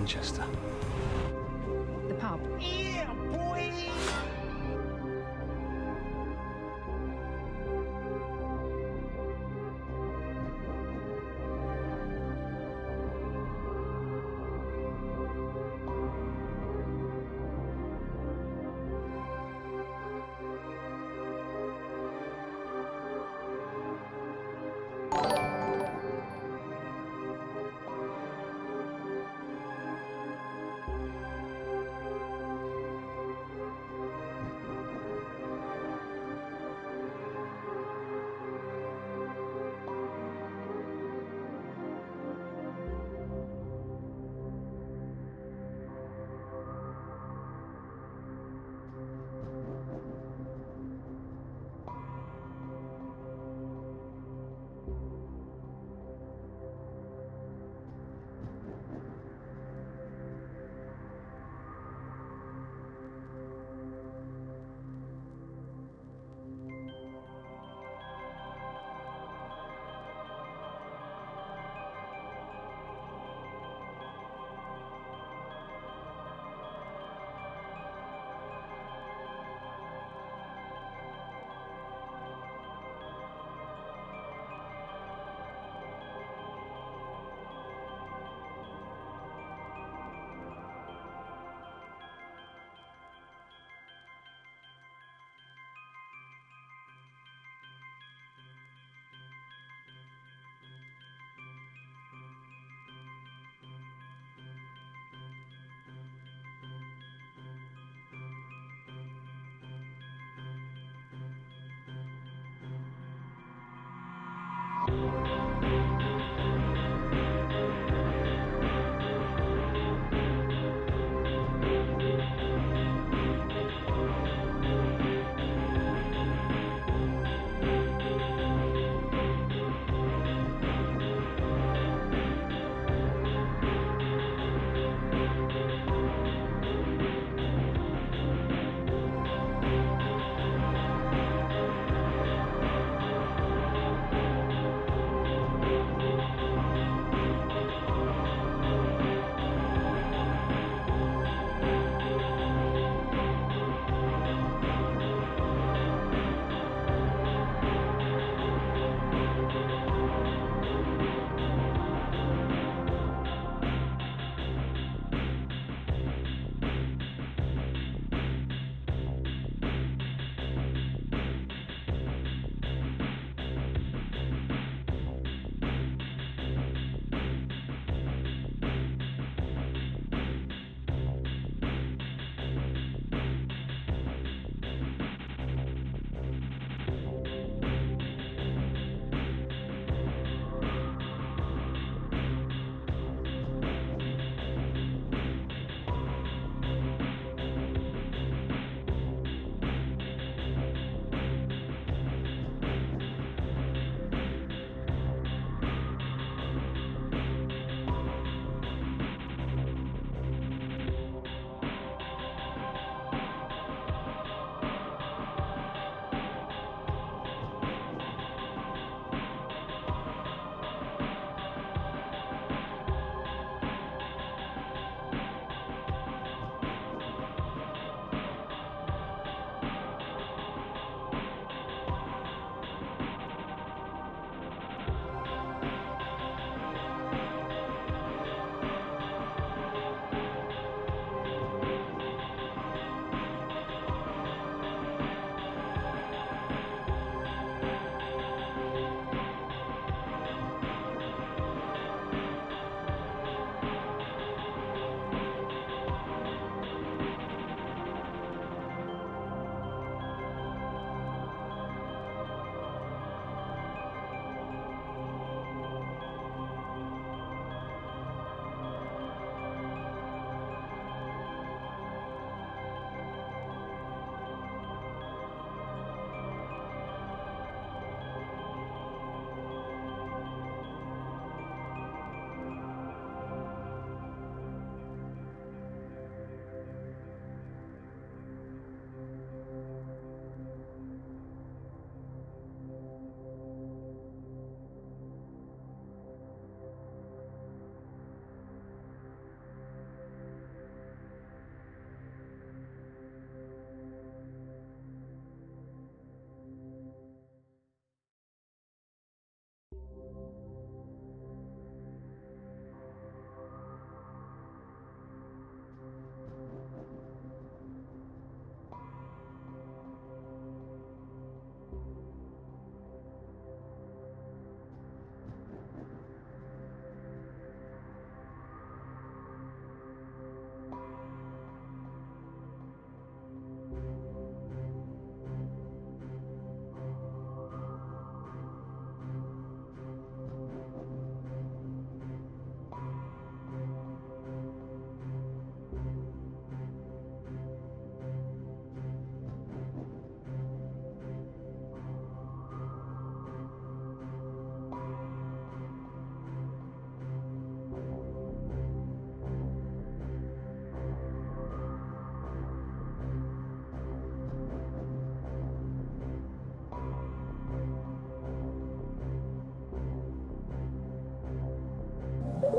Manchester. The pub. Yeah, boy!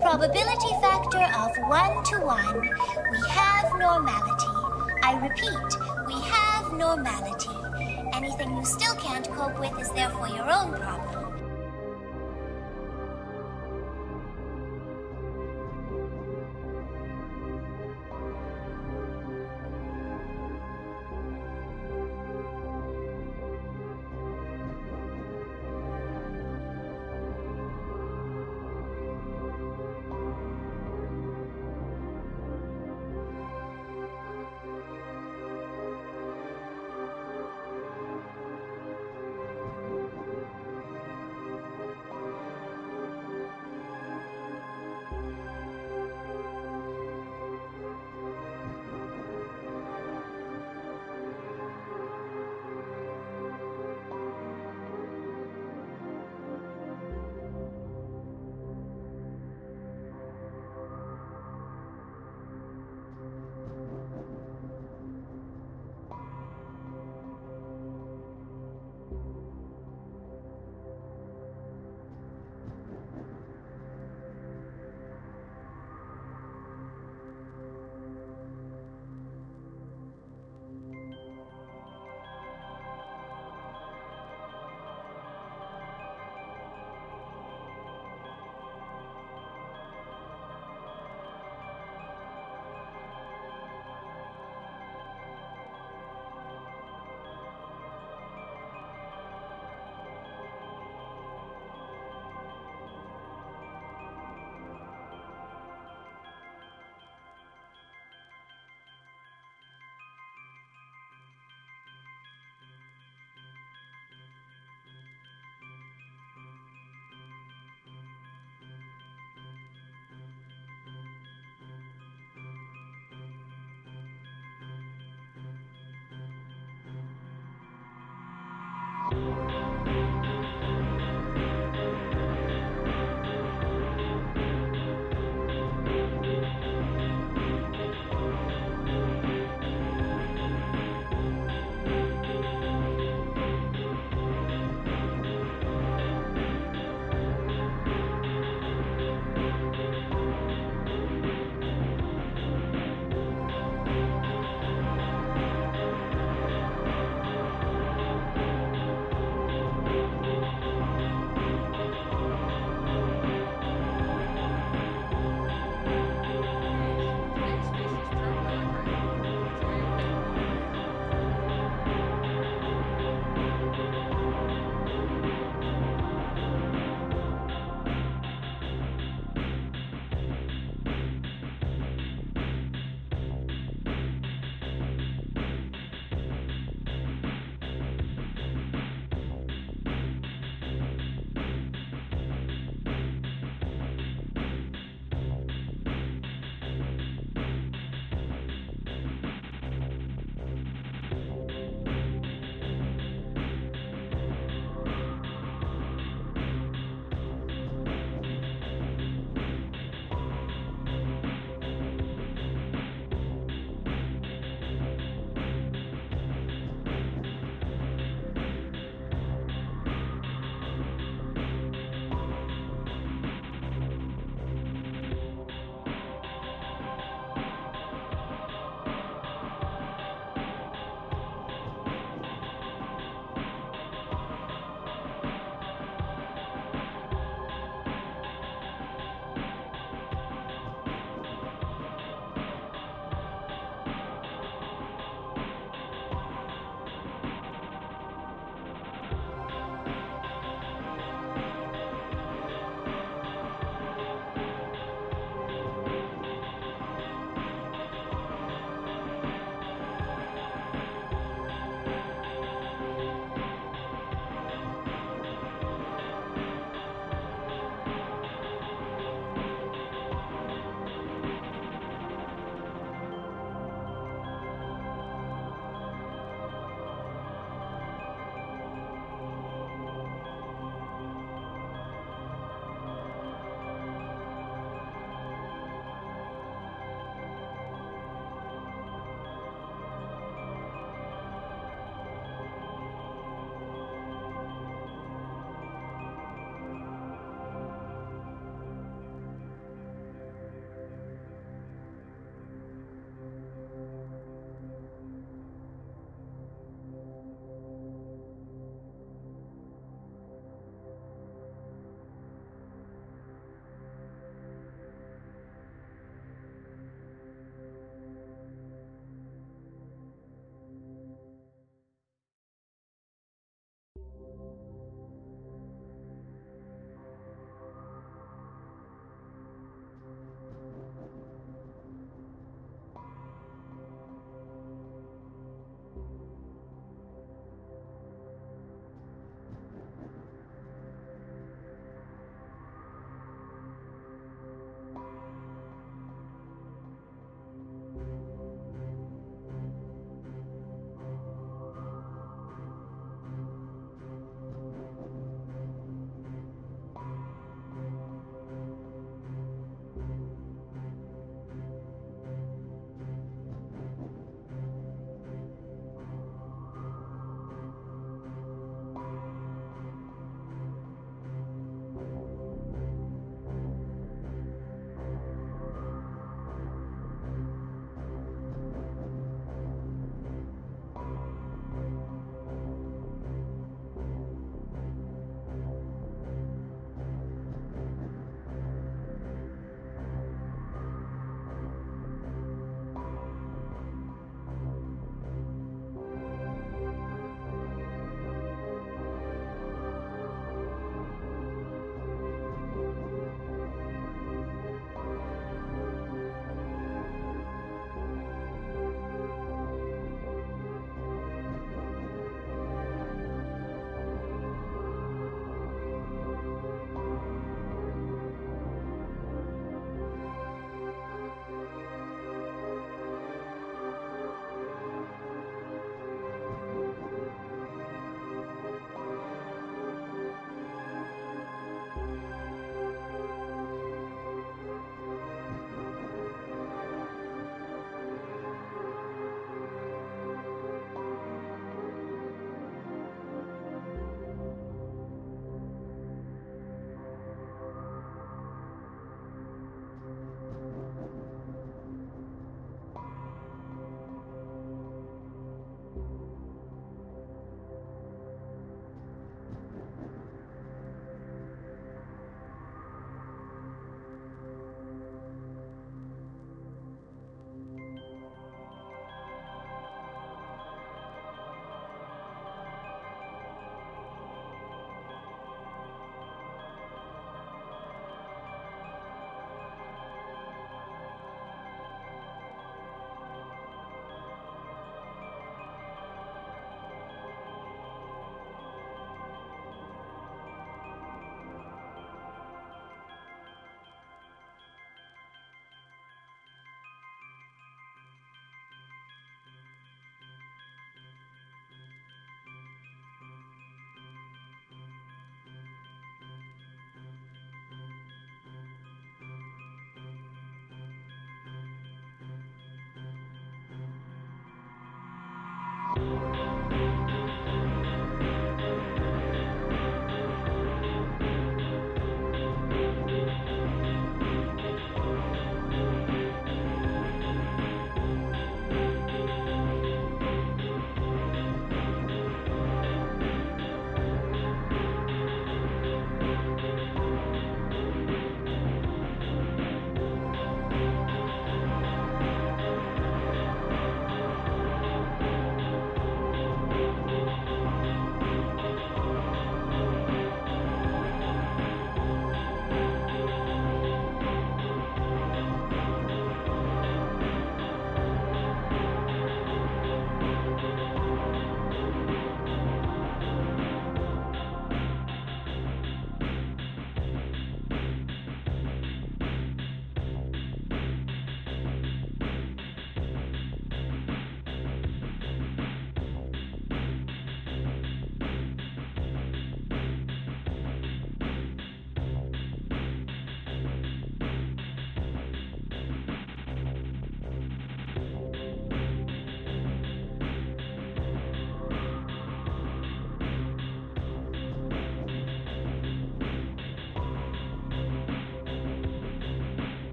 Probability factor of 1 to 1. We have normality. I repeat, we have normality. Anything you still can't cope with is therefore your own problem.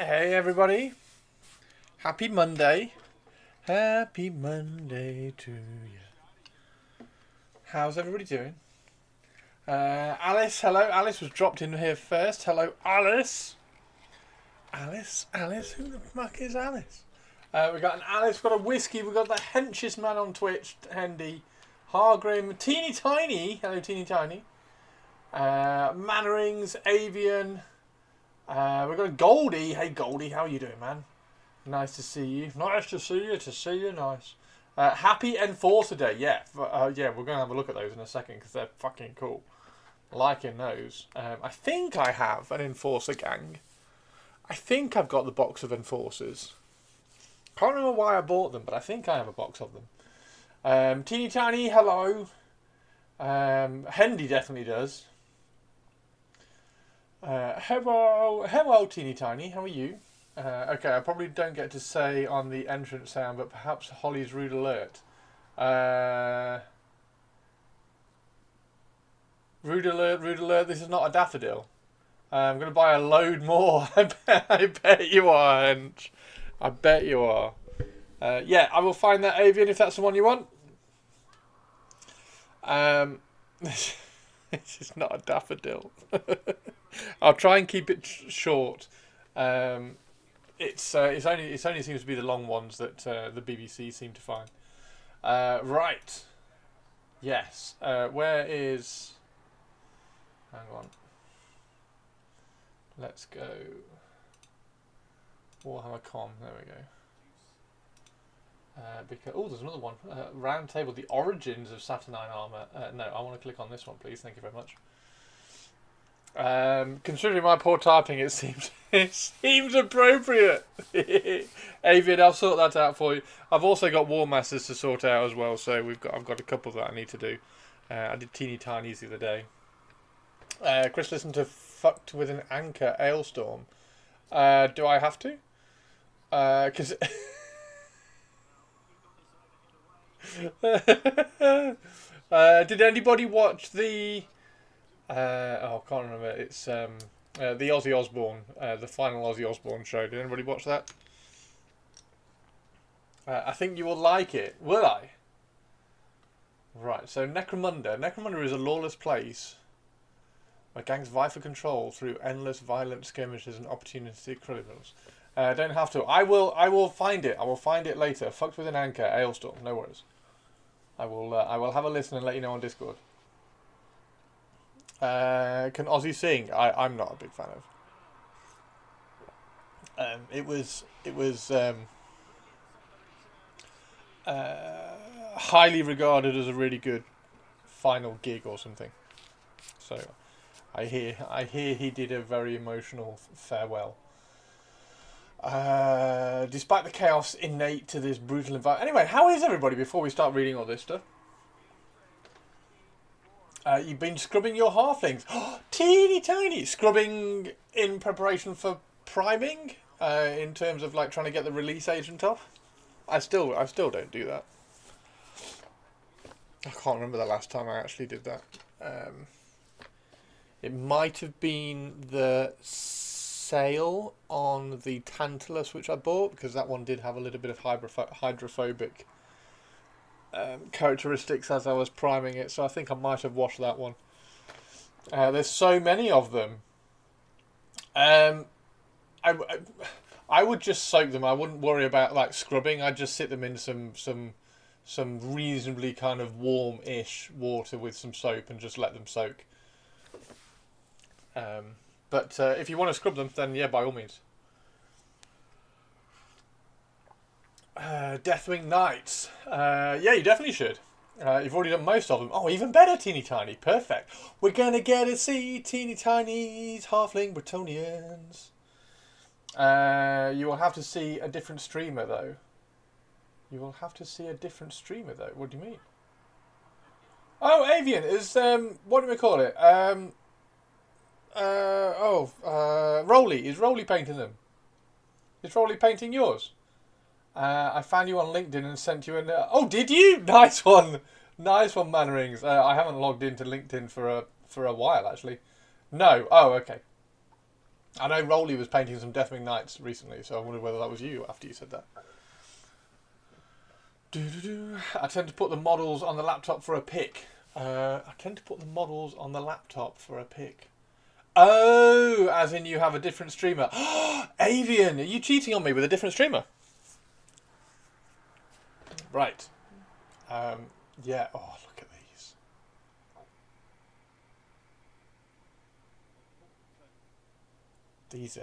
Hey everybody. Happy Monday. Happy Monday to you. How's everybody doing? Alice, hello. Alice was dropped in here first. Hello, Alice. Alice, who the fuck is Alice? We got an Alice, we got a whiskey, we got the henchest man on Twitch, Hendy. Hargrim, Teeny Tiny. Hello, Teeny Tiny. Mannerings, Avian. We've got Goldie. Hey Goldie, how are you doing, man? Nice to see you. Nice to see you. Nice. Happy Enforcer Day. Yeah, yeah. We're going to have a look at those in a second because they're fucking cool. Liking those. I think I have an Enforcer gang. I think I've got the box of Enforcers. Can't remember why I bought them, but I think I have a box of them. Teeny Tiny, hello. Hendy definitely does. Hello, Teeny Tiny. How are you? Okay, I probably don't get to say on the entrance sound, but perhaps Holly's rude alert. Rude alert. This is not a daffodil. I'm going to buy a load more. I bet you are, Hench. I bet you are. Yeah, I will find that avian if that's the one you want. This is not a daffodil. I'll try and keep it short. It only seems to be the long ones that the BBC seem to find. Right. Yes. Where is? Hang on. Let's go. Warhammer Com. There we go. Because there's another one. Round Table: The Origins of Saturnine Armor. No, I want to click on this one, please. Thank you very much. Considering my poor typing, it seems appropriate. Avian, I'll sort that out for you. I've also got War Masters to sort out as well, so I've got a couple that I need to do. I did Teeny Tinies the other day. Chris listened to Fucked with an Anchor Ailstorm. Do I have to? Because did anybody watch the? I can't remember. It's the Ozzy Osbourne, the final Ozzy Osbourne show. Did anybody watch that? I think you will like it. Will I? Right. So Necromunda. Necromunda is a lawless place where gangs vie for control through endless violent skirmishes and opportunistic criminals. Don't have to. I will find it. I will find it later. Fucked with an Anchor Ailstorm. No worries. I will have a listen and let you know on Discord. Can Ozzy sing? I'm not a big fan of. It was highly regarded as a really good final gig or something. So I hear he did a very emotional farewell. Despite the chaos innate to this brutal environment. Anyway, how is everybody before we start reading all this stuff? You've been scrubbing your halflings. Teeny tiny! Scrubbing in preparation for priming? In terms of like trying to get the release agent off? I still don't do that. I can't remember the last time I actually did that. It might have been the sale on the Tantalus which I bought, because that one did have a little bit of hydrophobic characteristics as I was priming it, so I think I might have washed that one. There's so many of them. I would just soak them. I wouldn't worry about like scrubbing. I'd just sit them in some reasonably kind of warm-ish water with some soap and just let them soak. But if you want to scrub them, then yeah, by all means. Deathwing Knights. Yeah, you definitely should. You've already done most of them. Oh, even better, Teeny Tiny. Perfect. We're going to get to see Teeny Tiny's Halfling Bretonians. You will have to see a different streamer, though. You will have to see a different streamer, though. What do you mean? Oh, Avian is, what do we call it? Rolly. Is Rolly painting them? Is Rolly painting yours? I found you on LinkedIn and sent you an... oh, did you? Nice one. Nice one, Mannerings. I haven't logged into LinkedIn for a while, actually. No. Oh, okay. I know Rolly was painting some Deathwing Knights recently, so I wondered whether that was you after you said that. I tend to put the models on the laptop for a pic. Oh, as in you have a different streamer. Avian, are you cheating on me with a different streamer? Right. Yeah. Oh, look at these.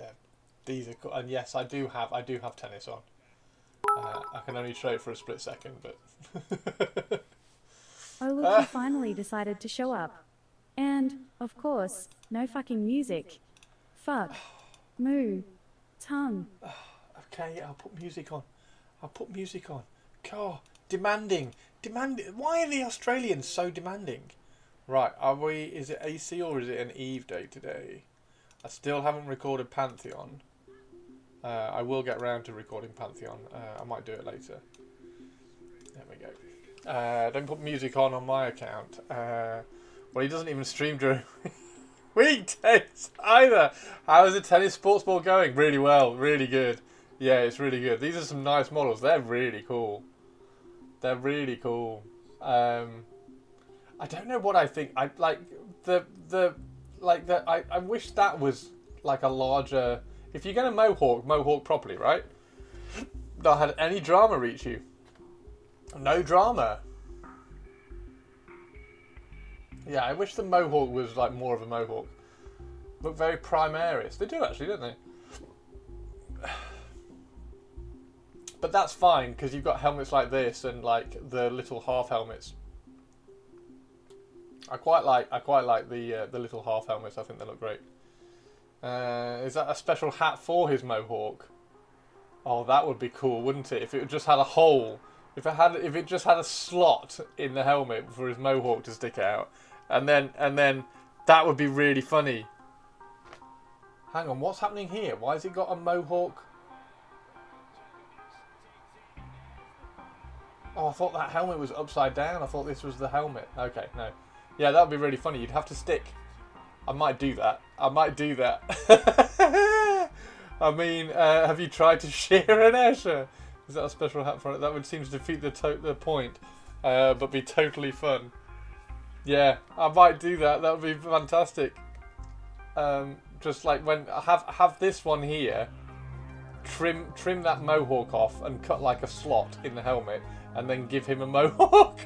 These are cool. And yes, I do have tennis on. I can only show it for a split second, but. Oh look, he finally decided to show up. And, of course, no fucking music. Fuck. Moo. Tongue. Okay, I'll put music on. God, demanding. Why are the Australians so demanding? Right, is it AC or is it an Eve day today? I still haven't recorded Pantheon. I will get round to recording Pantheon. I might do it later. There we go. Don't put music on my account. Well, he doesn't even stream during weekdays either. How is the tennis sports ball going? Really well. Really good. Yeah, it's really good. These are some nice models. They're really cool. I don't know what I think. I like I wish that was like a larger. If you're going to mohawk properly, right? Not had any drama reach you. No drama. Yeah, I wish the mohawk was like more of a mohawk. Look very Primaris. They do actually, don't they? But that's fine because you've got helmets like this and like the little half helmets. I quite like the little half helmets. I think they look great. Is that a special hat for his mohawk? Oh, that would be cool, wouldn't it? If it just had a hole, if it just had a slot in the helmet for his mohawk to stick out, and then that would be really funny. Hang on, what's happening here? Why has he got a mohawk? Oh, I thought that helmet was upside down. I thought this was the helmet. Okay, no. Yeah, that would be really funny. You'd have to stick. I might do that. I mean, have you tried to shear an Escher? Is that a special hat for it? That would seem to defeat the point, but be totally fun. Yeah, I might do that. That would be fantastic. Just like when I have this one here, trim that mohawk off and cut like a slot in the helmet, and then give him a mohawk.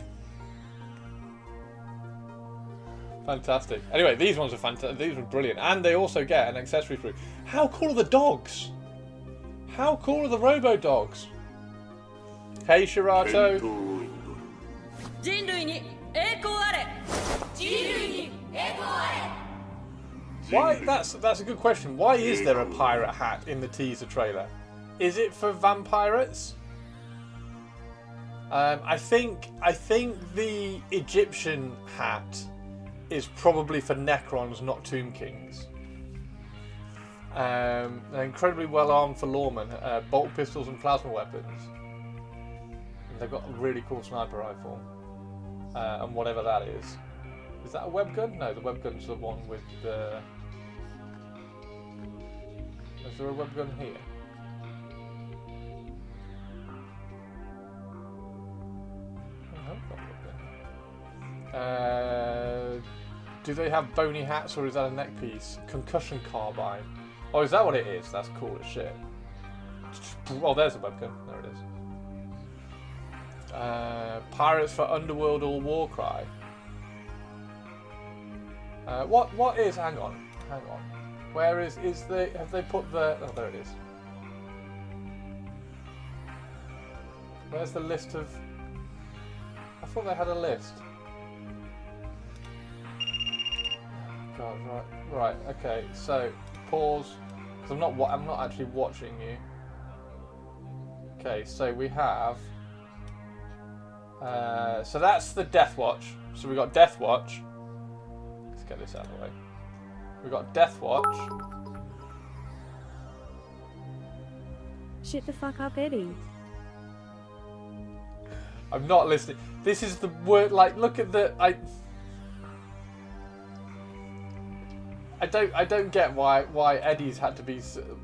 Fantastic. Anyway, these ones are fantastic. These were brilliant, and they also get an accessory for it. How cool are the dogs? How cool are the robo dogs? Hey, Shirato. Why? That's a good question. Why is there a pirate hat in the teaser trailer? Is it for vampirates? I think the Egyptian hat is probably for Necrons, not Tomb Kings. They're incredibly well armed for lawmen, bolt pistols and plasma weapons. And they've got a really cool sniper rifle, and whatever that is. Is that a web gun? No, the web gun's the one with the. Is there a web gun here? Do they have bony hats or is that a neck piece? Concussion carbine. Oh, is that what it is? That's cool as shit. Oh, there's a webcam. There it is. Pirates for Underworld or Warcry. What is? Hang on. Where is the? Have they put the? Oh, there it is. Where's the list of? I thought they had a list. God, right, okay. So pause, because I'm not actually watching you. Okay, so we have. So that's the Death Watch. So we got Death Watch. Let's get this out of the way. We got Death Watch. Shit the fuck up, Eddie. I'm not listening. This is the word. Like, look at the. I don't get why Eddie's had to be.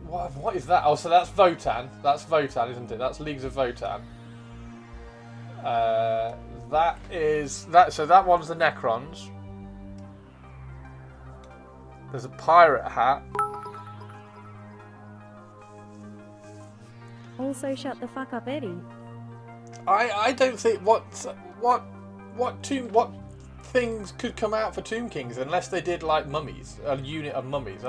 What is that? Oh, so that's Votan. That's Votan, isn't it? That's Leagues of Votan. That is that. So that one's the Necrons. There's a pirate hat. Also, shut the fuck up, Eddie. I don't think what things could come out for Tomb Kings unless they did like mummies, a unit of mummies.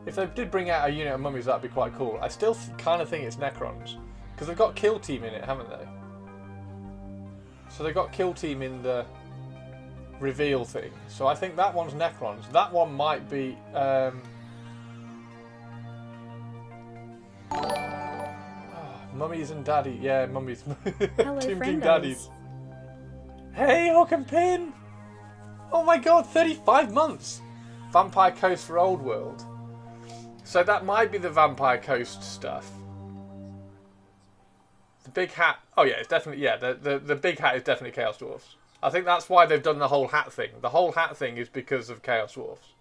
If they did bring out a unit of mummies, that'd be quite cool. I still kind of think it's Necrons because they've got Kill Team in it, haven't they? So they've got Kill Team in the reveal thing. So I think that one's Necrons. That one might be. Mummies and Daddy, yeah, mummies. Hello, Tomb King friendos. Daddies. Hey, Hook and Pin! Oh my god, 35 months! Vampire Coast for Old World. So that might be the Vampire Coast stuff. The big hat. Oh yeah, it's definitely, yeah, the big hat is definitely Chaos Dwarfs. I think that's why they've done the whole hat thing. The whole hat thing is because of Chaos Dwarfs.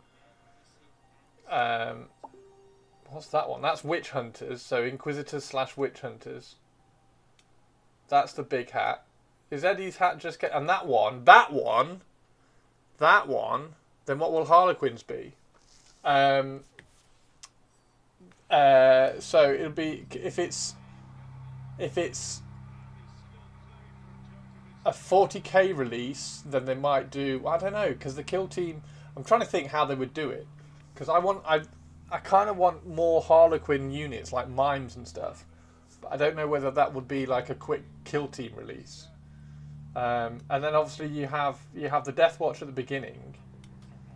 What's that one? That's Witch Hunters, so Inquisitors / Witch Hunters. That's the big hat. Is Eddie's hat just get... And that one, then what will Harlequins be? So it'll be... If it's a 40k release, then they might do... I don't know, because the Kill Team... I'm trying to think how they would do it. Because I kind of want more Harlequin units, like mimes and stuff. But I don't know whether that would be like a quick Kill Team release. And then obviously you have the Death Watch at the beginning.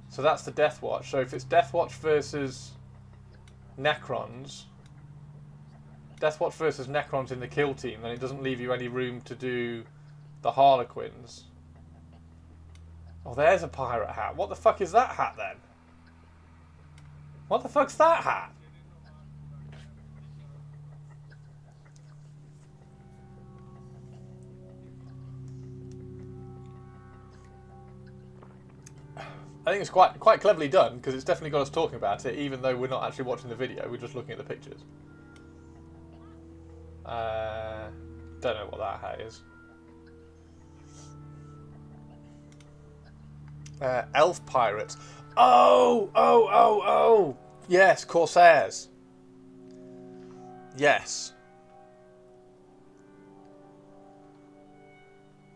So that's the Death Watch. So if it's Death Watch versus Necrons, Death Watch versus Necrons in the Kill Team, then it doesn't leave you any room to do the Harlequins. Oh, there's a pirate hat. What the fuck is that hat then? What the fuck's that hat? I think it's quite cleverly done because it's definitely got us talking about it, even though we're not actually watching the video. We're just looking at the pictures. Don't know what that hat is. Elf pirates. Oh! Yes, Corsairs. Yes.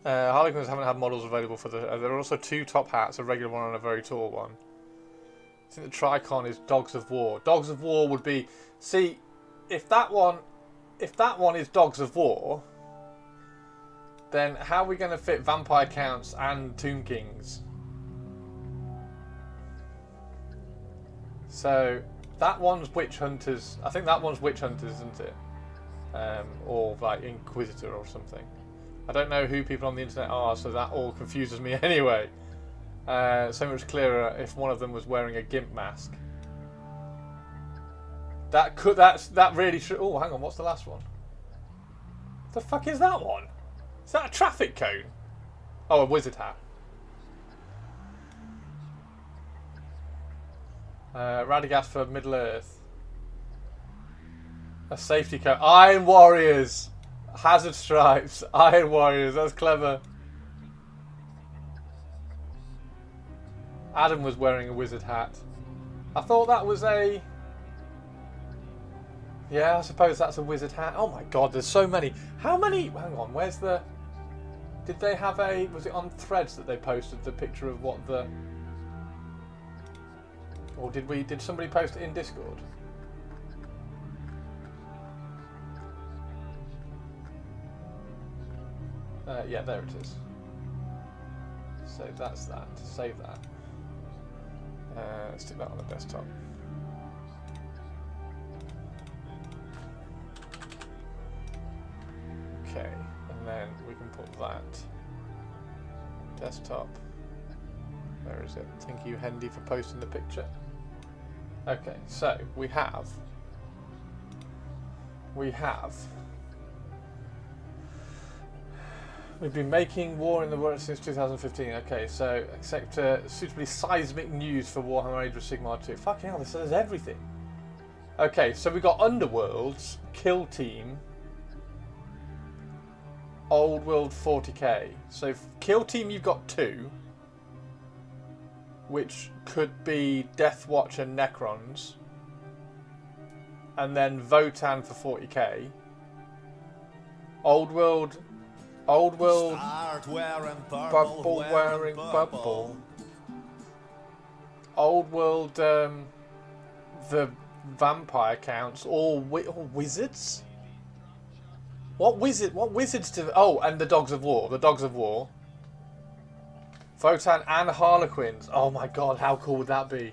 Harlequins haven't had models available for the... there are also 2 top hats, a regular one and a very tall one. I think the Tricon is Dogs of War. Dogs of War would be... See, if that one is Dogs of War, then how are we going to fit Vampire Counts and Tomb Kings? So that one's Witch Hunters. I think that one's Witch Hunters, isn't it? Or like Inquisitor or something. I don't know who people on the internet are, so that all confuses me anyway. So much clearer if one of them was wearing a gimp mask. That really should. Oh, hang on, what's the last one? The fuck is that one? Is that a traffic cone? Oh, a wizard hat. Radagast for Middle Earth. A safety cone. Iron Warriors. Hazard Stripes. Iron Warriors. That's clever. Adam was wearing a wizard hat. I thought that was a... Yeah, I suppose that's a wizard hat. Oh my god, there's so many. How many... Hang on, where's the... Did they have a... Was it on Threads that they posted the picture of what the... Or did somebody post it in Discord? Yeah, there it is. So that's that. Save that. Let's stick that on the desktop. Okay, and then we can put that. Desktop. Where is it? Thank you, Hendy, for posting the picture. Okay, so we have We've been making war in the world since 2015. Okay, so accept suitably seismic news for Warhammer Age of Sigmar 2. Fucking hell, this says everything. Okay, so we got Underworlds, Kill Team, Old World 40k. So Kill Team you've got 2, which could be Deathwatch and Necrons, and then Votan for 40k. Old World, Bubble wearing Bubble. Old World, the vampire counts, all wizards. What wizards do? Oh, and the Dogs of War. The Dogs of War. Votan and Harlequins. Oh my god, how cool would that be?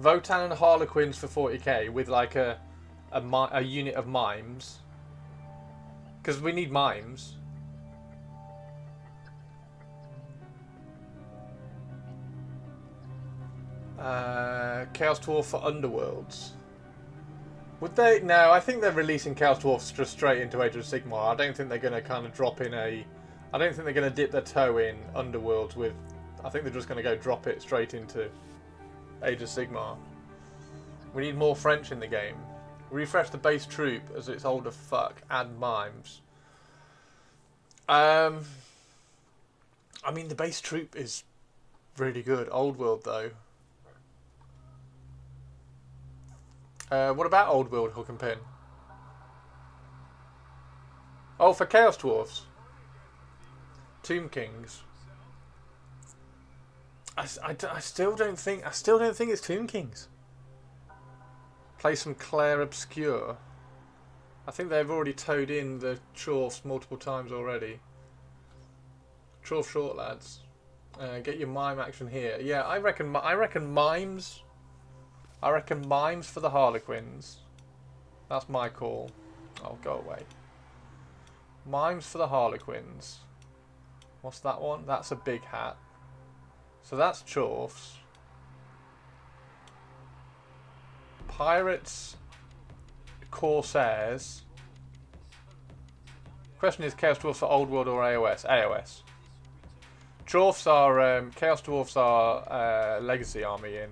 Votan and Harlequins for 40k with like a unit of mimes. Because we need mimes. Chaos Dwarf for Underworlds. Would they? No, I think they're releasing Chaos Dwarfs just straight into Age of Sigmar. I don't think they're going to kind of drop in a... I don't think they're going to dip their toe in Underworlds with... I think they're just going to go drop it straight into Age of Sigmar. We need more French in the game. Refresh the base troop as it's old as fuck. Add mimes. I mean, the base troop is really good. Old World, though. What about Old World, Hook and Pin? Oh, for Chaos Dwarfs. Tomb Kings. I still don't think it's Tomb Kings. Play some Claire Obscure. I think they've already towed in the Chorfs multiple times already. Chorf Short Lads. Get your mime action here. Yeah, I reckon mimes. I reckon mimes for the Harlequins. That's my call. Oh, go away. Mimes for the Harlequins. What's that one? That's a big hat. So that's Chorfs. Pirates, Corsairs. Question is Chaos Dwarfs for Old World or AOS? AOS. Dwarfs are Chaos Dwarfs are Legacy Army in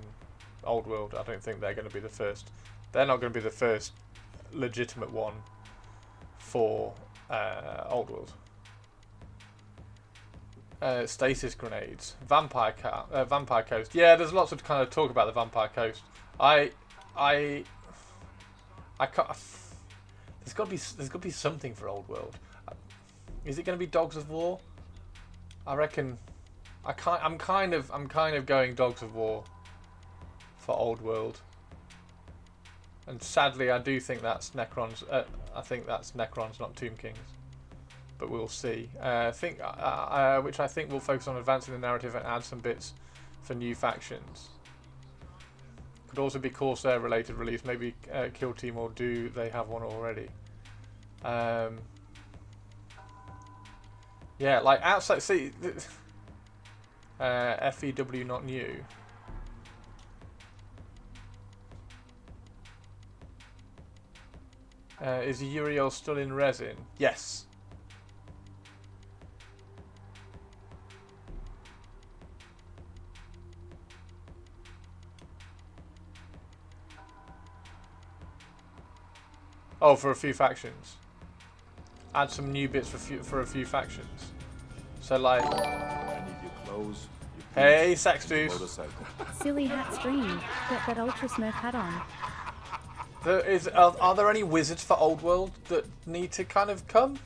Old World. I don't think they're going to be the first. They're not going to be the first legitimate one for Old World. Stasis grenades, Vampire Coast. Yeah, there's lots of kind of talk about the Vampire Coast. I can't. There's got to be something for Old World. Is it going to be Dogs of War? I reckon. I'm kind of going Dogs of War for Old World. And sadly, I do think that's Necrons. I think that's Necrons, not Tomb Kings. But we'll see. Which I think will focus on advancing the narrative and add some bits for new factions. Could also be Corsair related release, maybe Kill Team, or do they have one already? Yeah, like outside. See, FEW not new. Is Uriel still in resin? Yes. Oh, for a few factions. Add some new bits for a few factions. So like, I need your clothes. Hey, Saxtus. Silly hat stream. Get that Ultra Smurf hat on. Are there any wizards for Old World that need to kind of come?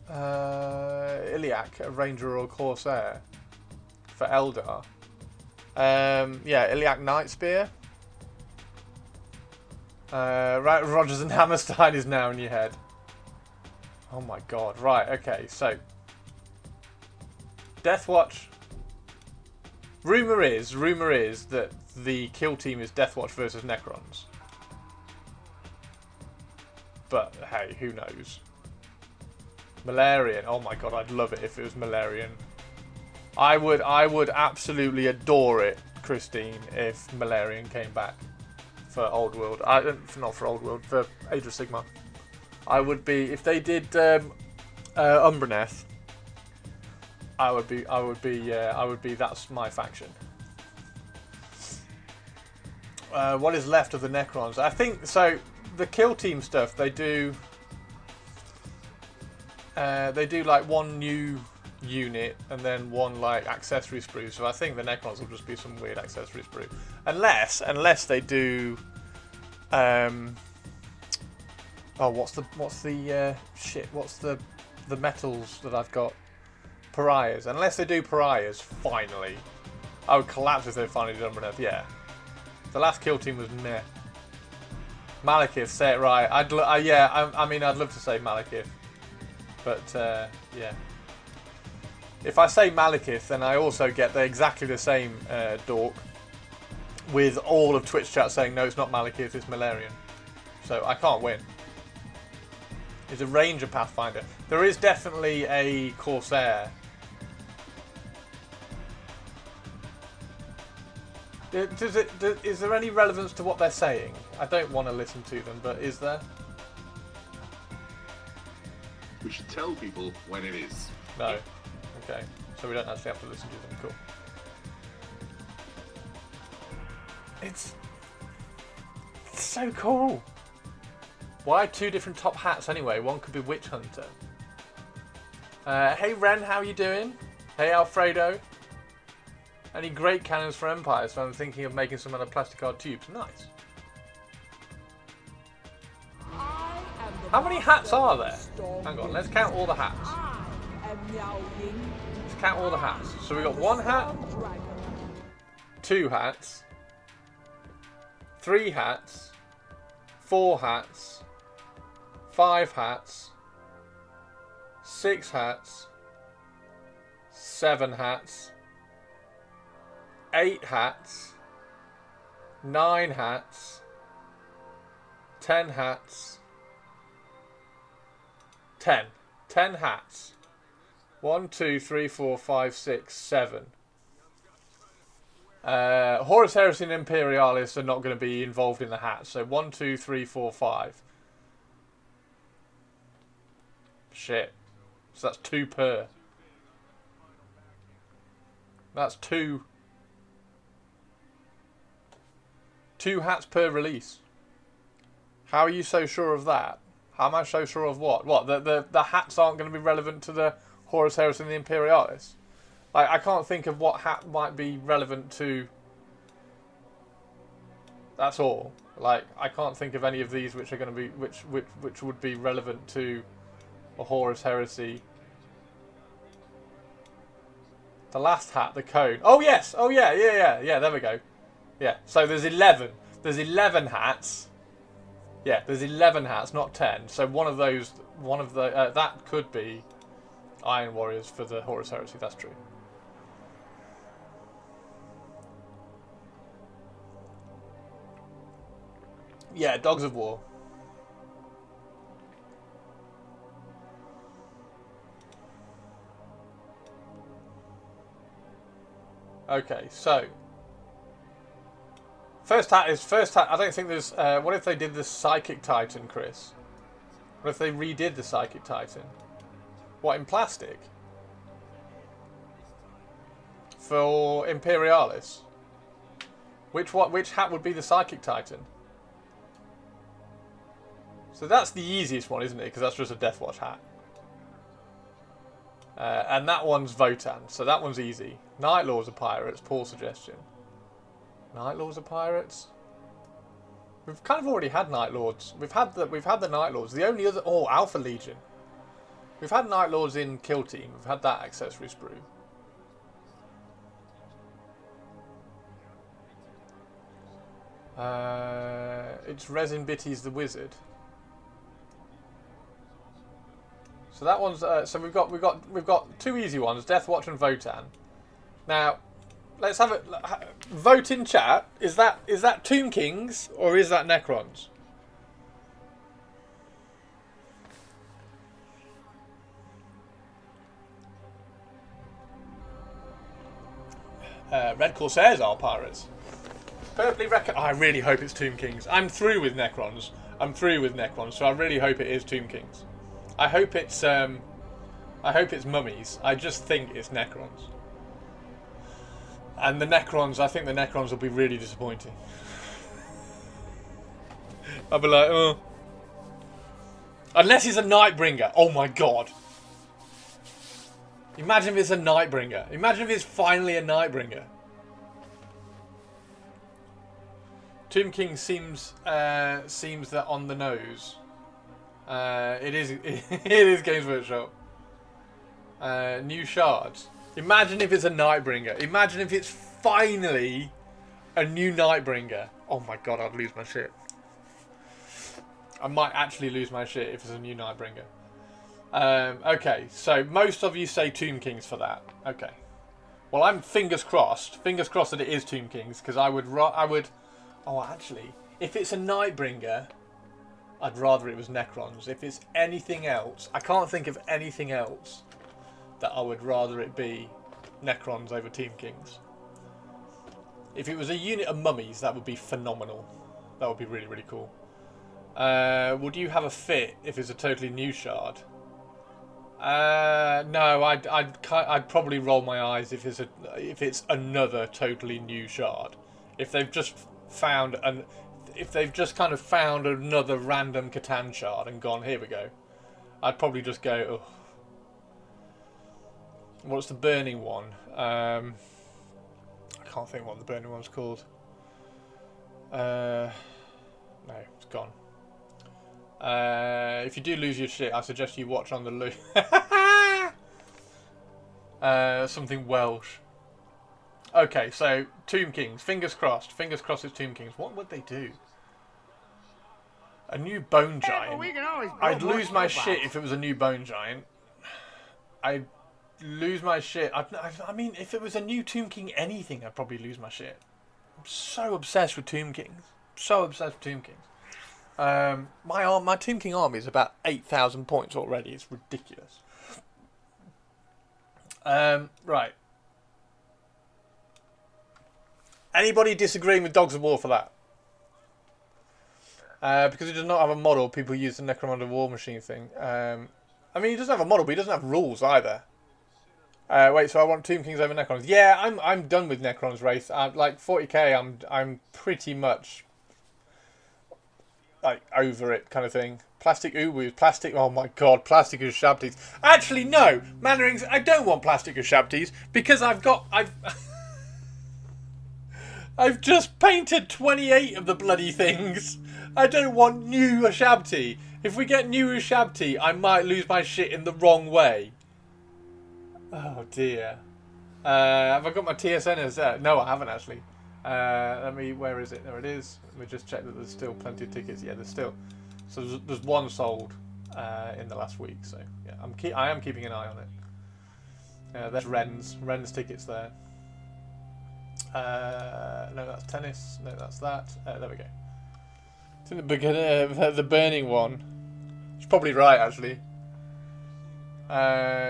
Iliac, a Ranger or Corsair for Eldar. Yeah, Iliac Night Spear. Right, Rogers and Hammerstein is now in your head. Oh my god. Right, okay, so Deathwatch. Rumour is that the kill team is Deathwatch versus Necrons. But hey, who knows? Malarian. Oh my god, I'd love it if it was Malarian. I would absolutely adore it, Christine, if Malarian came back for Old World. Not for Old World, for Age of Sigmar. I would be if they did Umbraneth. I would be. That's my faction. What is left of the Necrons? I think so. The kill team stuff they do. They do like one new unit and then one like accessory sprue. So I think the Necrons will just be some weird accessory sprue, unless they do. Oh, what's the shit? What's the metals that I've got? Pariahs. Unless they do pariahs, finally, I would collapse if they finally done enough. Yeah, the last kill team was meh. Malekith, say it right. I mean, I'd love to say Malekith, but yeah. If I say Malekith, then I also get exactly the same dork with all of Twitch chat saying no, it's not Malekith, it's Malarian. So I can't win. It's a Ranger Pathfinder. There is definitely a Corsair. Is there any relevance to what they're saying? I don't want to listen to them, but is there? We should tell people when it is. No. Okay. So we don't actually have to listen to them. Cool. It's so cool. Why 2 different top hats anyway? One could be Witch Hunter. Hey Ren, how you doing? Hey Alfredo. Any great cannons for Empire? So I'm thinking of making some out of plasticard tubes. Nice. How many hats are there? Hang on, let's count all the hats. Let's count all the hats. So we got 1 hat, 2 hats, 3 hats, 4 hats, 5 hats, 6 hats, 7 hats, 8 hats, 9 hats, 10 hats, 10 hats. 1, 2, 3, 4, 5, 6, 7. Horus Heresy and Imperialis are not going to be involved in the hats. So 1, 2, 3, 4, 5. Shit. So that's 2 per. That's 2 hats per release. How are you so sure of that? How am I so sure of what? What, the hats aren't going to be relevant to the Horus Heresy and the Imperialis? Like, I can't think of what hat might be relevant to... That's all. Like, I can't think of any of these which are going to be... Which would be relevant to a Horus Heresy. The last hat, the cone. Oh, yes! Oh, yeah, there we go. Yeah, so there's 11. There's 11 hats. Yeah, there's 11 hats, not 10. So that could be Iron Warriors for the Horus Heresy, that's true. Yeah, Dogs of War. Okay, so first hat. I don't think there's. What if they did the Psychic Titan, Chris? What if they redid the Psychic Titan? What, in plastic? For Imperialis? Which hat would be the Psychic Titan? So that's the easiest one, isn't it? Because that's just a Deathwatch hat. And that one's Votan, so that one's easy. Night Lords are pirates, poor suggestion. Night Lords are pirates? We've kind of already had Night Lords. We've had the Night Lords. The only other... Oh, Alpha Legion. We've had Night Lords in Kill Team. We've had that accessory sprue. It's Resin Bitty's the Wizard. So that one's so we've got 2 easy ones, Deathwatch and Votan. Now, let's have it. Vote in chat. Is that Tomb Kings or is that Necrons? Red Corsairs are pirates. Purpley I really hope it's Tomb Kings. I'm through with Necrons. I'm through with Necrons, so I really hope it is Tomb Kings. I hope it's mummies. I just think it's Necrons. And the Necrons, I think the Necrons will be really disappointing. I'll be like, oh. Unless it's a Nightbringer. Oh my god. Imagine if it's a Nightbringer. Imagine if it's finally a Nightbringer. Tomb King seems that on the nose. It is Games Workshop. New shards. Imagine if it's a Nightbringer. Imagine if it's finally a new Nightbringer. Oh my god, I'd lose my shit. I might actually lose my shit if it's a new Nightbringer. Okay, so most of you say Tomb Kings for that. Okay. Well, I'm fingers crossed. Fingers crossed that it is Tomb Kings, because I would... Oh, actually, if it's a Nightbringer, I'd rather it was Necrons. If it's anything else, I can't think of anything else that I would rather it be Necrons over Tomb Kings. If it was a unit of mummies, that would be phenomenal. That would be really, really cool. Would you have a fit if it's a totally new shard? No, I'd probably roll my eyes if it's another totally new shard. If they've just found kind of found another random Catan shard and gone, here we go, I'd probably just go, oh. What's the burning one? I can't think what the burning one's called. No, it's gone. If you do lose your shit, I suggest you watch on the loop. Something Welsh. Okay, so Tomb Kings. Fingers crossed. Fingers crossed it's Tomb Kings. What would they do? A new Bone Giant. I'd lose my shit if it was a new Bone Giant. I'd lose my shit. I mean, if it was a new Tomb King anything, I'd probably lose my shit. I'm so obsessed with Tomb Kings. So obsessed with Tomb Kings. My Tomb King army is about 8,000 points already. It's ridiculous. Right. Anybody disagreeing with Dogs of War for that? Because it does not have a model, people use the Necromunda War Machine thing. I mean, he doesn't have a model, but he doesn't have rules either. Wait, so I want Tomb Kings over Necrons. Yeah, I'm done with Necrons race. Like 40k, I'm pretty much like over it, kind of thing. Plastic Uwus, plastic. Oh my god, plastic Ushabtis. Actually, no, Mannerings. I don't want plastic Ushabtis because I've just painted 28 of the bloody things. I don't want new Ushabti. If we get new Ushabti, I might lose my shit in the wrong way. Oh dear. Have I got my TSNers there? No, I haven't actually. Where is it? There it is. Let me just check that there's still plenty of tickets. Yeah, there's still. So there's one sold in the last week. So yeah, I am keeping an eye on it. There's Ren's tickets there. No, that's tennis. No, that's that. There we go. It's in the burning one. It's probably right, actually.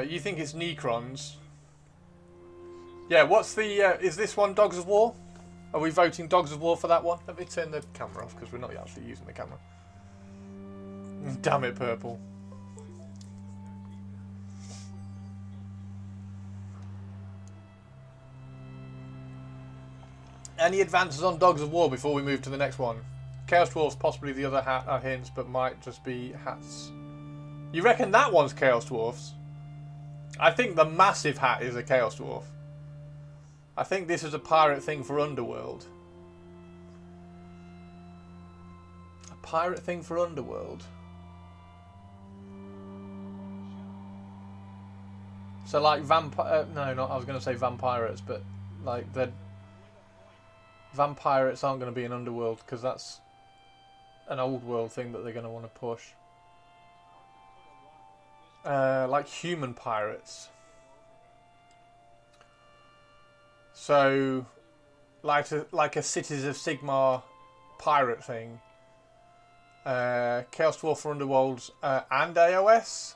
You think it's Necrons? Yeah. What's the? Is this one Dogs of War? Are we voting Dogs of War for that one? Let me turn the camera off because we're not actually using the camera. Damn it, purple. Any advances on Dogs of War before we move to the next one? Chaos Dwarfs, possibly the other hat are hints, but might just be hats. You reckon that one's Chaos Dwarfs? I think the massive hat is a Chaos Dwarf. I think this is a pirate thing for Underworld. A pirate thing for Underworld. So like vampire... no, not. I was going to say vampirates, but like the... Vampirates aren't going to be an Underworld because that's an old world thing that they're going to want to push. Like human pirates. So, like a Cities of Sigmar pirate thing. Chaos Dwarf for Underworlds and AOS.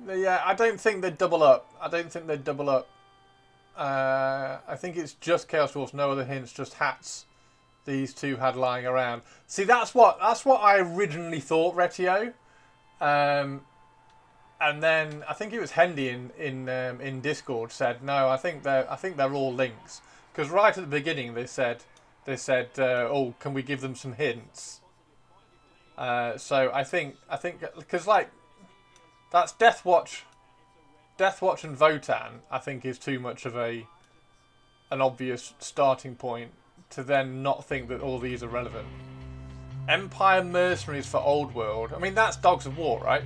Yeah, I don't think they'd double up. I think it's just Chaos Dwarfs, no other hints, just hats, these two had lying around. See, that's what I originally thought, Retio. And then I think it was Hendy in Discord said no. I think they're all links, because right at the beginning they said oh, can we give them some hints? So I think because like that's Deathwatch and Votan. I think is too much of an obvious starting point to then not think that all these are relevant. Empire Mercenaries for Old World. I mean, that's Dogs of War, right?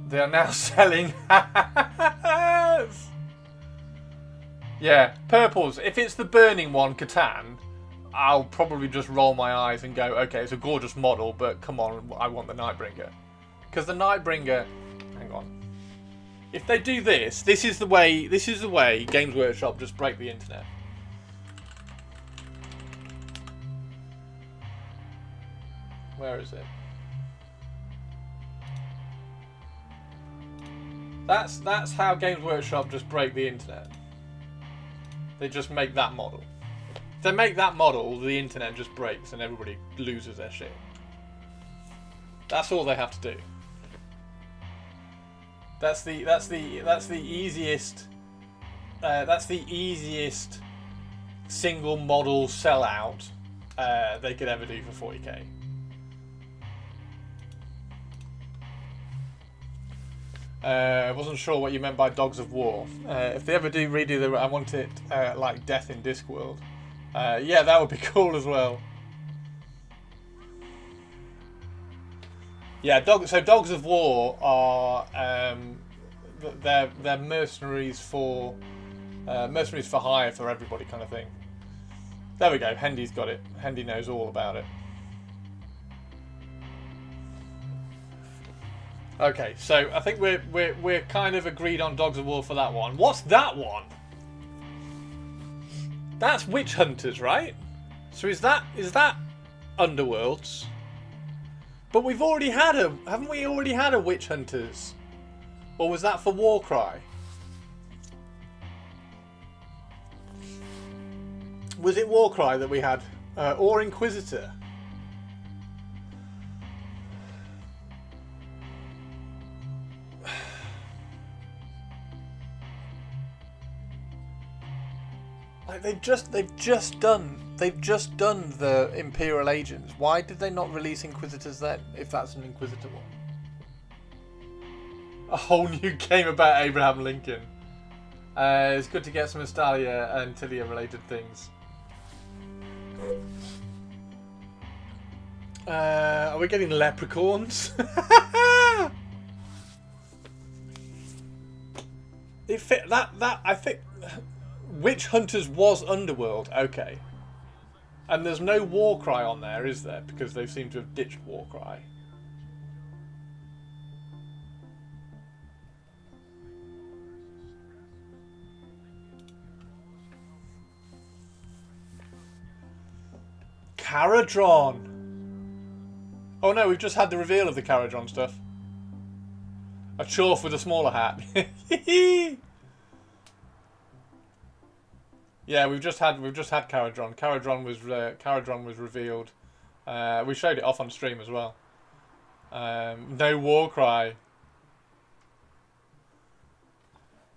They are now selling. Yeah, purples. If it's the burning one, Catan, I'll probably just roll my eyes and go, okay, it's a gorgeous model, but come on, I want the Nightbringer. Because the Nightbringer... Hang on. If they do this, this is the way Games Workshop just break the internet. Where is it? That's how Games Workshop just break the internet. They just make that model. If they make that model, the internet just breaks and everybody loses their shit. That's all they have to do. That's the easiest single model sellout they could ever do for 40k. I wasn't sure what you meant by Dogs of War. If they ever do redo the, I want it like Death in Discworld. Yeah, that would be cool as well. Yeah, so Dogs of War are they're mercenaries for hire for everybody kind of thing. There we go. Hendy's got it. Hendy knows all about it. Okay, so I think we're kind of agreed on Dogs of War for that one. What's that one? That's Witch Hunters, right? So is that Underworlds? But we've already had haven't we already had a Witch Hunters? Or was that for Warcry? Was it Warcry that we had? Or Inquisitor? Like they've just done the Imperial Agents. Why did they not release Inquisitors then, if that's an Inquisitor one? A whole new game about Abraham Lincoln. It's good to get some Astalia and Tilia related things. Are we getting leprechauns? I think Witch Hunters was Underworld, okay. And there's no Warcry on there, is there? Because they seem to have ditched Warcry. Caradron! Oh no, we've just had the reveal of the Caradron stuff. A Chorf with a smaller hat. Yeah, we've just had Caradron. Caradron was revealed. We showed it off on stream as well. No Warcry.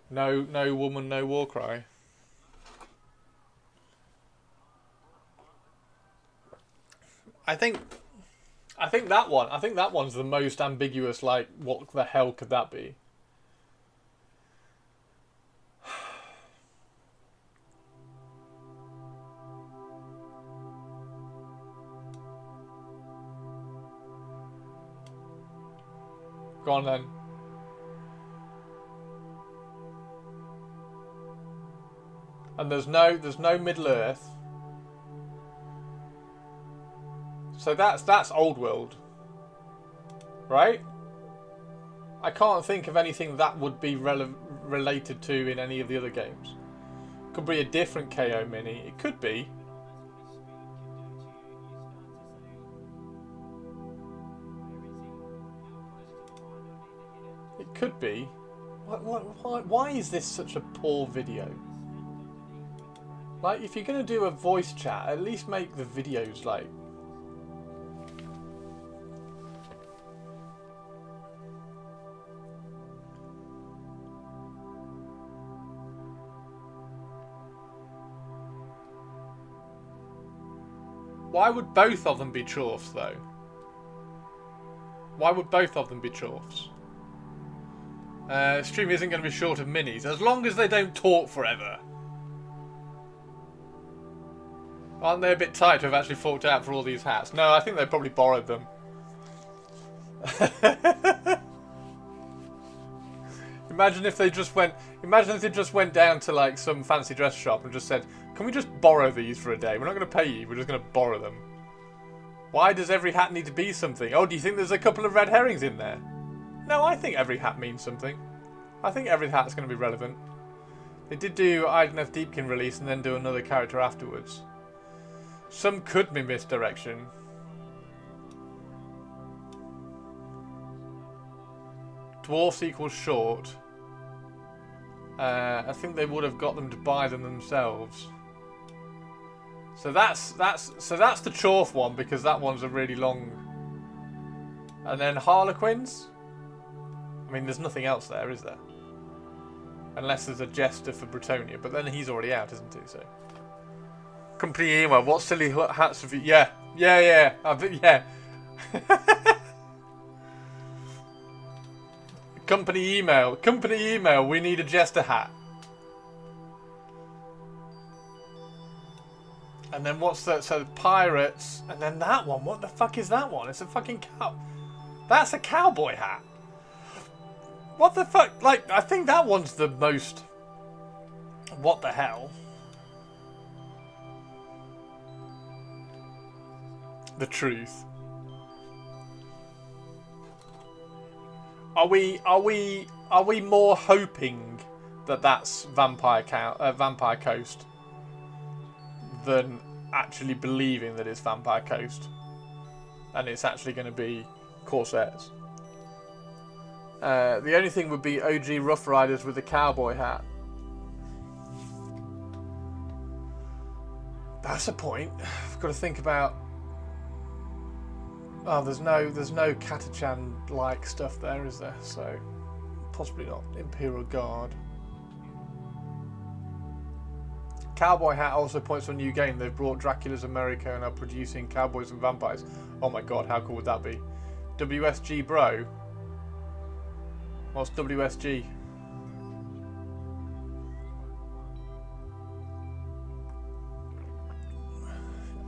No woman, no Warcry. I think that one's the most ambiguous. Like, what the hell could that be? Go on then. And there's no Middle Earth. So that's Old World, right? I can't think of anything that would be related to in any of the other games. Could be a different KO mini. It could be. It could be. Why is this such a poor video? Like, if you're going to do a voice chat, at least make the videos, like... Why would both of them be chorfs, though? Why would both of them be chorfs? Stream isn't going to be short of minis, as long as they don't talk forever. Aren't they a bit tight to have actually forked out for all these hats? No, I think they probably borrowed them. Imagine if they just went. Imagine if they just went down to like some fancy dress shop and just said, "Can we just borrow these for a day? We're not going to pay you. We're just going to borrow them." Why does every hat need to be something? Oh, do you think there's a couple of red herrings in there? No, I think every hat means something. I think every hat's going to be relevant. They did do Iden F. Deepkin release and then do another character afterwards. Some could be misdirection. Dwarfs equals short. I think they would have got them to buy them themselves. So that's the Chorf one, because that one's a really long. And then Harlequins. I mean, there's nothing else there, is there? Unless there's a Jester for Bretonia, but then he's already out, isn't he? So. Company email. What silly hats have you? Yeah. Yeah. Company email. Company email. We need a Jester hat. And then what's that? So pirates. And then that one. What the fuck is that one? It's a fucking cow. That's a cowboy hat. What the fuck? Like, I think that one's the most. What the hell? The truth. Are we more hoping that that's Vampire Coast than actually believing that it's Vampire Coast and it's actually going to be Corsairs? The only thing would be OG Rough Riders with a cowboy hat. That's a point. I've got to think about. Oh, there's no Katachan-like stuff there, is there? So, possibly not. Imperial Guard. Cowboy hat also points to a new game. They've brought Dracula's America and are producing cowboys and vampires. Oh my god, how cool would that be? WSG bro? What's WSG?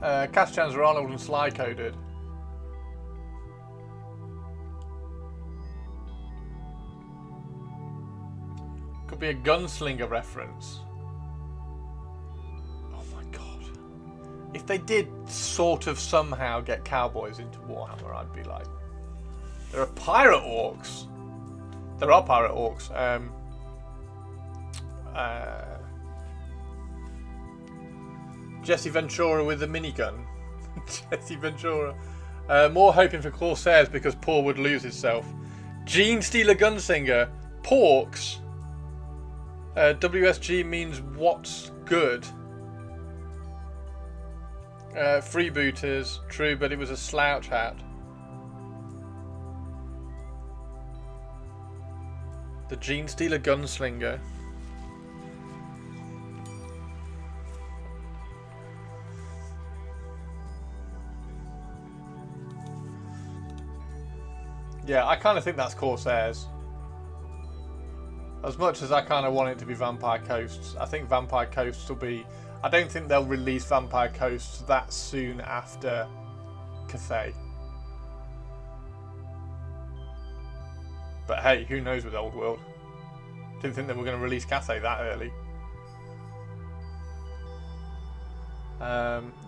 Katachans are Arnold and Sly coded. Could be a gunslinger reference. Oh my god. If they did sort of somehow get cowboys into Warhammer, I'd be like, there are pirate orcs. There are pirate orcs. Jesse Ventura with a minigun. Jesse Ventura. More hoping for Corsairs because Paul would lose himself. Gene Stealer Gunsinger. Porks. WSG means what's good. Freebooters. True, but it was a slouch hat. The Gene Stealer Gunslinger. Yeah, I kind of think that's Corsairs. As much as I kind of want it to be Vampire Coasts, I think Vampire Coasts will be... I don't think they'll release Vampire Coasts that soon after Cathay. But hey, who knows with Old World? Didn't think they were going to release Cathay that early.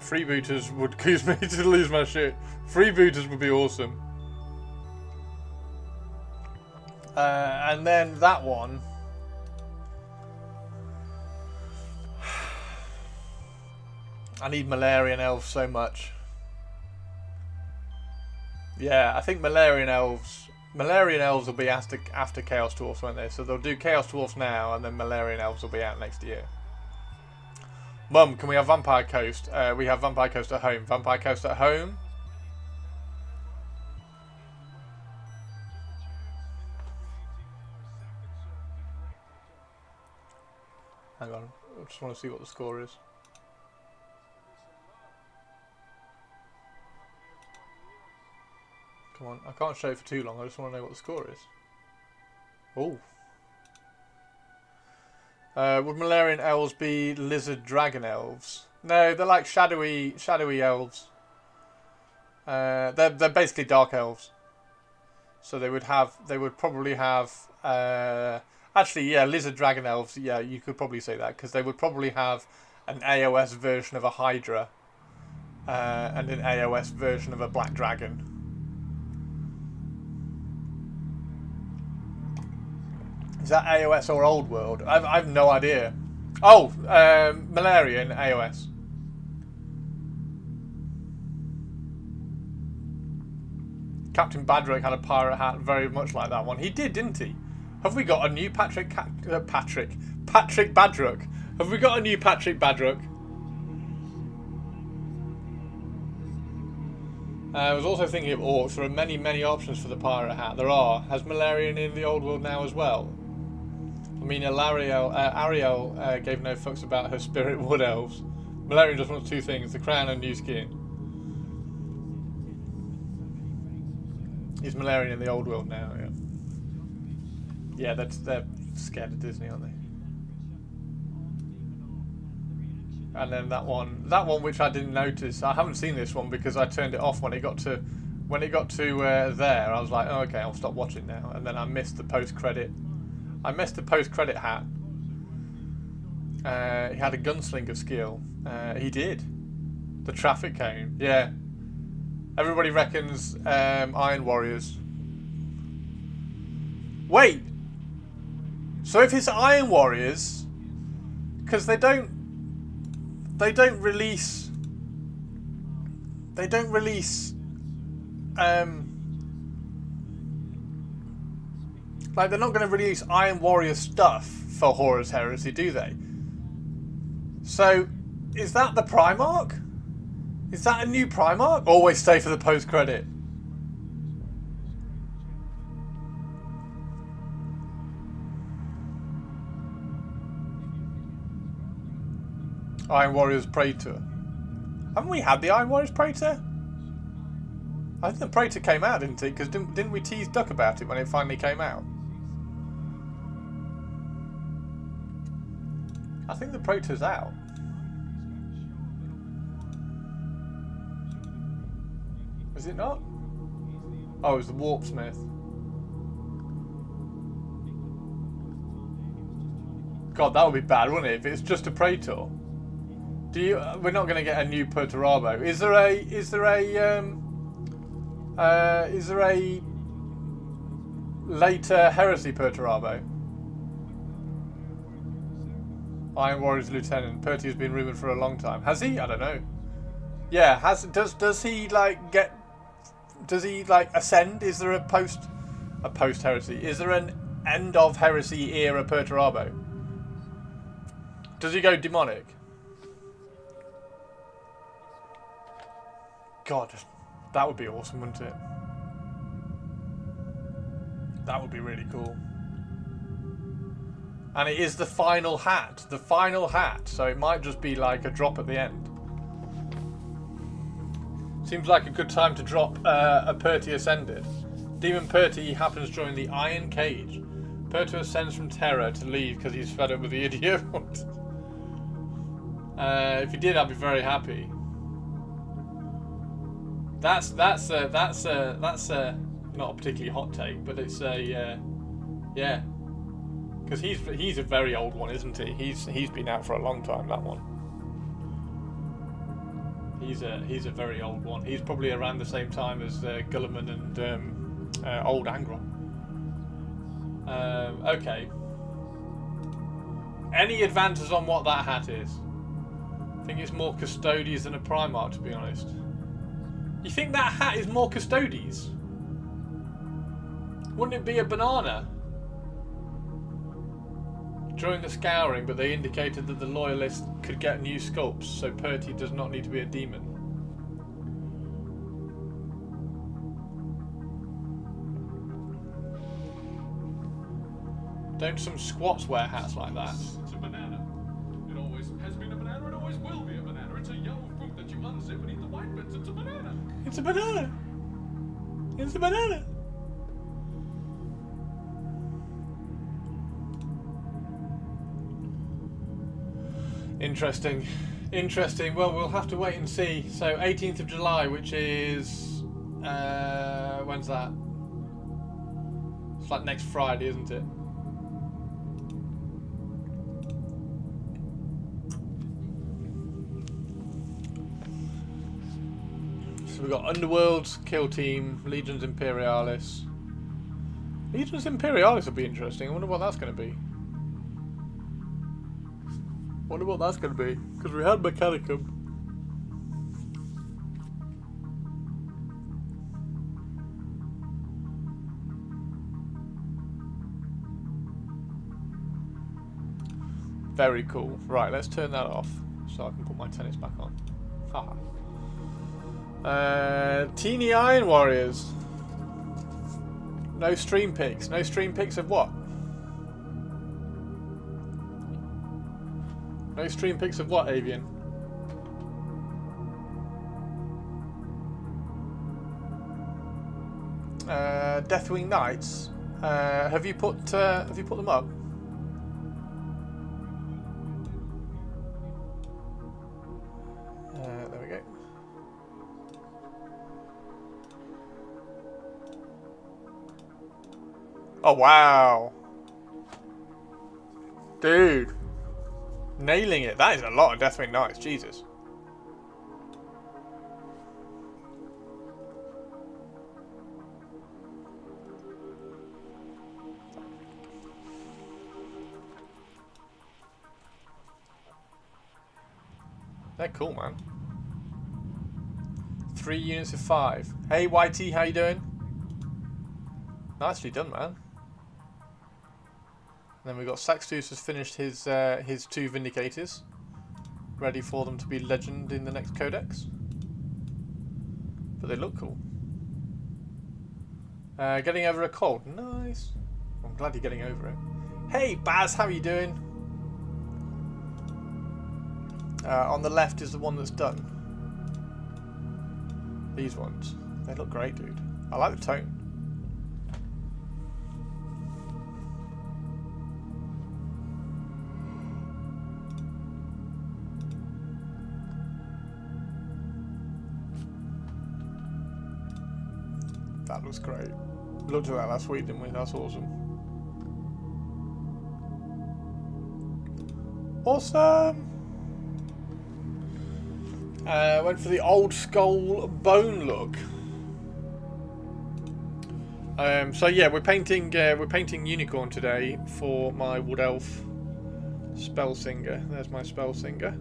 Freebooters would cause me to lose my shit. Freebooters would be awesome. And then that one. I need Malarian Elves so much. Yeah, I think Malarian Elves will be after Chaos Dwarfs, won't they? So they'll do Chaos Dwarfs now, and then Malarian Elves will be out next year. Mum, can we have Vampire Coast? We have Vampire Coast at home. Vampire Coast at home. Hang on. I just want to see what the score is. Come on. I can't show it for too long. I just want to know what the score is. Oh. Would Malarian elves be lizard dragon elves? No, they're like shadowy elves. They're basically dark elves. So they would probably have actually, yeah, lizard dragon elves. Yeah, you could probably say that because they would probably have an AOS version of a Hydra and an AOS version of a black dragon. Is that AOS or Old World? I've no idea. Oh, Malarian AOS. Captain Badrick had a pirate hat very much like that one. He did, didn't he? Have we got a new Patrick Badrick? Have we got a new Patrick Badrick? I was also thinking of orcs. There are many, many options for the pirate hat. There are. Has Malarian in the Old World now as well? I mean, Ariel gave no fucks about her spirit wood elves. Malarian just wants two things: the crown and new skin. Is Malarian in the Old World now? Yeah. Yeah, they're scared of Disney, aren't they? And then that one which I didn't notice. I haven't seen this one because I turned it off when it got to there. I was like, oh, okay, I'll stop watching now. And then I missed the post-credit. I missed the post-credit hat. He had a gunslinger skill. He did. The traffic cone. Yeah. Everybody reckons Iron Warriors. Wait. So if it's Iron Warriors, because they don't release like they're not going to release Iron Warrior stuff for Horus Heresy, do they? So is that the Primarch? Is that a new Primarch? Always stay for the post-credit. Iron Warriors Praetor. Haven't we had the Iron Warriors Praetor? I think the Praetor came out, didn't it? Because didn't we tease Duck about it when it finally came out? I think the Praetor's out. Is it not? Oh, it was the Warpsmith. God, that would be bad, wouldn't it? If it's just a Praetor. We're not going to get a new Perturabo. Is there a later Heresy Perturabo? Iron Warriors Lieutenant. Perty has been rumoured for a long time. Has he? I don't know. Yeah, does he ascend? Is there a post Heresy? Is there an end of Heresy era Perturabo? Does he go demonic? God, that would be awesome, wouldn't it? That would be really cool. And it is the final hat. The final hat. So it might just be like a drop at the end. Seems like a good time to drop a Perty Ascended. Demon Perty happens during the Iron Cage. Perty ascends from Terror to leave because he's fed up with the idiot. If he did, I'd be very happy. That's not a particularly hot take, but it's a yeah, because he's a very old one, isn't he? He's been out for a long time. That one. He's a very old one. He's probably around the same time as Gulliman and old Angron. Okay. Any advances on what that hat is? I think it's more Custodes than a Primarch, to be honest. You think that hat is more Custodes? Wouldn't it be a banana? during the scouring, but they indicated that the loyalists could get new sculpts, so Perty does not need to be a demon. Don't some squats wear hats like that? It's a banana. It always has been a banana, it always will be a banana. It's a yellow fruit that you unzip and eat the white bits. It's a banana. It's a banana. It's a banana. Interesting. Interesting. Well, we'll have to wait and see. So 18th of July, which is... when's that? It's like next Friday, isn't it? So we've got Underworld's Kill Team, Legions Imperialis. Legions Imperialis will be interesting. I wonder what that's going to be. Wonder what that's going to be. Because we had Mechanicum. Very cool. Right, let's turn that off so I can put my tennis back on. Haha. Teeny Iron Warriors. No stream pics. No stream pics of what? No stream pics of what, Avian? Deathwing Knights. Have you put them up? There we go. Oh wow, dude, nailing it. That is a lot of Deathwing Knights. Jesus. They're cool, man. 3 units of 5. Hey, YT, how you doing? Nicely done, man. And then we've got Saxtus has finished his 2 Vindicators. Ready for them to be legend in the next codex. But they look cool. Getting over a cold. Nice. I'm glad you're getting over it. Hey, Baz, how are you doing? On the left is the one that's done. These ones. They look great, dude. I like the tone. That looks great. We looked at that last week, didn't we? That's awesome. Awesome! Went for the old skull bone look. So yeah, we're painting unicorn today for my wood elf Spellsinger. There's my Spellsinger.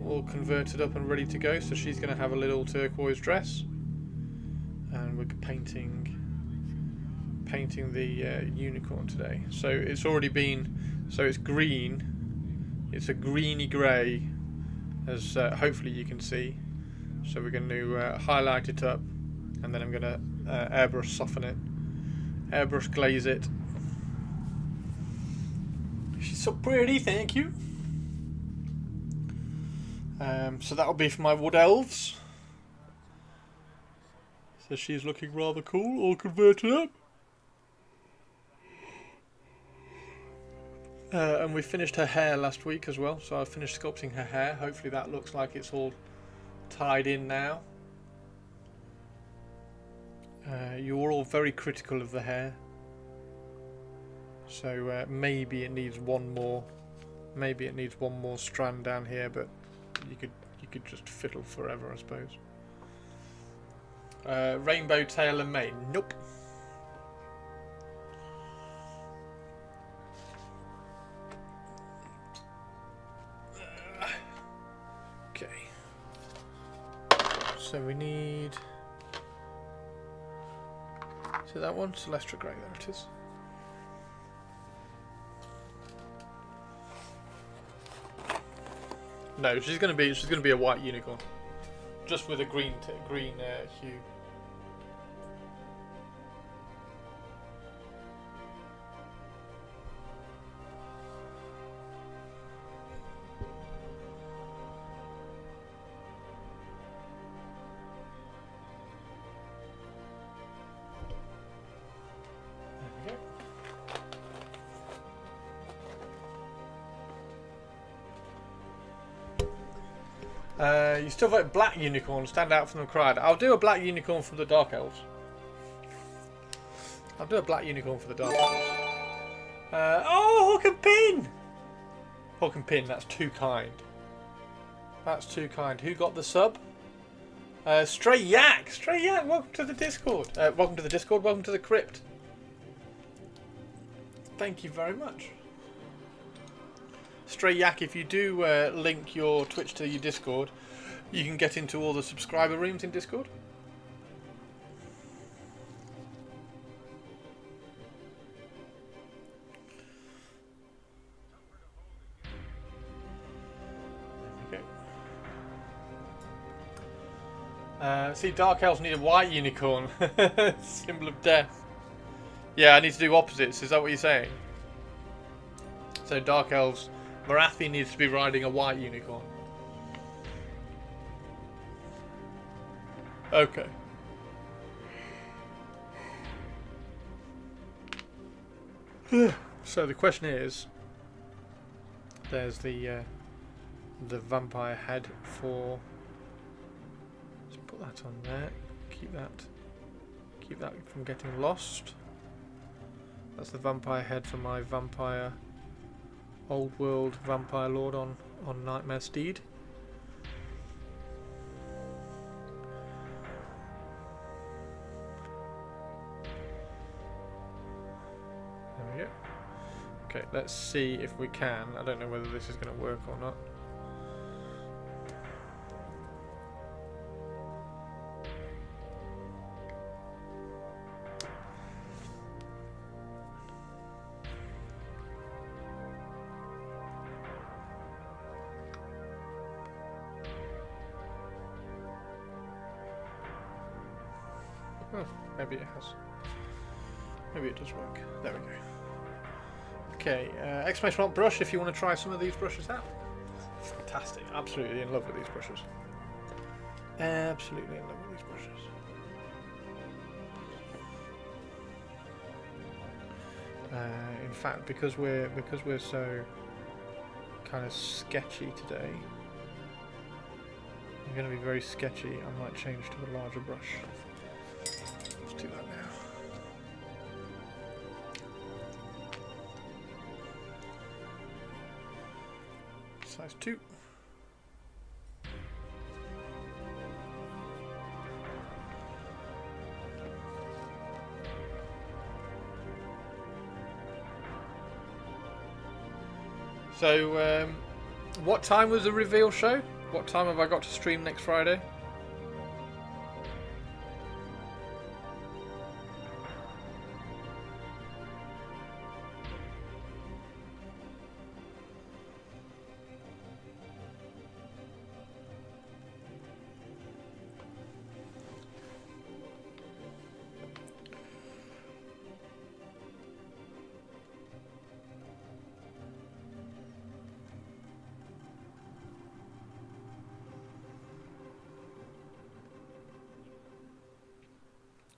All converted up and ready to go. So she's going to have a little turquoise dress, and we're painting the unicorn today. So it's already been. So it's green. It's a greeny grey, as hopefully you can see. So we're going to highlight it up, and then I'm going to airbrush soften it, airbrush glaze it. She's so pretty, thank you. So that'll be for my wood elves. So she's looking rather cool, all converted up. And we finished her hair last week as well, so I finished sculpting her hair. Hopefully that looks like it's all tied in now. You were all very critical of the hair, so maybe it needs one more. Maybe it needs one more strand down here, but you could just fiddle forever, I suppose. Rainbow tail and mane. Nope. Okay. So we need. Is it that one? Celestra Grey, there it is. No, she's gonna be a white unicorn, just with a green hue. You still vote black unicorn, stand out from the crowd. I'll do a black unicorn from the Dark Elves. I'll do a black unicorn for the Dark Elves. Oh, Hawk and Pin! Hawk and Pin, that's too kind. That's too kind. Who got the sub? Stray Yak! Stray Yak, welcome to the Discord. Welcome to the Discord, welcome to the Crypt. Thank you very much. Stray Yak, if you do link your Twitch to your Discord, you can get into all the subscriber rooms in Discord. There we go. See, Dark Elves need a white unicorn. Symbol of death. Yeah, I need to do opposites. Is that what you're saying? So Dark Elves, Marathi needs to be riding a white unicorn. Okay. So the question is, there's the vampire head for. Let's put that on there. Keep that from getting lost. That's the vampire head for my vampire, old world vampire lord on Nightmare Steed. There we go. Okay, let's see if we can. I don't know whether this is going to work or not. Oh, maybe it has. Maybe it does work. There we go. Okay, exclamation mark brush if you want to try some of these brushes out. Fantastic. Absolutely in love with these brushes. Absolutely in love with these brushes. In fact, because we're so kind of sketchy today, I'm going to be very sketchy. I might change to a larger brush. Let's do that now. Size 2. So, what time was the reveal show? What time have I got to stream next Friday?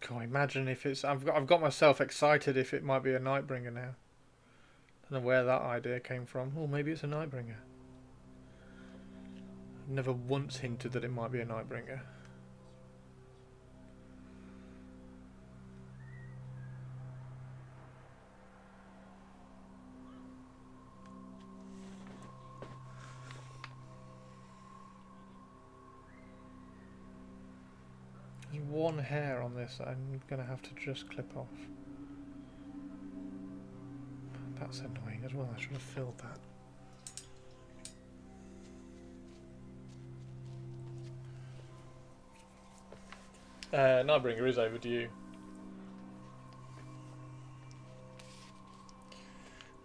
God, imagine if it's. I've got myself excited if it might be a Nightbringer now. I don't know where that idea came from. Oh, maybe it's a Nightbringer. I've never once hinted that it might be a Nightbringer. There's one hair on this that I'm going to have to just clip off. That's annoying as well. I should have filled that. Nightbringer is overdue.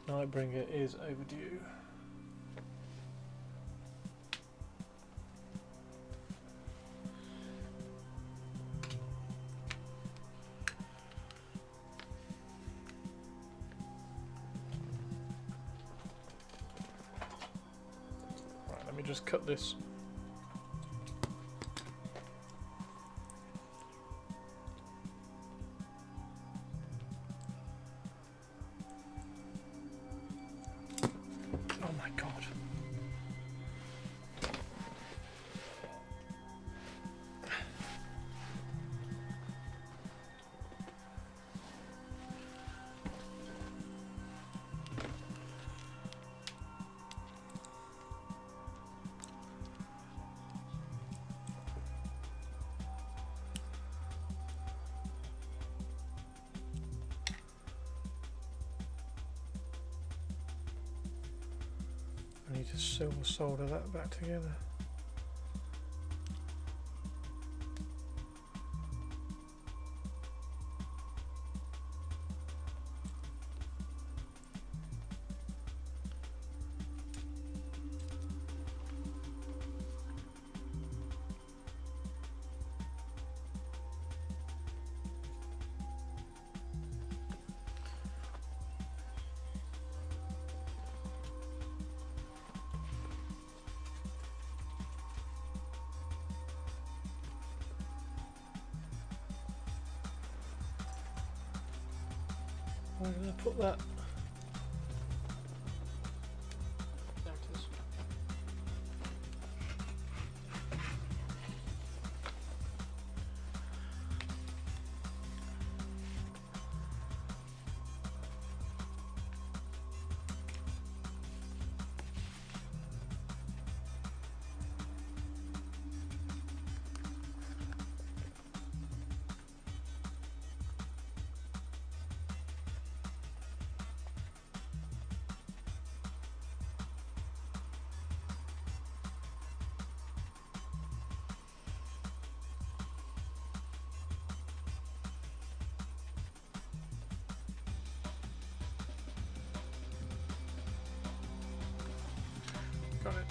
Nightbringer is overdue. just cut this. Oh my god. I need to silver solder that back together. Where did I put that? There it is. Got it.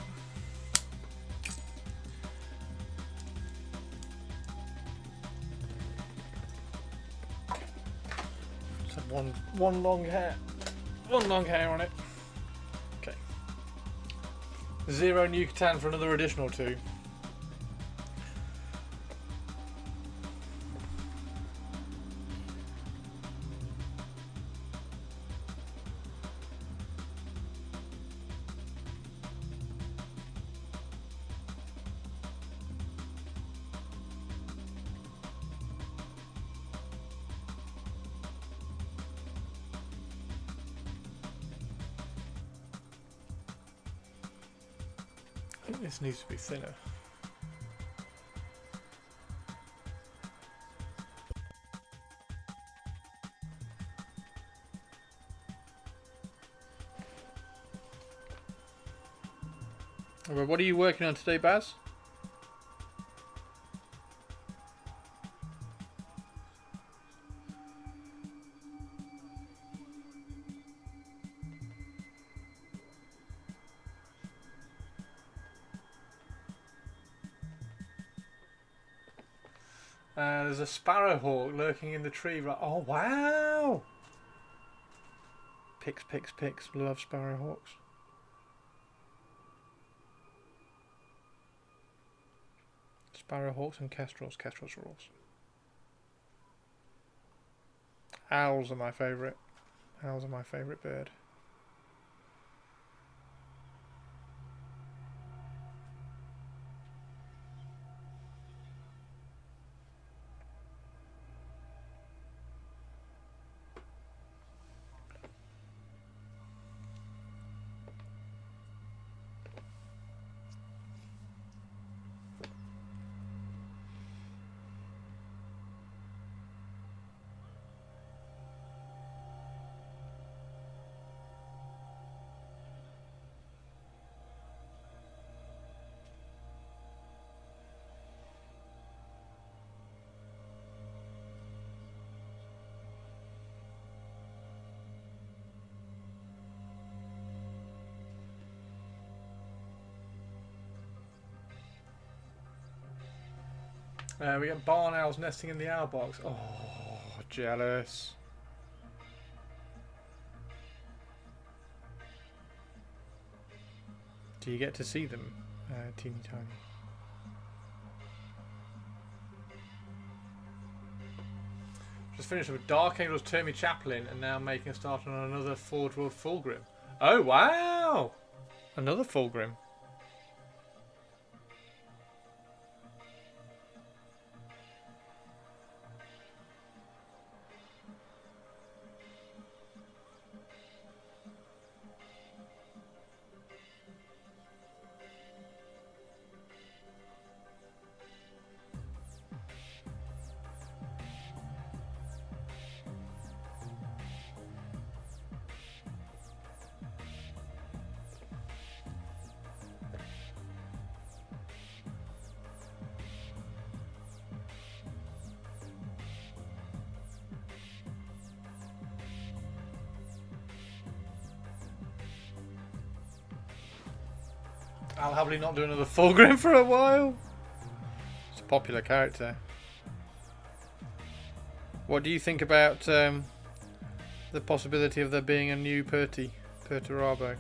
Just have one long hair. One long hair on it. Okay. 0 new Catan for another additional 2. I think this needs to be thinner. Alright, what are you working on today, Baz? There's a sparrowhawk lurking in the tree. Right. Oh, wow! Picks. Love sparrowhawks. Sparrowhawks and kestrels. Kestrels are awesome. Owls are my favourite. Owls are my favourite bird. We got barn owls nesting in the owl box. Oh, jealous. Do you get to see them? like teeny tiny. Just finished with Dark Angel's Termy Chaplin and now making a start on another Forge World Fulgrim. Oh wow! Another Fulgrim. I'll happily not do another Fulgrim for a while. It's a popular character. What do you think about the possibility of there being a new Perturabo?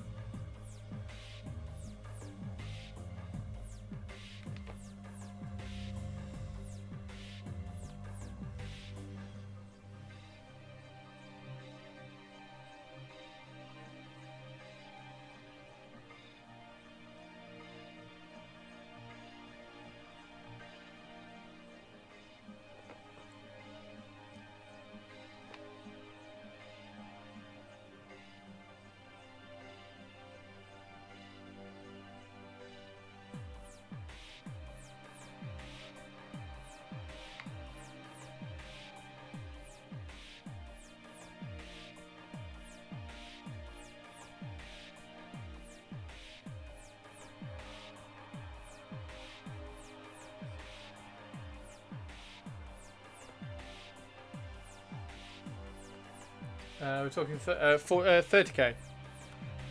We're talking 30k.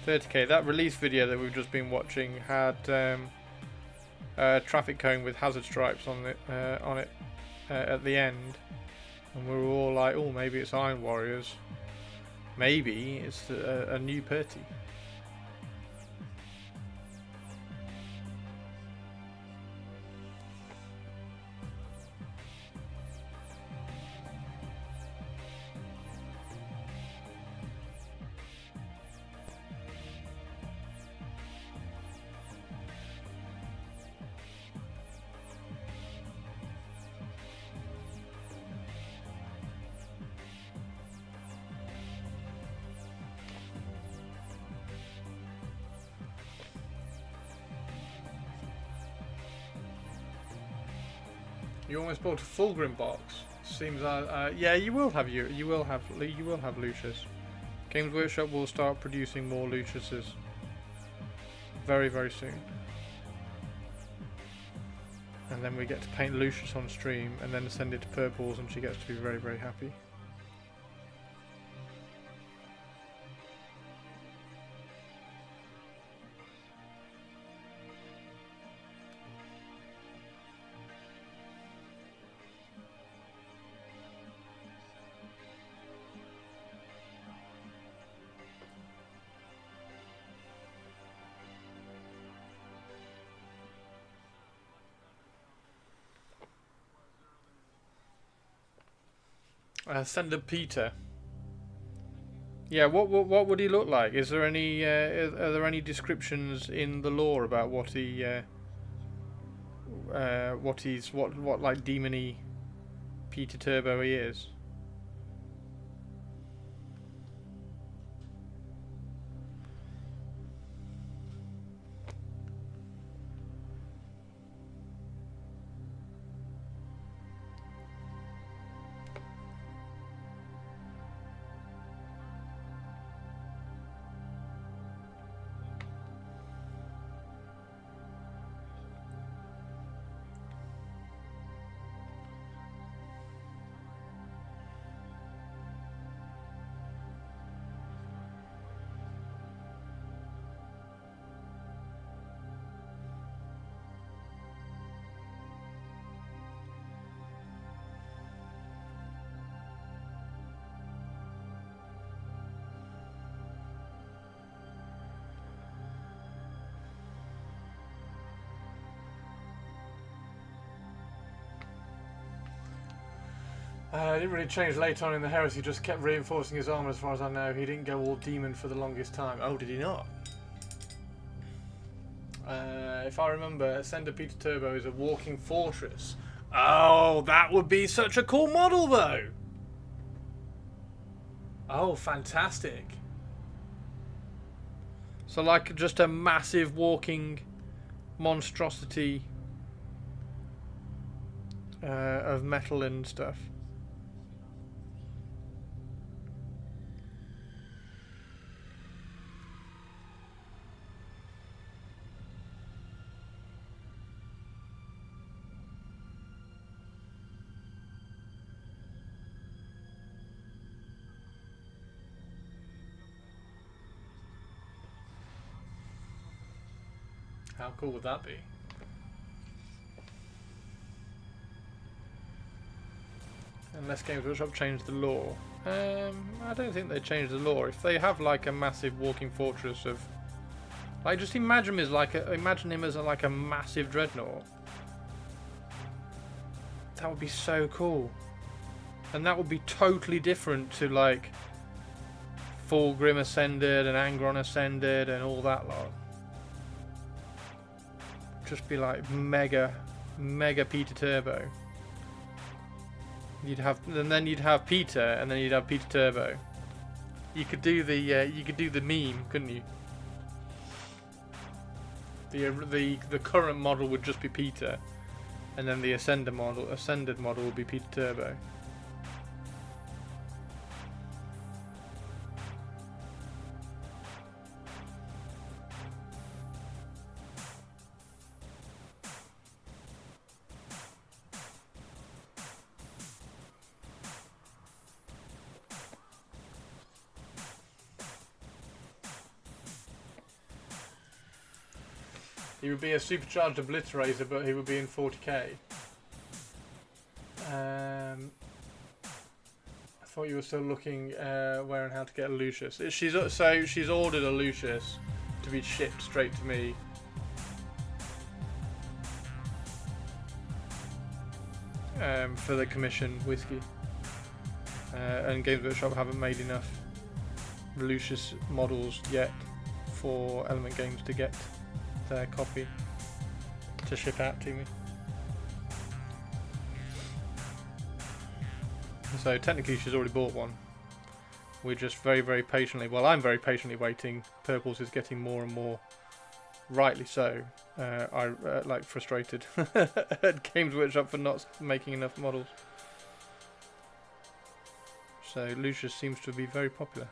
30k. That release video that we've just been watching had traffic cone with hazard stripes on it at the end, and we were all like, "Oh, maybe it's Iron Warriors. Maybe it's a new Perty." You almost bought a Fulgrim box. Seems like yeah, you will have Lucius. Games Workshop will start producing more Luciuses very, very soon. And then we get to paint Lucius on stream and then send it to Purples and she gets to be very, very happy. Sender Peter. Yeah, what would he look like? Is there any are there any descriptions in the lore about what he what like demony Peter Turbo he is? It didn't really change later on in the Heresy, he just kept reinforcing his armor as far as I know. He didn't go all demon for the longest time. Oh, did he not? If I remember, Ascender Peter Turbo is a walking fortress. Oh, that would be such a cool model, though. Oh, fantastic. So, like, just a massive walking monstrosity of metal and stuff. How cool would that be? Unless Games Workshop changed the lore. I don't think they changed the lore. If they have like a massive walking fortress of, like, just imagine him as like a massive dreadnought. That would be so cool, and that would be totally different to like Fulgrim Ascended and Angron Ascended and all that lot. Just be like mega Peter Turbo. And then you'd have Peter, and then you'd have Peter Turbo. You could do the meme, couldn't you? The current model would just be Peter, and then the ascended model would be Peter Turbo. He would be a supercharged obliterator, but he would be in 40k. I thought you were still looking where and how to get a Lucius. She's ordered a Lucius to be shipped straight to me. For the commission whiskey. And Games Workshop haven't made enough Lucius models yet for Element Games to get their copy to ship out to me. So technically she's already bought one. We're just very patiently, well, I'm very patiently waiting. Purples is getting more and more, rightly so, like frustrated at Games Workshop for not making enough models. So Lucius seems to be very popular.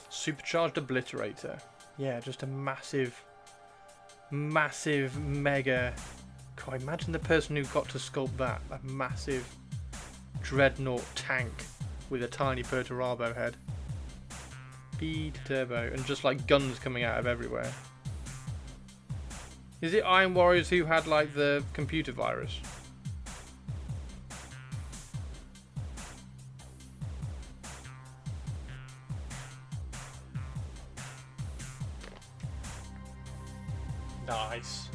Supercharged obliterator. Yeah, just a massive mega. God, imagine the person who got to sculpt that. A massive dreadnought tank with a tiny Perturabo head. Speed turbo, and just like guns coming out of everywhere. Is it Iron Warriors who had like the computer virus? Nice.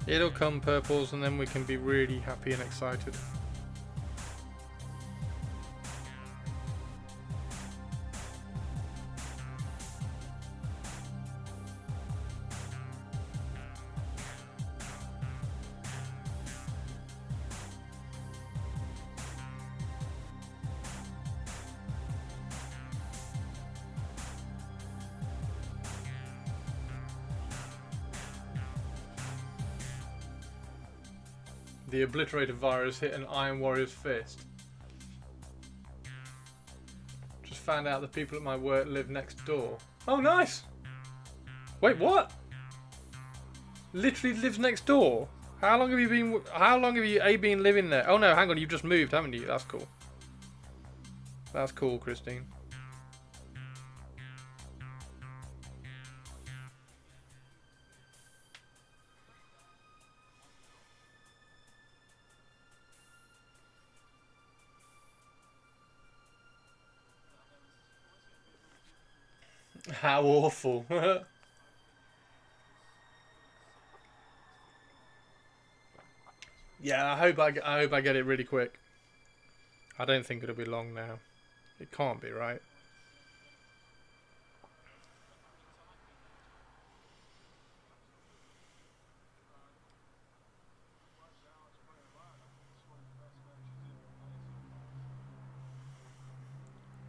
It'll come, Purples, and then we can be really happy and excited. The obliterator virus hit an Iron Warrior's fist. Just found out the people at my work live next door. Oh, nice! Wait, what? Literally lives next door? How long have you been living there? Oh no, hang on, you've just moved, haven't you? That's cool. That's cool, Christine. How awful. Yeah, I hope I get it really quick. I don't think it'll be long now. It can't be, right?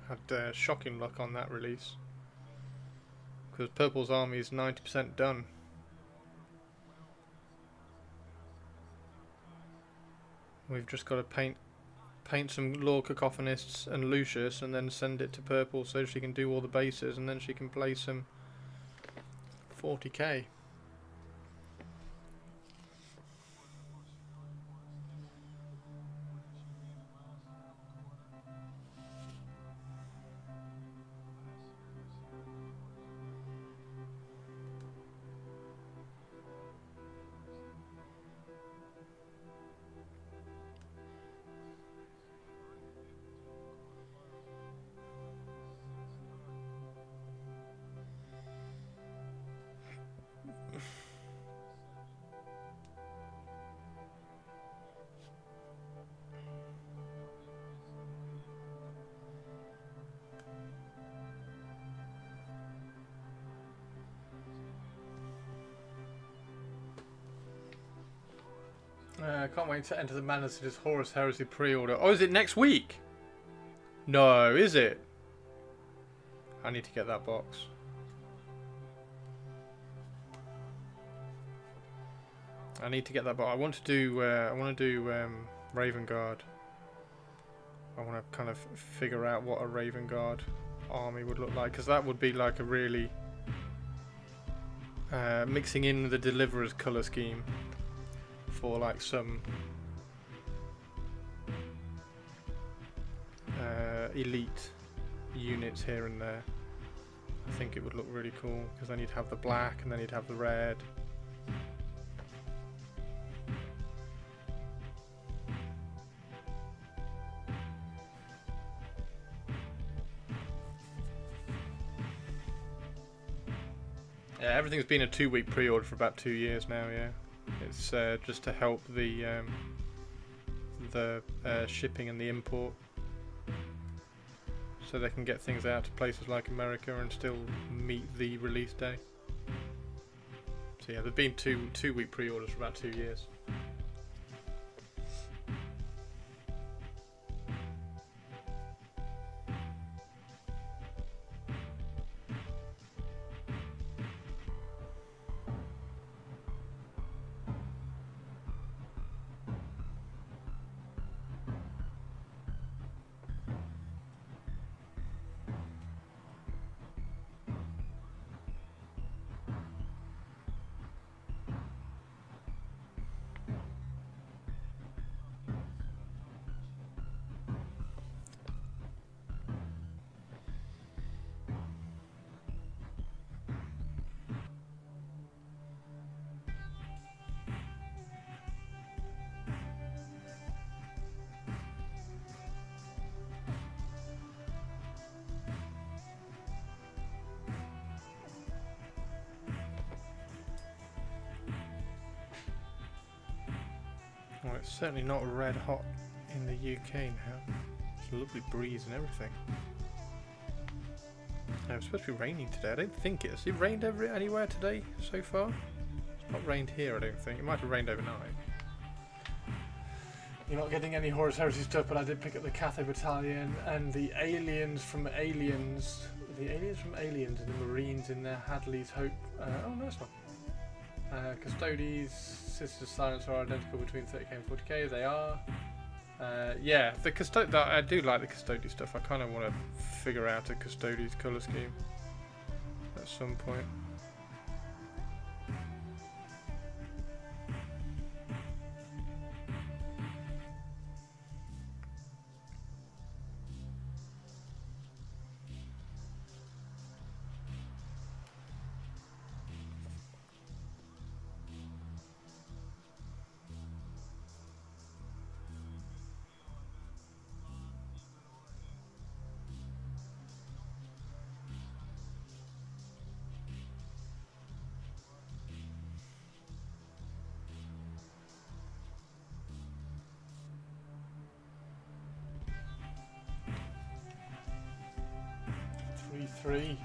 Had shocking luck on that release. Because Purple's army is 90% done. We've just got to paint some Lord Cacophonists and Lucius and then send it to Purple so she can do all the bases and then she can play some 40k. I can't wait to enter the Manor City's Horus Heresy pre-order. Oh, is it next week? No, is it? I need to get that box. I need to get that box. I want to do Raven Guard. I want to kind of figure out what a Raven Guard army would look like, because that would be like a really mixing in the Deliverer's colour scheme for like some elite units here and there. I think it would look really cool because then you'd have the black and then you'd have the red. Yeah, everything's been a 2-week pre-order for about 2 years now. Yeah. It's just to help the shipping and the import, so they can get things out to places like America and still meet the release day. So yeah, there've been two-week pre-orders for about 2 years. Well, it's certainly not red hot in the UK now. It's a lovely breeze and everything. It's supposed to be raining today. I don't think it is. Has it rained anywhere today so far? It's not rained here, I don't think. It might have rained overnight. You're not getting any Horus Heresy stuff, but I did pick up the Cathay Battalion and the aliens from Aliens. The aliens from Aliens and the Marines in their Hadley's Hope. Oh, nice one. Custodes, Sisters of Silence are identical between 30k and 40k. They are. Yeah, the I do like the Custodes stuff. I kind of want to figure out a Custodes colour scheme at some point. 3.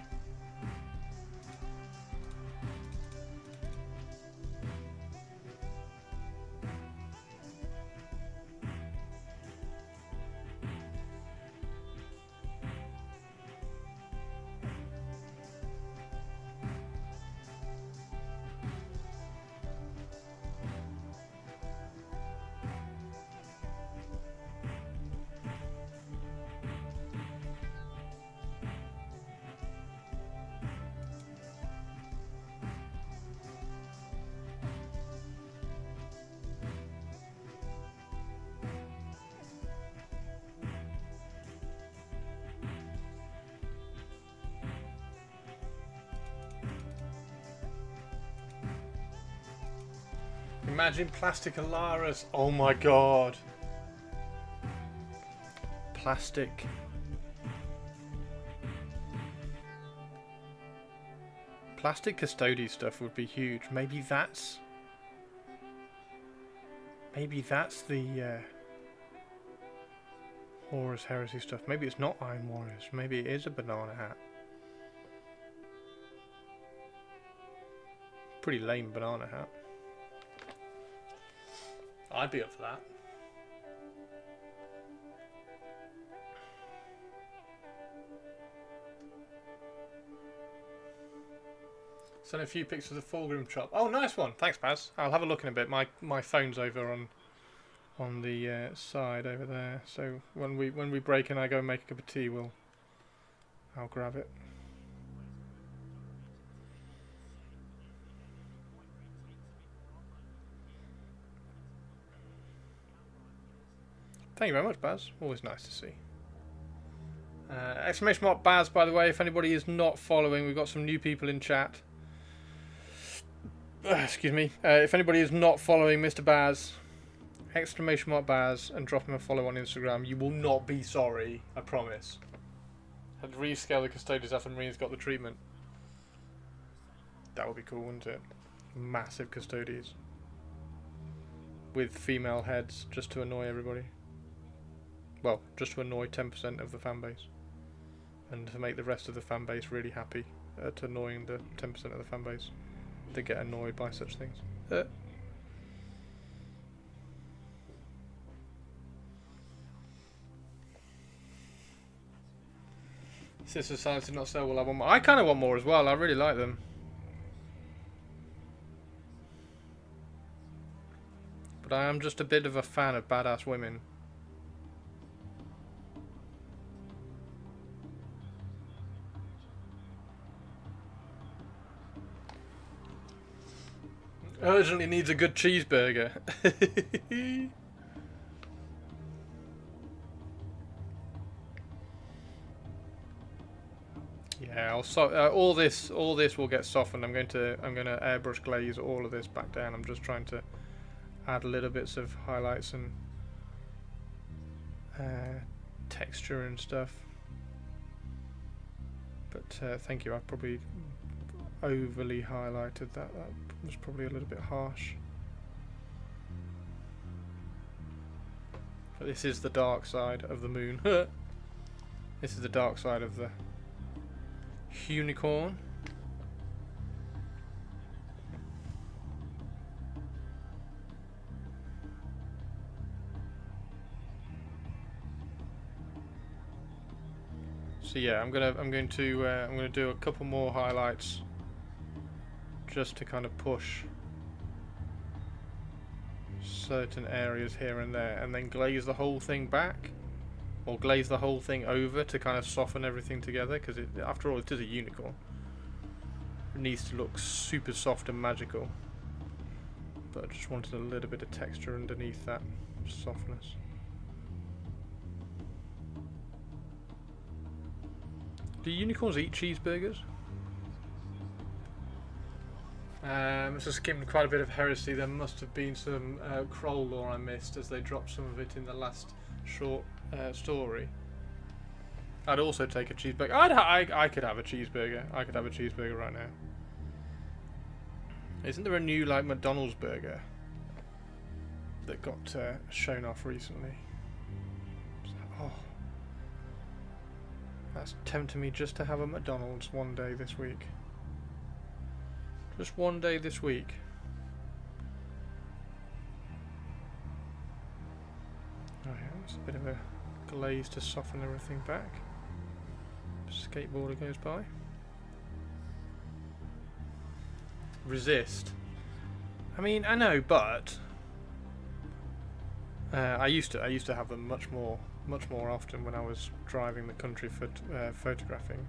Imagine plastic Alaris. Oh my god. Plastic. Plastic custody stuff would be huge. Maybe that's the Horus Heresy stuff. Maybe it's not Iron Warriors. Maybe it is a banana hat. Pretty lame banana hat. I'd be up for that. Send a few pictures of the Fulgrim chop. Oh, nice one. Thanks, Baz. I'll have a look in a bit. My phone's over on the side over there. So when we break and I go and make a cup of tea, I'll grab it. Thank you very much, Baz. Always nice to see. Exclamation mark Baz, by the way, if anybody is not following, we've got some new people in chat. Excuse me. If anybody is not following Mr. Baz, exclamation mark Baz, and drop him a follow on Instagram, you will not be sorry, I promise. Had to rescale the custodians after Marines got the treatment. That would be cool, wouldn't it? Massive custodians. With female heads, just to annoy everybody. Well, just to annoy 10% of the fan base. And to make the rest of the fan base really happy at annoying the 10% of the fan base that get annoyed by such things. Sister Silence did not sell. Well, I want more. I kind of want more as well. I really like them. But I am just a bit of a fan of badass women. Urgently needs a good cheeseburger. Yeah, all this will get softened. I'm going to airbrush glaze all of this back down. I'm just trying to add little bits of highlights and texture and stuff. But thank you. I probably overly highlighted that. That was probably a little bit harsh. But this is the dark side of the moon. This is the dark side of the unicorn. So yeah, I'm going to do a couple more highlights just to kind of push certain areas here and there, and then glaze the whole thing back, or glaze the whole thing over to kind of soften everything together, because after all it is a unicorn. It needs to look super soft and magical, but I just wanted a little bit of texture underneath that softness. Do unicorns eat cheeseburgers? So skimmed quite a bit of heresy. There must have been some Kroll lore I missed, as they dropped some of it in the last short story. I'd also take a cheeseburger. I could have a cheeseburger. I could have a cheeseburger right now. Isn't there a new like McDonald's burger that got shown off recently? Oh, That's tempting me just to have a McDonald's one day this week. Just one day this week. Oh yeah, it's a bit of a glaze to soften everything back. Skateboarder goes by. Resist. I mean, I know, but I used to have them much more often when I was driving the country for photographing.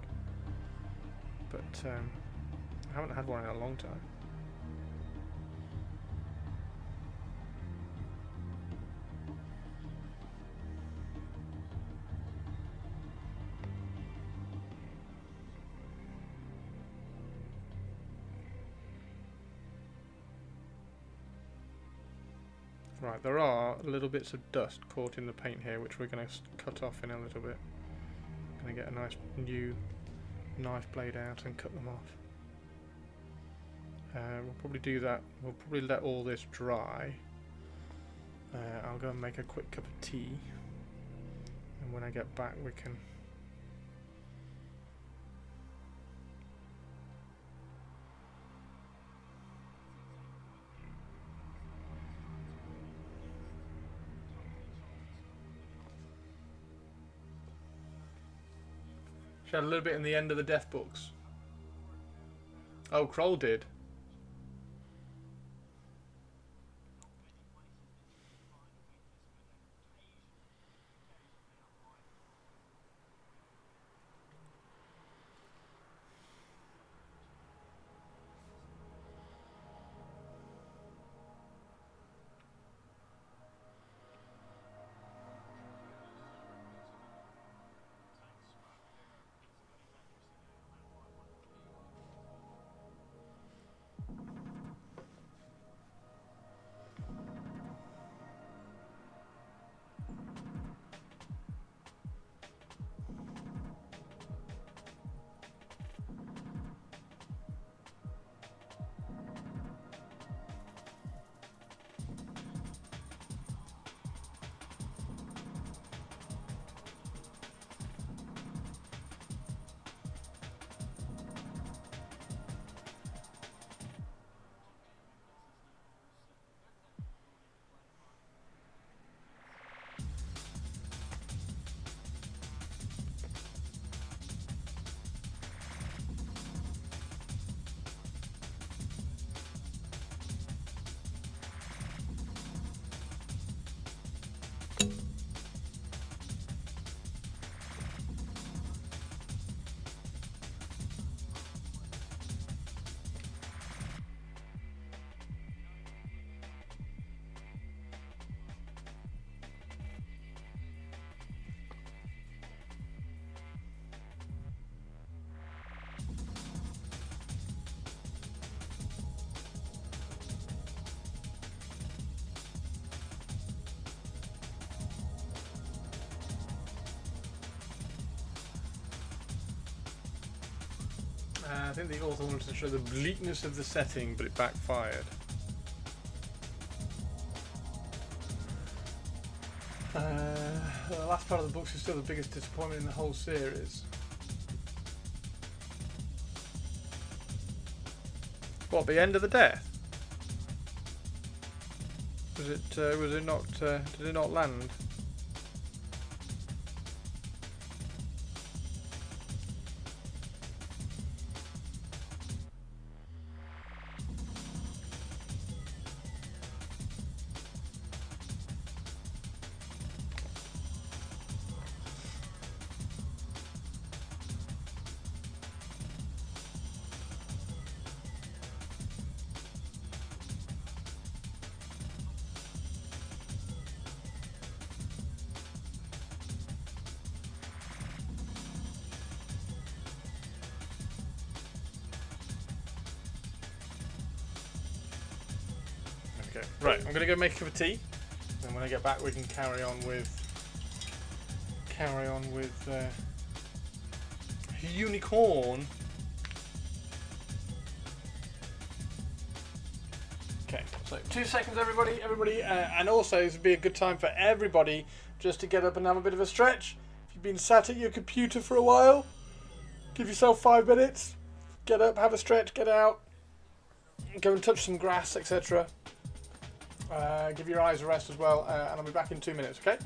But I haven't had one in a long time. Right, there are little bits of dust caught in the paint here, which we're going to cut off in a little bit. Going to get a nice new knife blade out and cut them off. We'll probably do that. We'll probably let all this dry. I'll go and make a quick cup of tea, and when I get back we can she had a little bit in the end of the death books. Oh, Kroll did. I think the author wanted to show the bleakness of the setting, but it backfired. The last part of the books is still the biggest disappointment in the whole series. What, the end of the death? Was it not? Did it not land? Right, I'm going to go make a cup of tea, and when I get back we can carry on with Unicorn. Okay, so 2 seconds everybody, and also this would be a good time for everybody just to get up and have a bit of a stretch. If You've been sat at your computer for a while. Give yourself 5 minutes. Get up, have a stretch, get out. Go and touch some grass, etc. Give your eyes a rest as well, and I'll be back in 2 minutes, okay?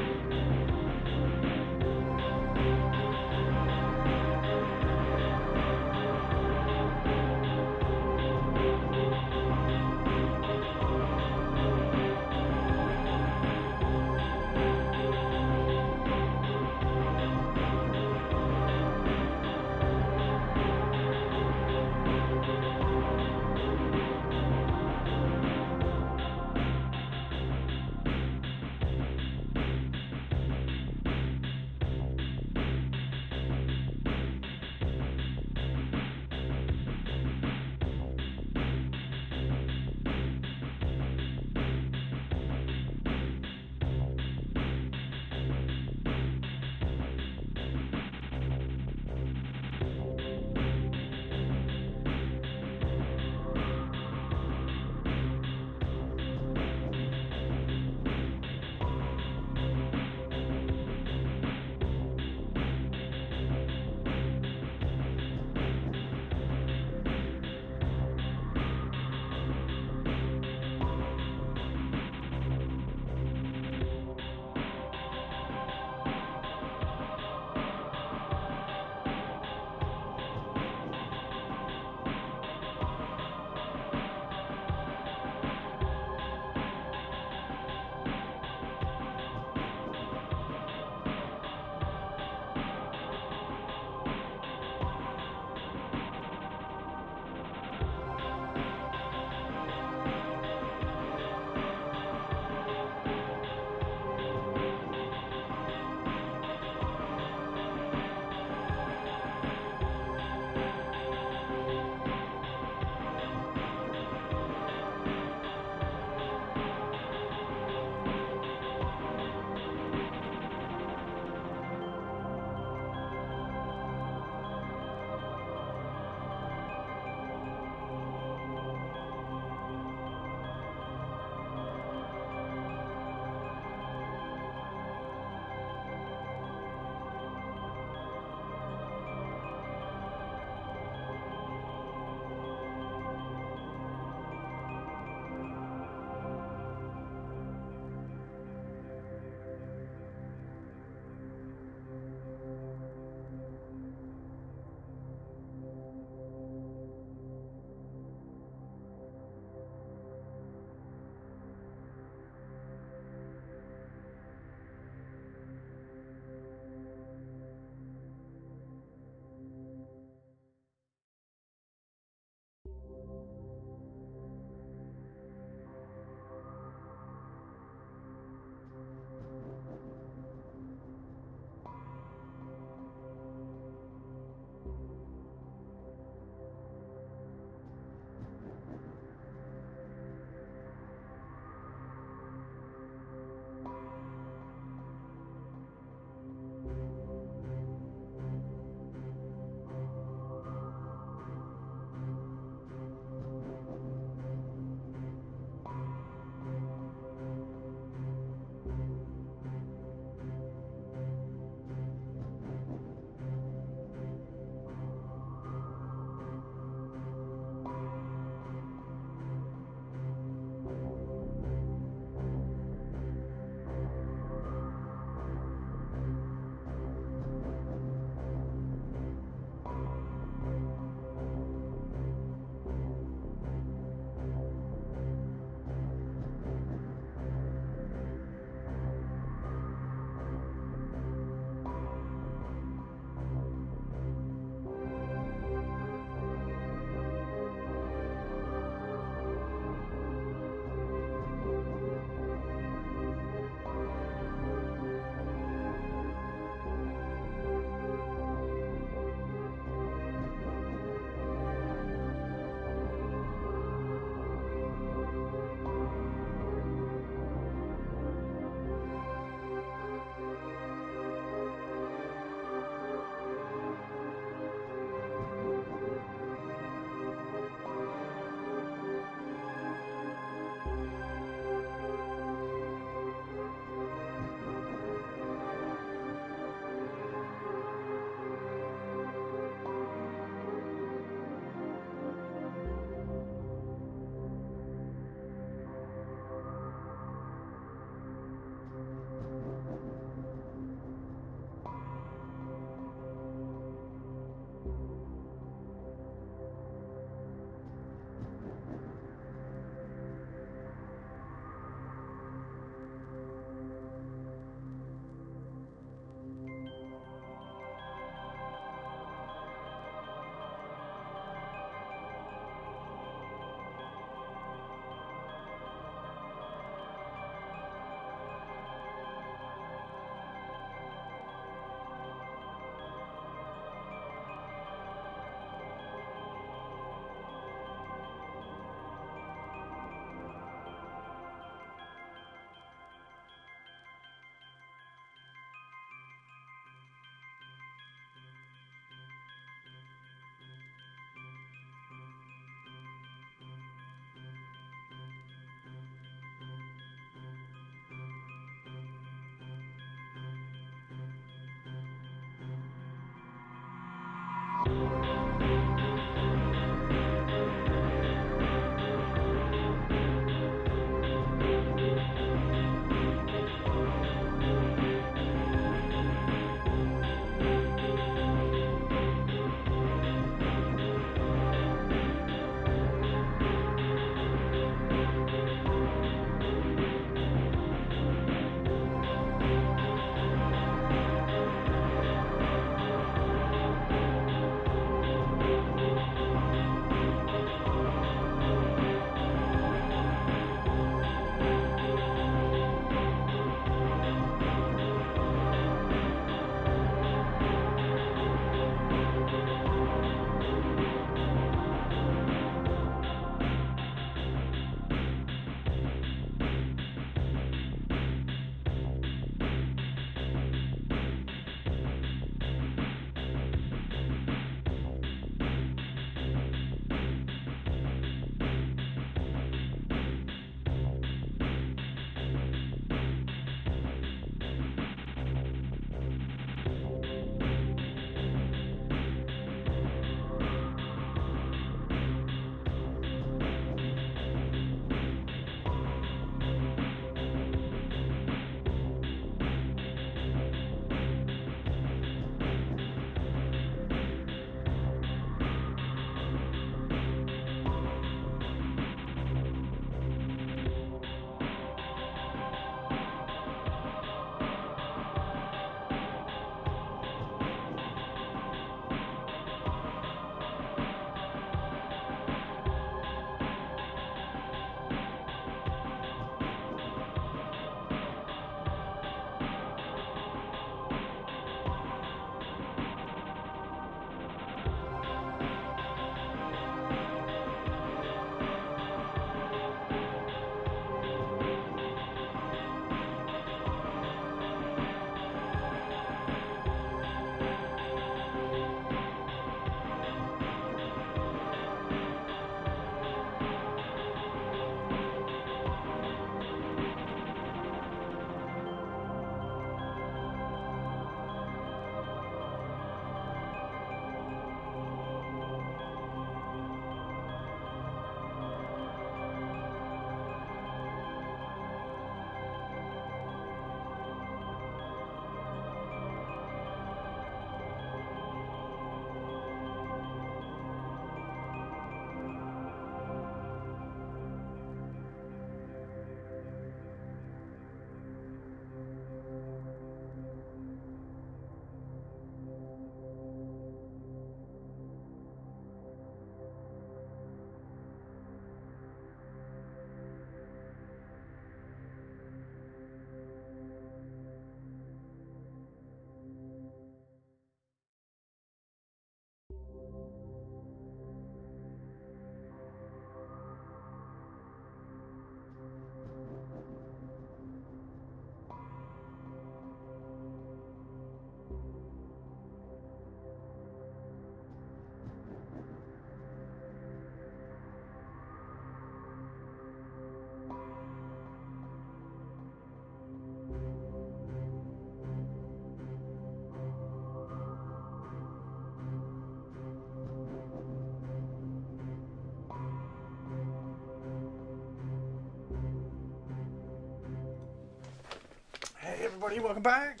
Hey everybody, welcome back.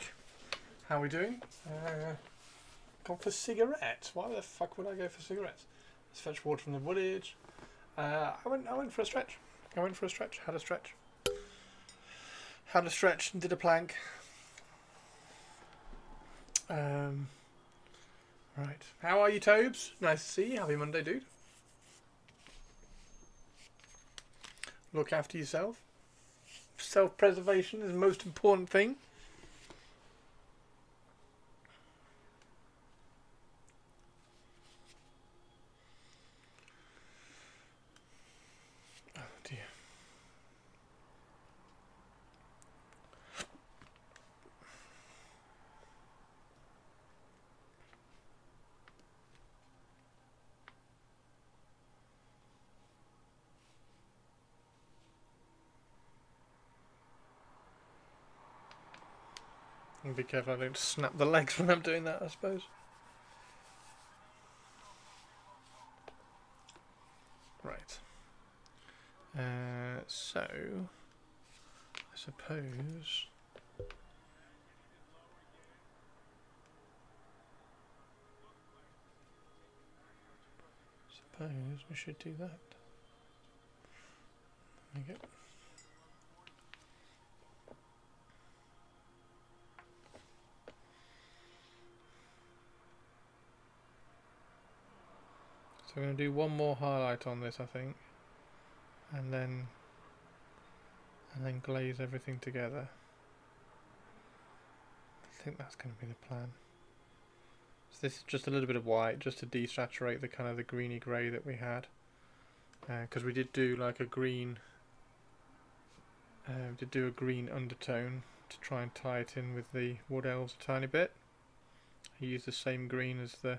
How are we doing? Gone for cigarettes. Why the fuck would I go for cigarettes? Let's fetch water from the woodage. I went for a stretch. Had a stretch. Had a stretch and did a plank. Right. How are you, Tobes? Nice to see you. Happy Monday, dude. Look after yourself. Self-preservation is the most important thing. Oh dear. And be careful I don't snap the legs when I'm doing that, I suppose. So, I suppose we should do that. There we go. So we're going to do one more highlight on this, I think, and then glaze everything together. I think that's going to be the plan. So this is just a little bit of white, just to desaturate the kind of the greeny grey that we had, because we did do like a green, undertone to try and tie it in with the wood elves a tiny bit. I used the same green as the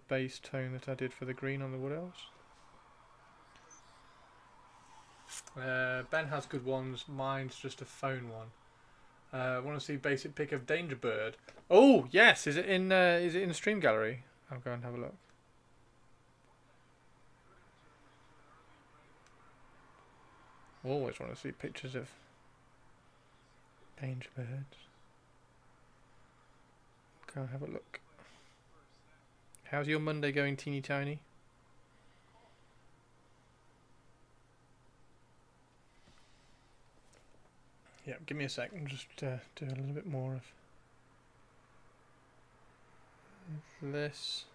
base tone that I did for the green on the wood elves. Ben has good ones. Mine's just a phone one. I want to see basic pick of Danger Bird. Oh yes, is it in the stream gallery? I'll go and have a look. Always want to see pictures of Danger Birds. Go and have a look. How's your Monday going, teeny tiny? Yeah, give me a second. Just do a little bit more of this.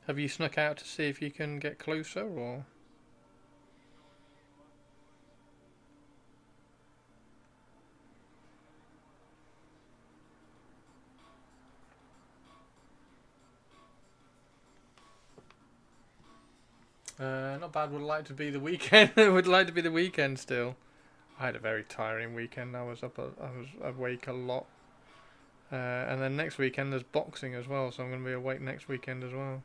Have you snuck out to see if you can get closer, or? Not bad. Would like to be the weekend. Would like to be the weekend still. I had a very tiring weekend. I was awake a lot. And then next weekend there's boxing as well, so I'm going to be awake next weekend as well.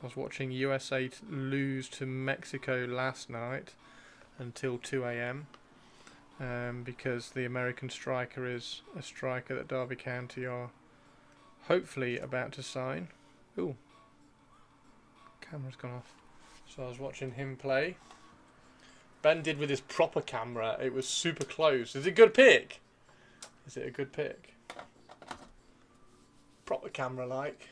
I was watching USA lose to Mexico last night until 2 a.m. Because the American striker is a striker that Derby County are hopefully about to sign. Ooh, camera's gone off. So I was watching him play. Ben did with his proper camera. It was super close. Is it a good pick? Is it a good pick? Proper camera like.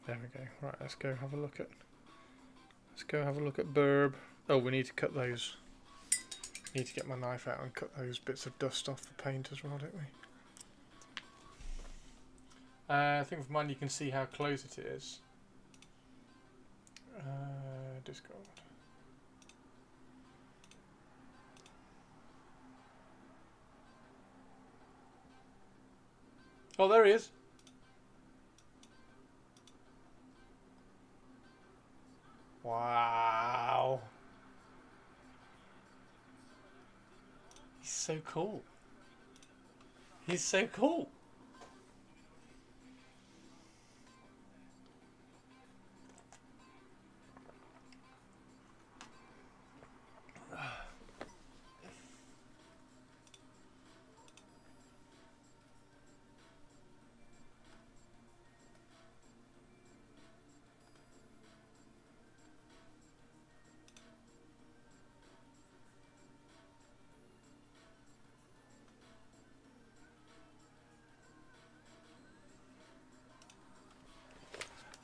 There we go. Right, let's go have a look at. Let's go have a look at Burb. Oh, we need to cut those. Need to get my knife out and cut those bits of dust off the paint as well, don't we? I think with mine you can see how close it is. Discord. Oh, there he is. Wow. He's so cool. He's so cool.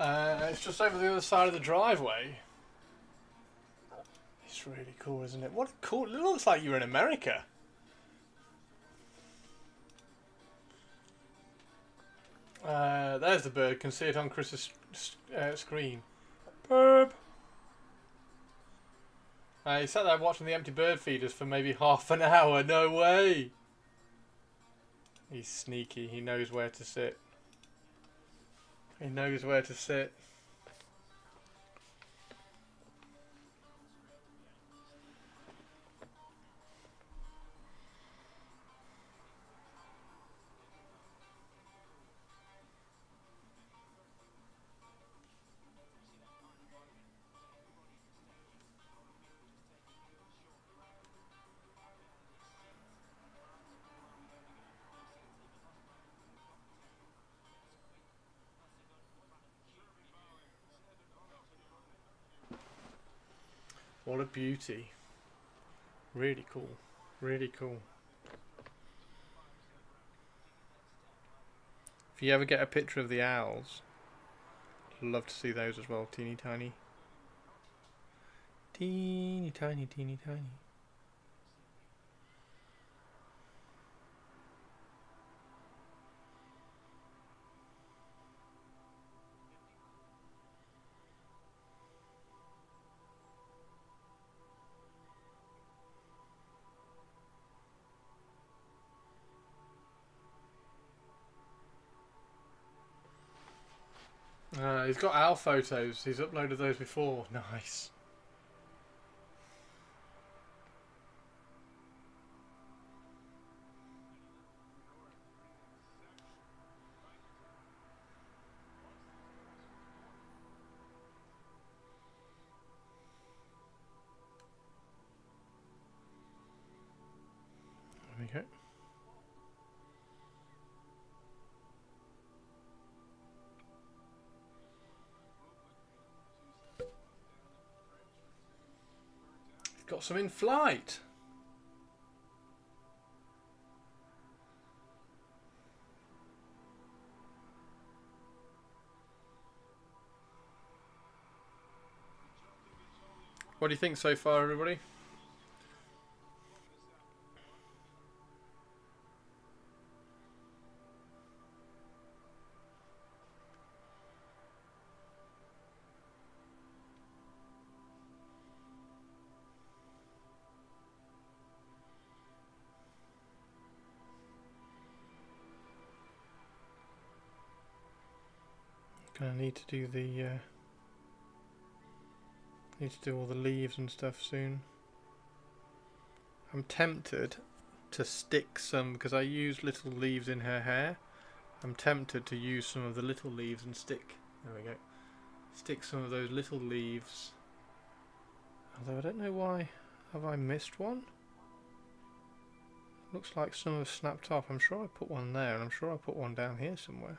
It's just over the other side of the driveway. It's really cool, isn't it? What a cool... It looks like you're in America. There's the bird. Can see it on Chris's screen. Burp. He sat there watching the empty bird feeders for maybe half an hour. No way. He's sneaky. He knows where to sit. He knows where to sit. What a beauty. Really cool. Really cool. If you ever get a picture of the owls, I'd love to see those as well. Teeny tiny. Teeny tiny, teeny tiny. He's got owl photos. He's uploaded those before. Nice. There we go. Got some in flight. What do you think so far, everybody? Gonna need to do the need to do all the leaves and stuff soon. I'm tempted to stick some, because I use little leaves in her hair. I'm tempted to use some of the little leaves and stick. There we go. Stick some of those little leaves. Although I don't know why. Have I missed one? Looks like some have snapped off. I'm sure I put one there, and I'm sure I put one down here somewhere.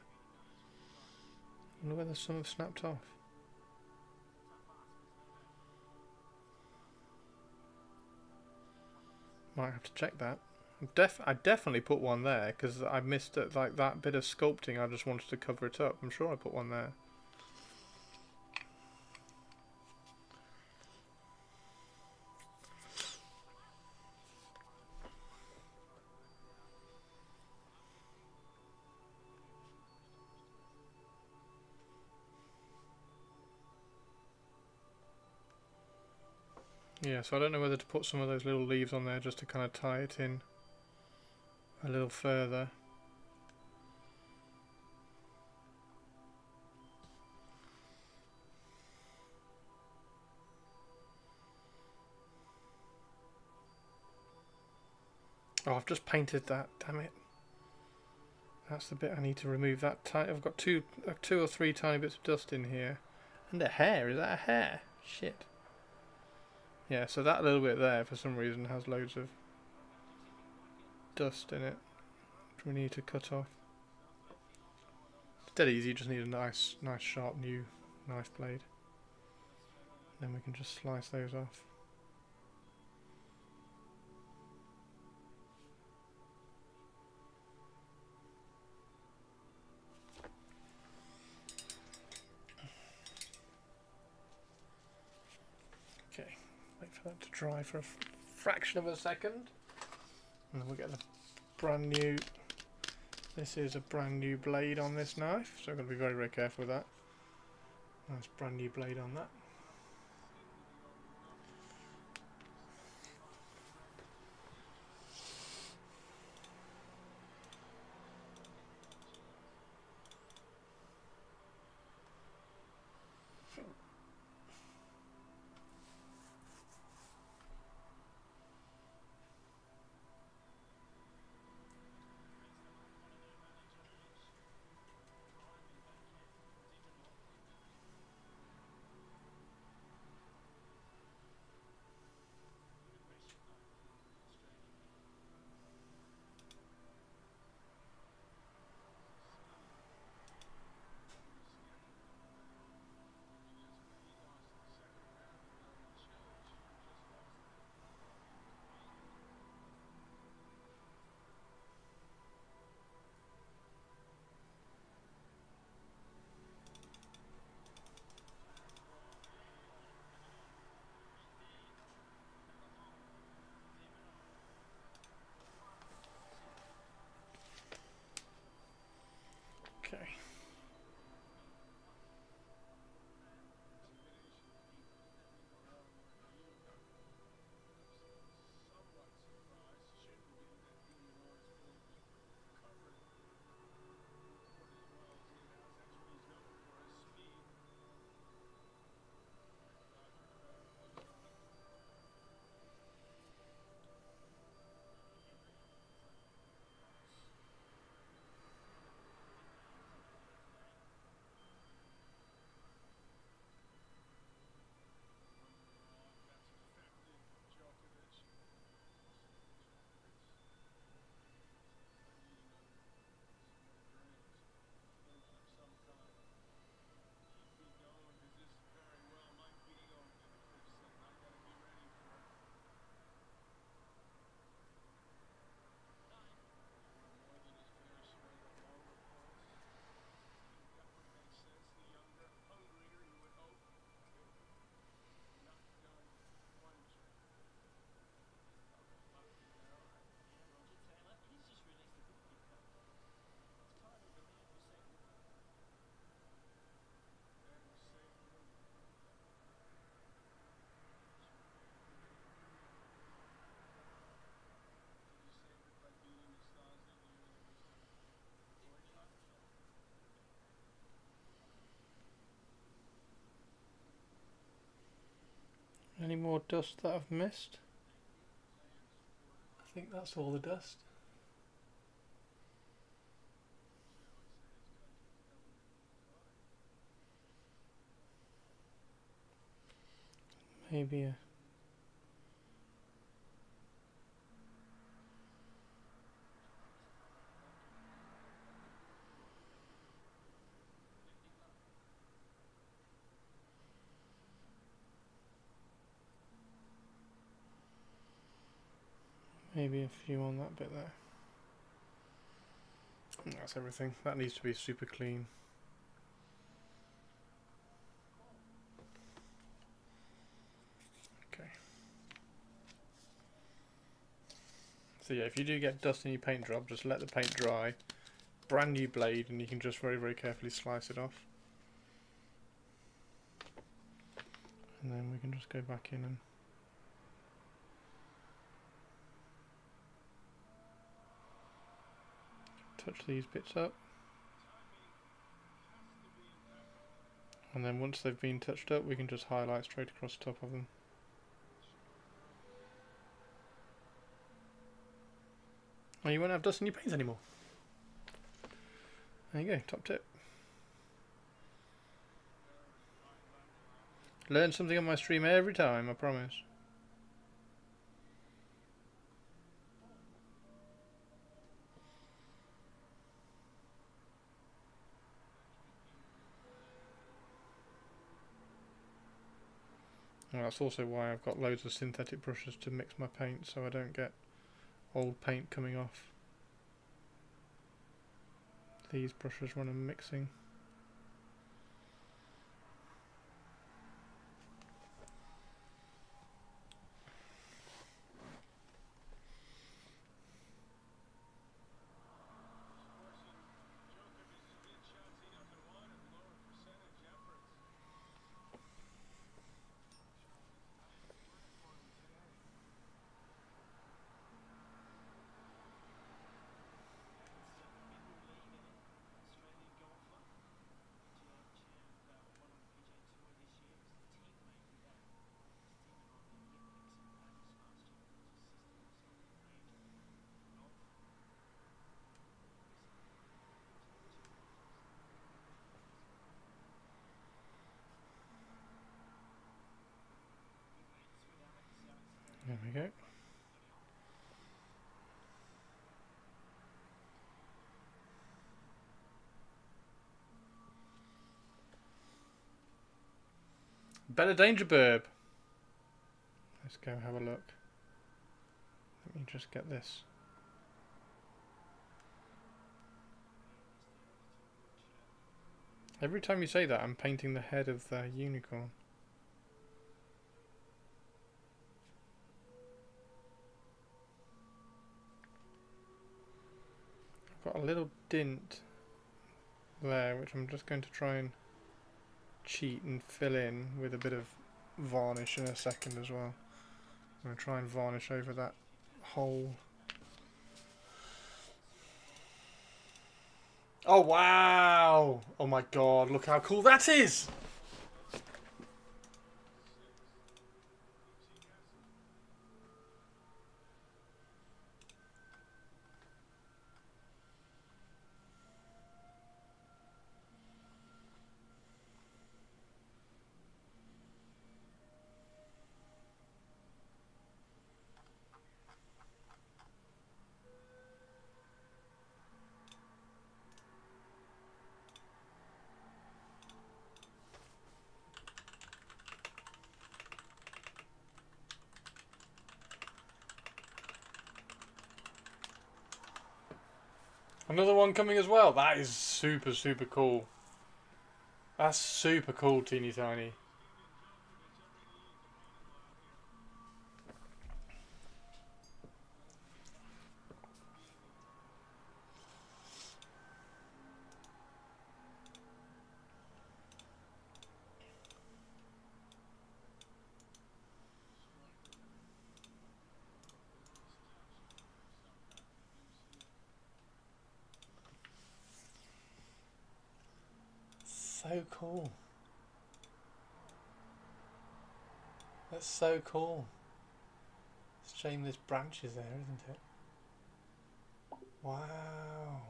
I wonder whether some have snapped off. Might have to check that. I definitely put one there because I missed it, like that bit of sculpting. I just wanted to cover it up. I'm sure I put one there. Yeah, so I don't know whether to put some of those little leaves on there just to kind of tie it in a little further. Oh, I've just painted that, damn it. That's the bit I need to remove. That I've got two or three tiny bits of dust in here. And a hair, is that a hair? Shit. Yeah, so that little bit there, for some reason, has loads of dust in it, which we need to cut off. It's dead easy, you just need a nice sharp new knife blade. Then we can just slice those off. for that to dry for a fraction of a second. And then we'll get the brand new, this is a brand new blade on this knife, so I've got to be very, very careful with that. Nice brand new blade on that. Okay. Any more dust that I've missed? I think that's all the dust. Maybe a few on that bit there. And that's everything. That needs to be super clean. Okay. So yeah, if you do get dust in your paint job, just let the paint dry. Brand new blade, and you can just very, very carefully slice it off. And then we can just go back in and touch these bits up. And then once they've been touched up, we can just highlight straight across the top of them. Oh, you won't have dust in your paints anymore. There you go, top tip. Learn something on my stream every time, I promise. And that's also why I've got loads of synthetic brushes to mix my paint, so I don't get old paint coming off. These brushes when I'm mixing. Better Danger Burb. Let's go have a look. Let me just get this. Every time you say that, I'm painting the head of the unicorn. I've got a little dint there, which I'm just going to try and cheat and fill in with a bit of varnish in a second as well. I'm going to try and varnish over that hole. Oh wow! Oh my god, look how cool that is! Another one coming as well. That is super, super cool. That's super cool, teeny tiny. So cool. That's so cool. It's a shame there's branches there, isn't it? Wow.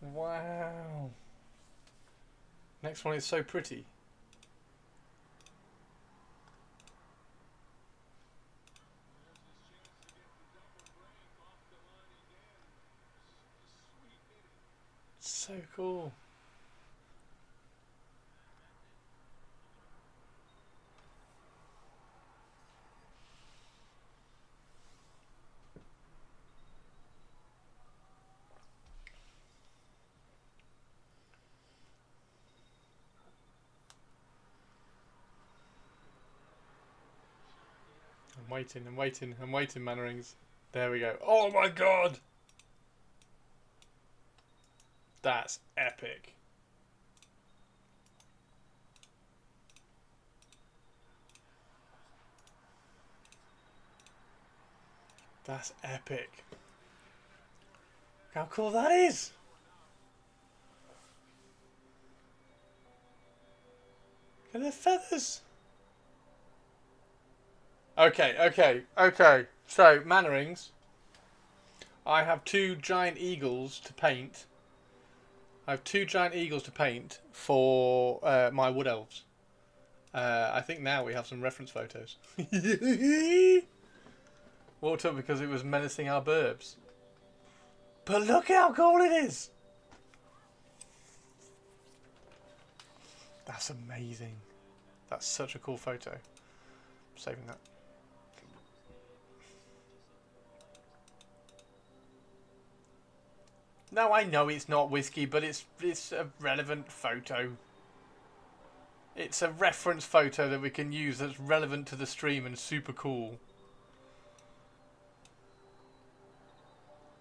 Wow. Next one is so pretty. So cool. I'm waiting, Mannerings. There we go. Oh my god! That's epic. That's epic. How cool that is! Look at the feathers! Okay. So, Mannerings. I have two giant eagles to paint. For my wood elves. I think now we have some reference photos. Walked up because it was menacing our burbs. But look how cool it is! That's amazing. That's such a cool photo. I'm saving that. No, I know it's not whiskey, but it's a relevant photo. It's a reference photo that we can use that's relevant to the stream and super cool.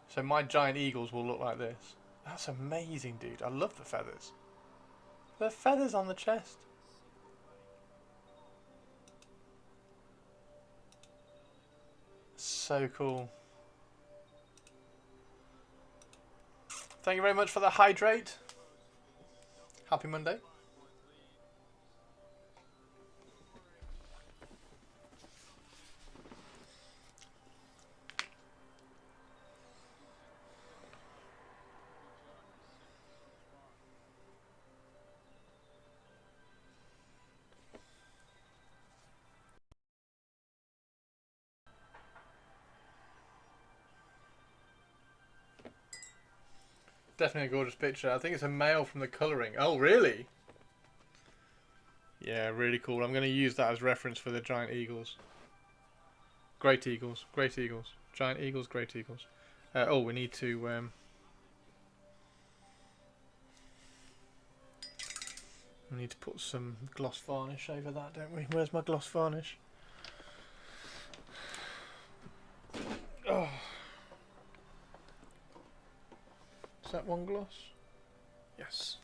So my giant eagles will look like this. That's amazing, dude. I love the feathers. The feathers on the chest. So cool. Thank you very much for the hydrate. Happy Monday. Definitely a gorgeous picture. I think it's a male from the colouring. Oh, really? Yeah, really cool. I'm going to use that as reference for the giant eagles. Great eagles. Great eagles. Giant eagles, great eagles. Oh, we need to... we need to put some gloss varnish over that, don't we? Where's my gloss varnish? Oh. Is that one gloss? Yes.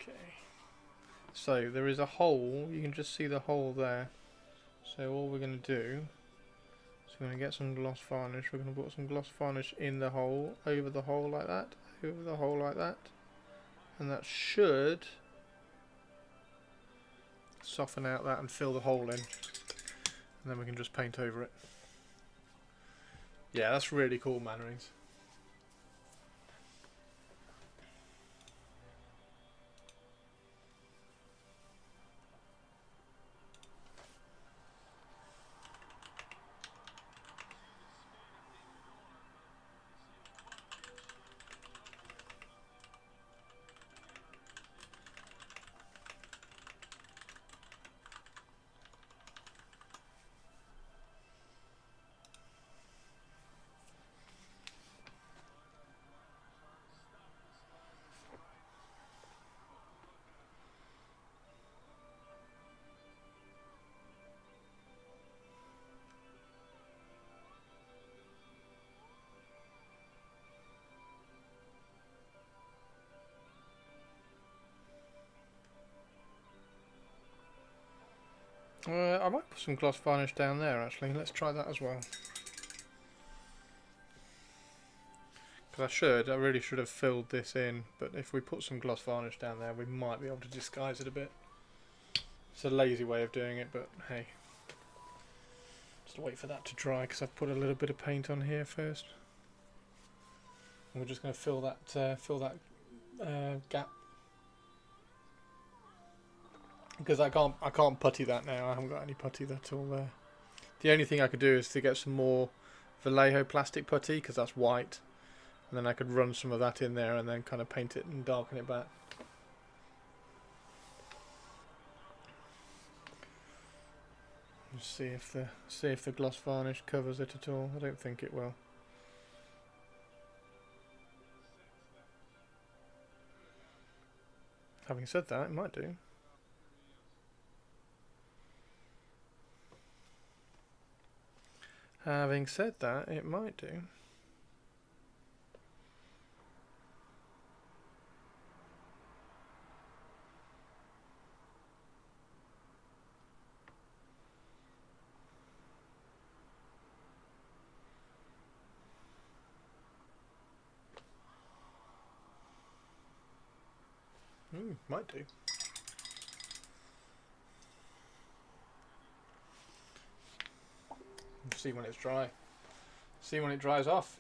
Okay. So there is a hole. You can just see the hole there. So all we're going to do is we're going to get some gloss varnish. We're going to put some gloss varnish in the hole, over the hole like that, over the hole like that. And that should soften out that and fill the hole in. And then we can just paint over it. Yeah, that's really cool, Mannerings. I might put some gloss varnish down there actually. Let's try that as well. Because I really should have filled this in, but if we put some gloss varnish down there, we might be able to disguise it a bit. It's a lazy way of doing it, but hey. Just wait for that to dry because I've put a little bit of paint on here first. And we're just going to fill that gap. Because I can't putty that now. I haven't got any putty at all there. The only thing I could do is to get some more Vallejo plastic putty because that's white, and then I could run some of that in there and then kind of paint it and darken it back. Let's see if the gloss varnish covers it at all. I don't think it will. Having said that, it might do. Having said that, it might do. Might do. See when it's dry. See when it dries off.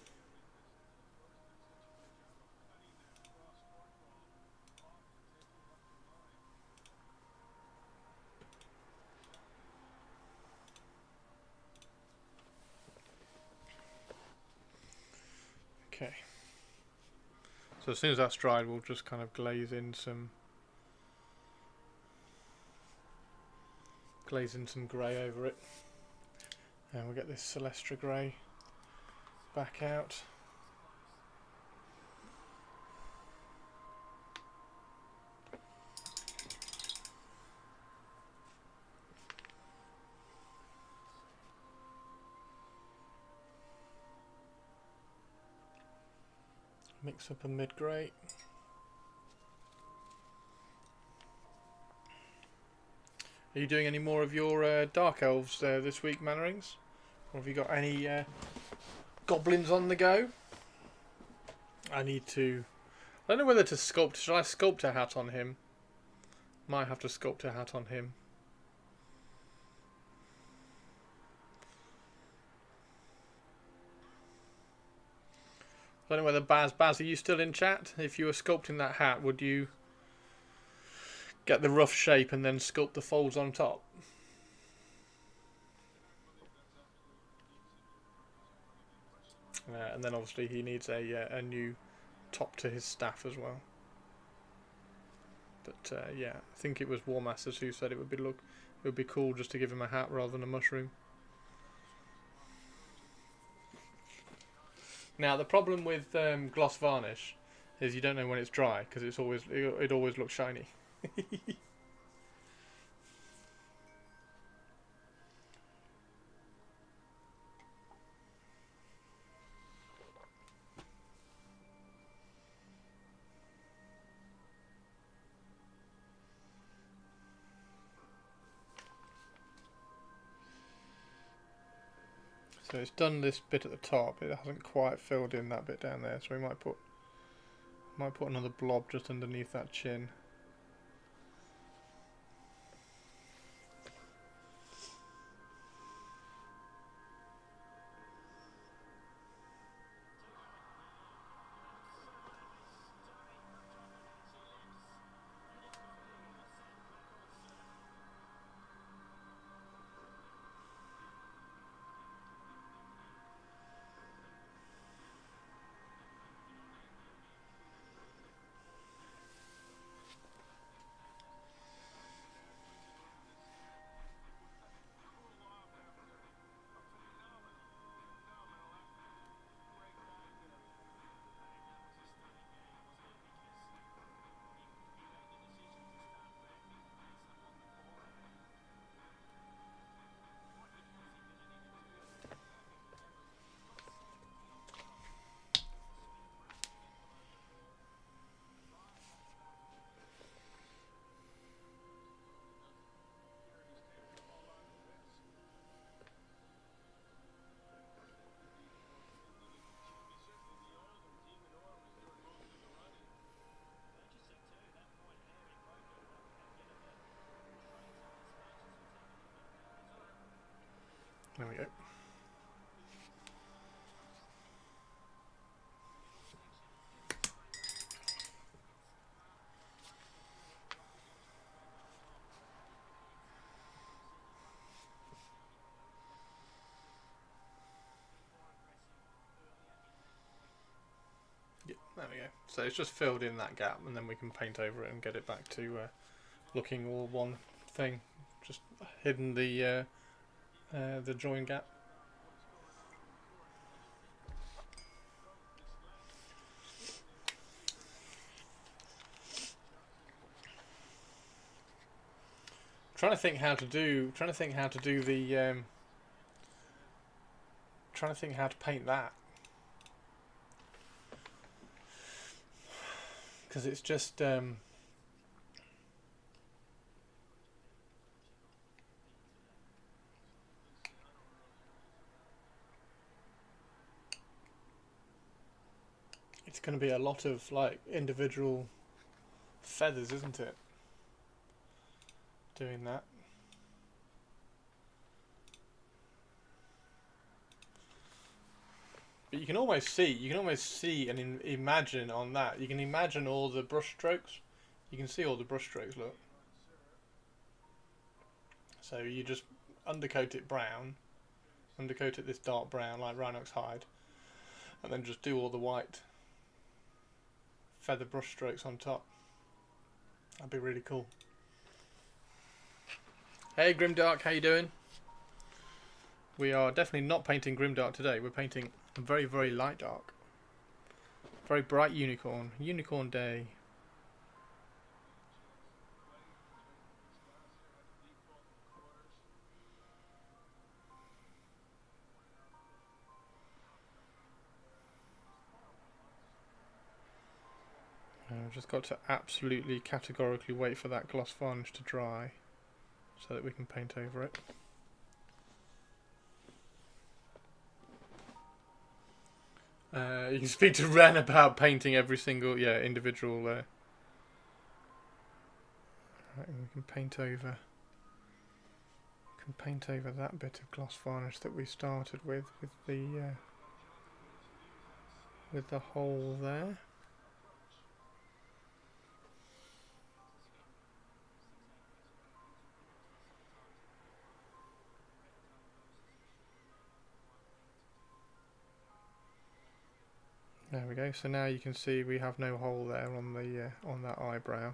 Okay. So as soon as that's dried, we'll just kind of glaze in some grey over it. And we'll get this Celestra grey back out. Mix up a mid-grey. Are you doing any more of your Dark Elves this week, Mannerings? Or have you got any goblins on the go? I don't know whether to sculpt. Should I sculpt a hat on him? Might have to sculpt a hat on him. I don't know whether Baz, are you still in chat? If you were sculpting that hat, would you get the rough shape and then sculpt the folds on top? And then obviously he needs a new top to his staff as well. But yeah, I think it was War Masters who said it would be cool just to give him a hat rather than a mushroom. Now the problem with gloss varnish is you don't know when it's dry because it always looks shiny. So it's done this bit at the top. It hasn't quite filled in that bit down there, so we might put another blob just underneath that chin. There we go. Yeah, there we go. So it's just filled in that gap, and then we can paint over it and get it back to looking all one thing. Just hidden the join gap. Trying to think how to paint that, because it's just it's going to be a lot of like individual feathers, isn't it? Doing that. But you can almost see and imagine on that. You can imagine all the brush strokes. You can see all the brush strokes, look. So you just undercoat it brown, undercoat it this dark brown like Rhinox hide, and then just do all the white feather brush strokes on top. That'd be really cool. Hey Grimdark, how you doing? We are definitely not painting Grimdark today. We're painting a very, very light dark. Very bright unicorn. Unicorn day. I've just got to absolutely categorically wait for that gloss varnish to dry so that we can paint over it. You can speak to Ren about painting every single individual right, we can paint over that bit of gloss varnish that we started with the hole there. There we go. So now you can see we have no hole there on the on that eyebrow.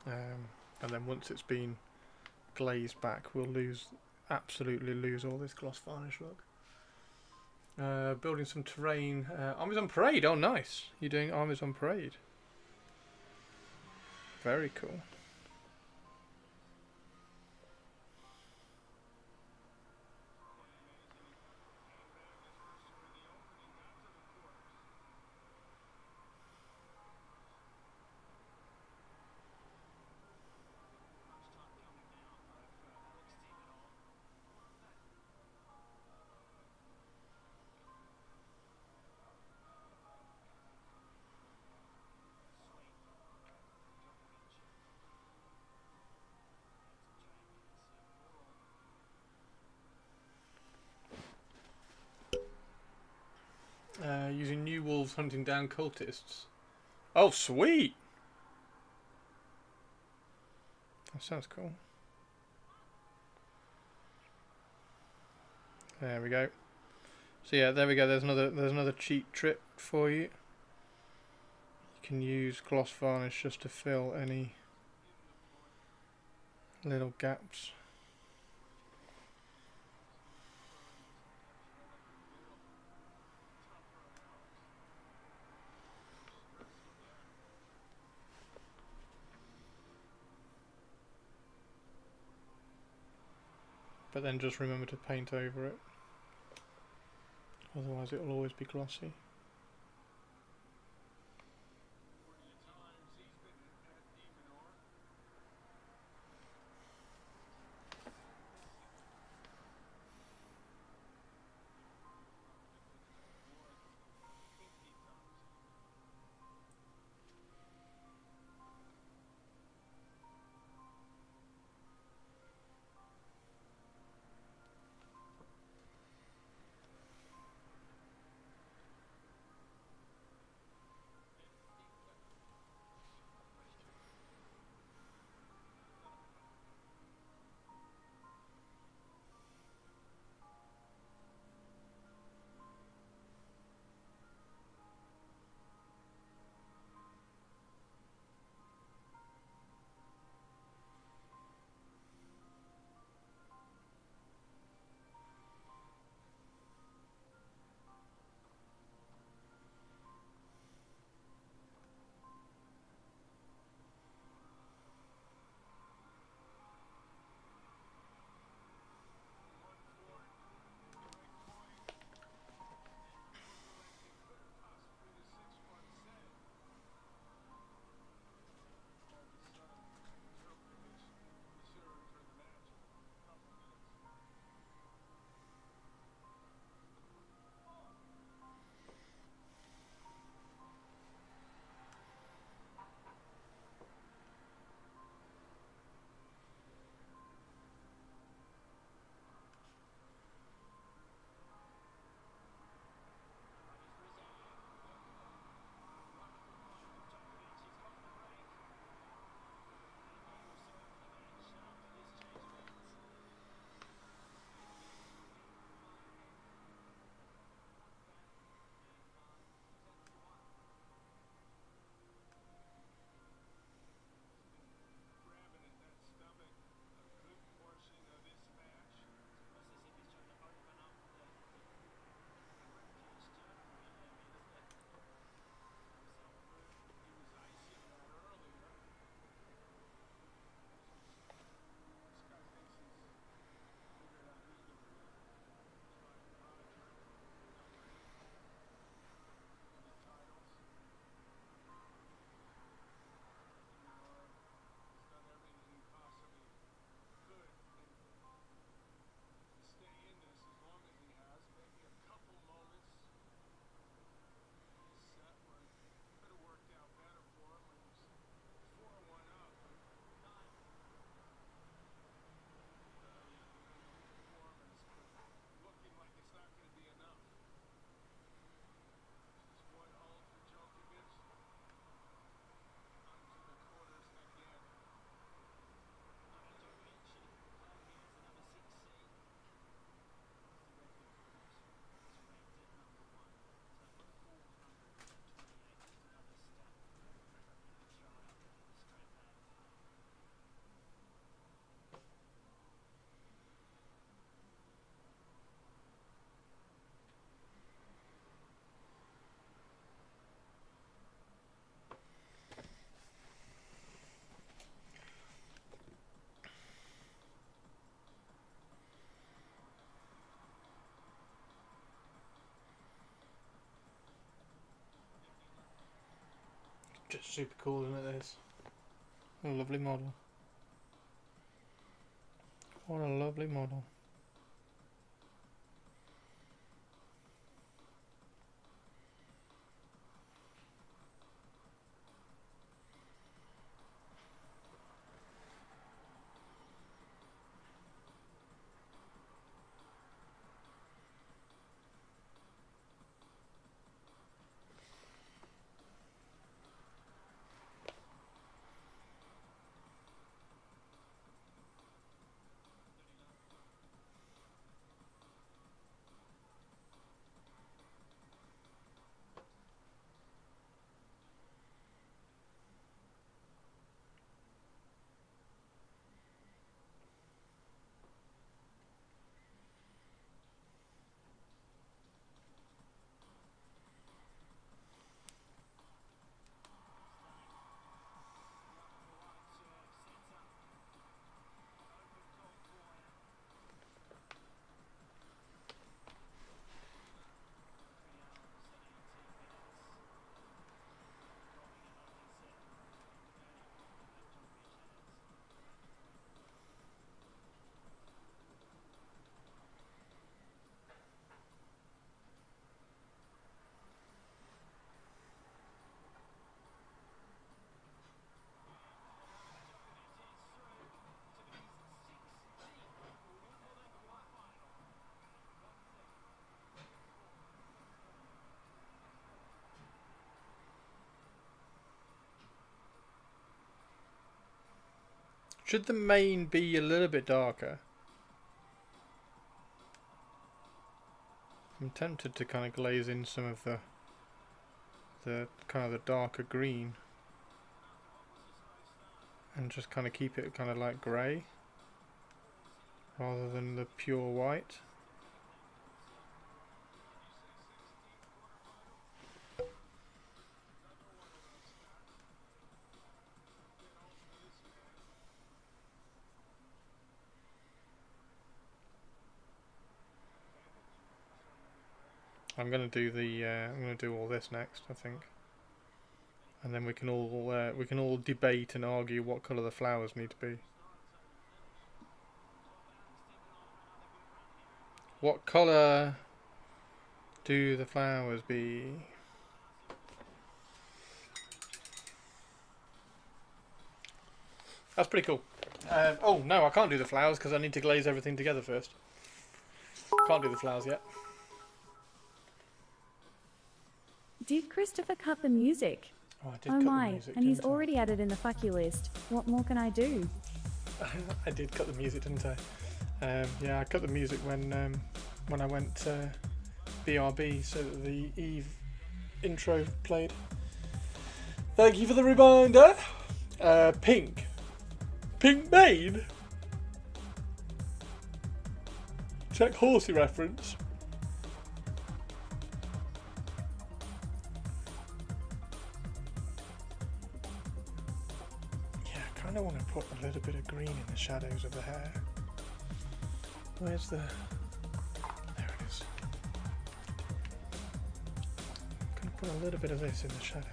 And then once it's been glazed back, we'll absolutely lose all this gloss varnish look. Building some terrain. Armies on Parade. Oh, nice. You're doing Armies on Parade. Very cool. Using new wolves hunting down cultists. Oh, sweet! That sounds cool. There we go. So yeah, there we go. There's another cheat trick for you. You can use gloss varnish just to fill any little gaps. But then just remember to paint over it, otherwise it will always be glossy. Just super cool, isn't it, this? What a lovely model. What a lovely model. Should the main be a little bit darker? I'm tempted to kind of glaze in some of the kind of the darker green and just kind of keep it kind of like grey rather than the pure white. I'm gonna do all this next, I think, and then we can all debate and argue what colour the flowers need to be. What colour do the flowers be? That's pretty cool. Oh no, I can't do the flowers because I need to glaze everything together first. Can't do the flowers yet. Did Christopher cut the music? Oh, I did Oh cut the my, music, and he's didn't I? already added in the fuck you list. What more can I do? I did cut the music, didn't I? Yeah, I cut the music when I went BRB, so that the Eve intro played. Thank you for the reminder. Pink Maid. Check horsey reference. Yeah, I kind of want to put a little bit of green in the shadows of the hair. Where's the... There it is. I'm going to put a little bit of this in the shadows.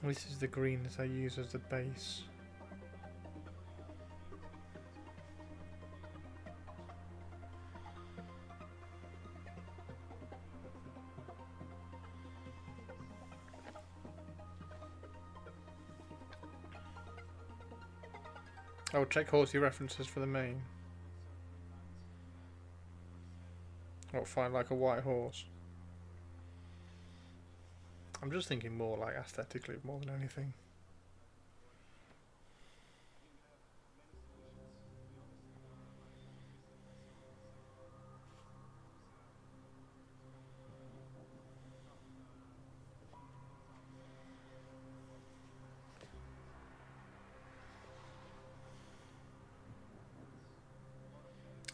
This is the green that I use as the base. I'll check horsey references for the main. I'll find like a white horse. I'm just thinking more like aesthetically more than anything.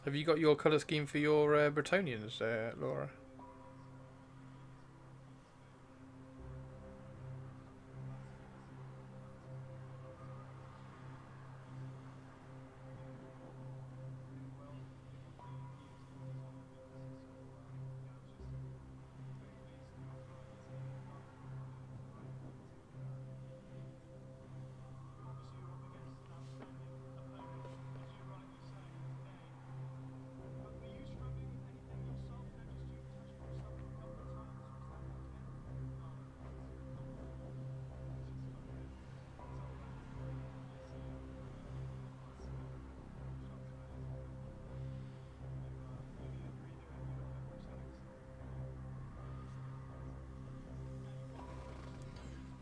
Have you got your colour scheme for your Bretonians, Laura?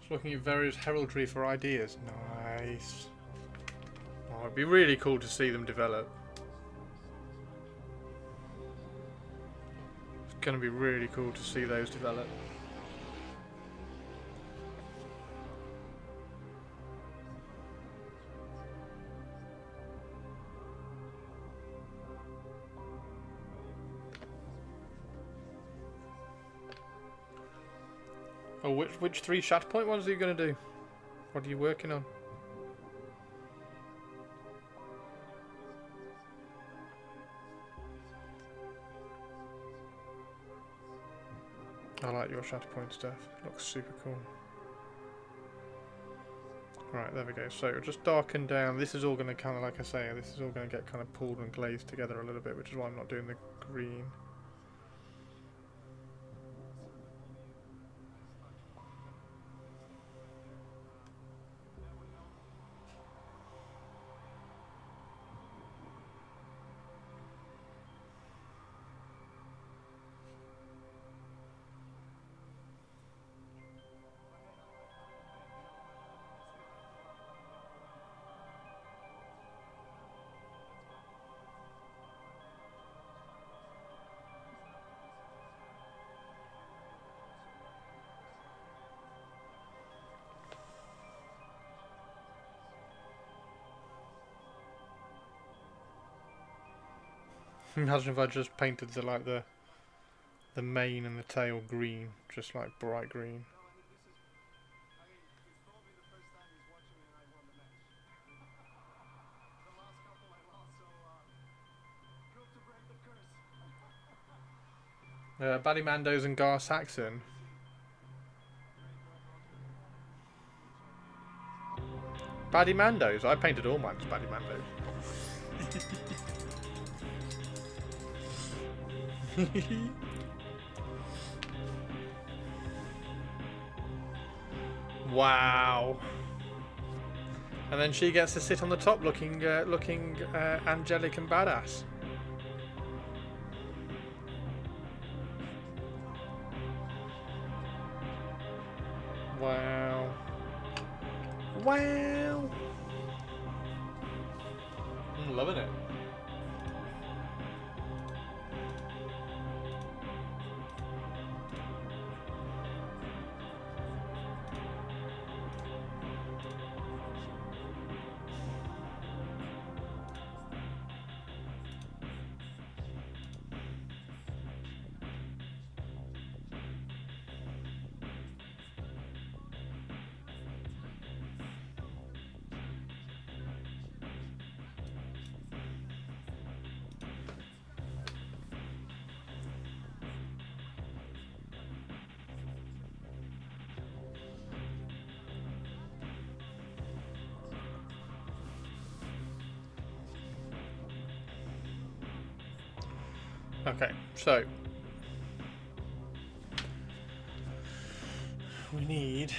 Looking at various heraldry for ideas. Nice. Oh, it'd be really cool to see them develop. It's going to be really cool to see those develop. Oh, which 3 Shatterpoint ones are you going to do? What are you working on? I like your Shatterpoint stuff. It looks super cool. Right, there we go. So it'll just darken down. This is all going to kind of, like I say, this is all going to get kind of pulled and glazed together a little bit, which is why I'm not doing the green. Imagine if I just painted the mane and the tail green, just like bright green. Ballymandos and Gar Saxon. Ballymandos? I painted all mine as Ballymandos. Wow. And then she gets to sit on the top looking angelic and badass. Wow. Wow. I'm loving it. Okay, so we need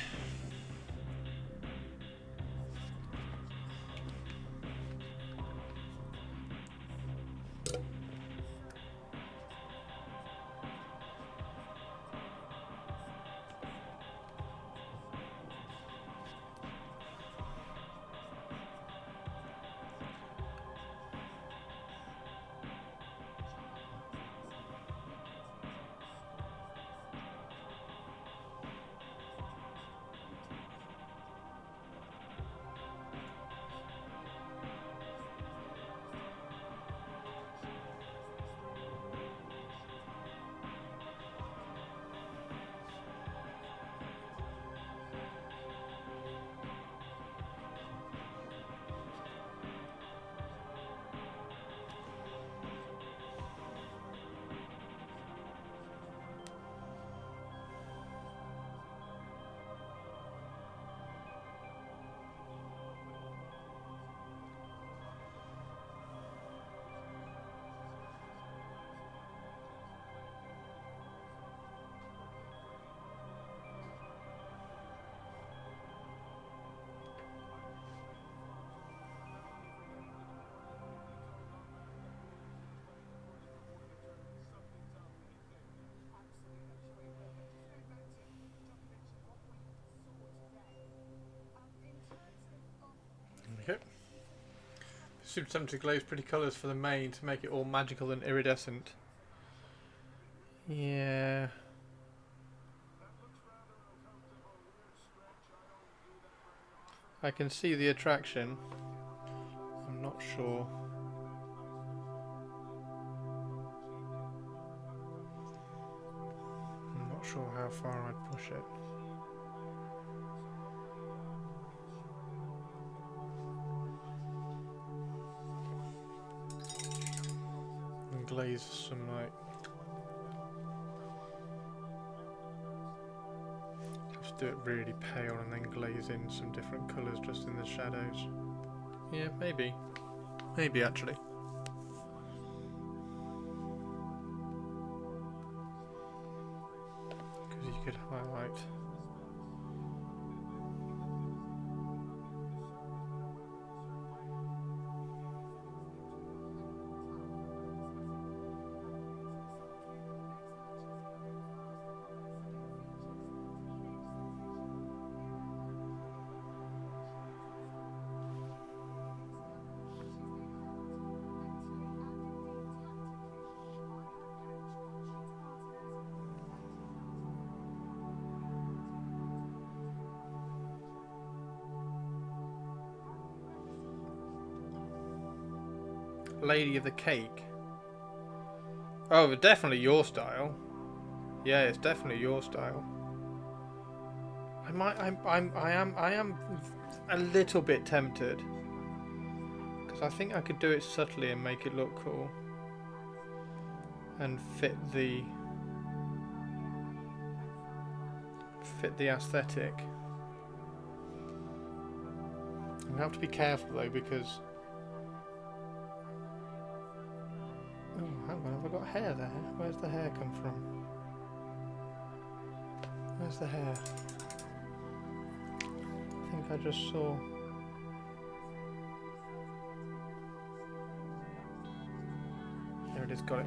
super tempted to glaze pretty colours for the main to make it all magical and iridescent. Yeah. I can see the attraction. I'm not sure. I'm not sure how far I'd push it. And glaze some like. Just do it really pale and then glaze in some different colours just in the shadows. Yeah, maybe. Maybe actually. Because you could highlight. Lady of the Cake. Oh, definitely your style. Yeah, it's definitely your style. I am a little bit tempted because I think I could do it subtly and make it look cool and fit the aesthetic. I'm gonna have to be careful though because. Oh, hang on, have I got hair there? Where's the hair come from? Where's the hair? I think I just saw... There it is, got it.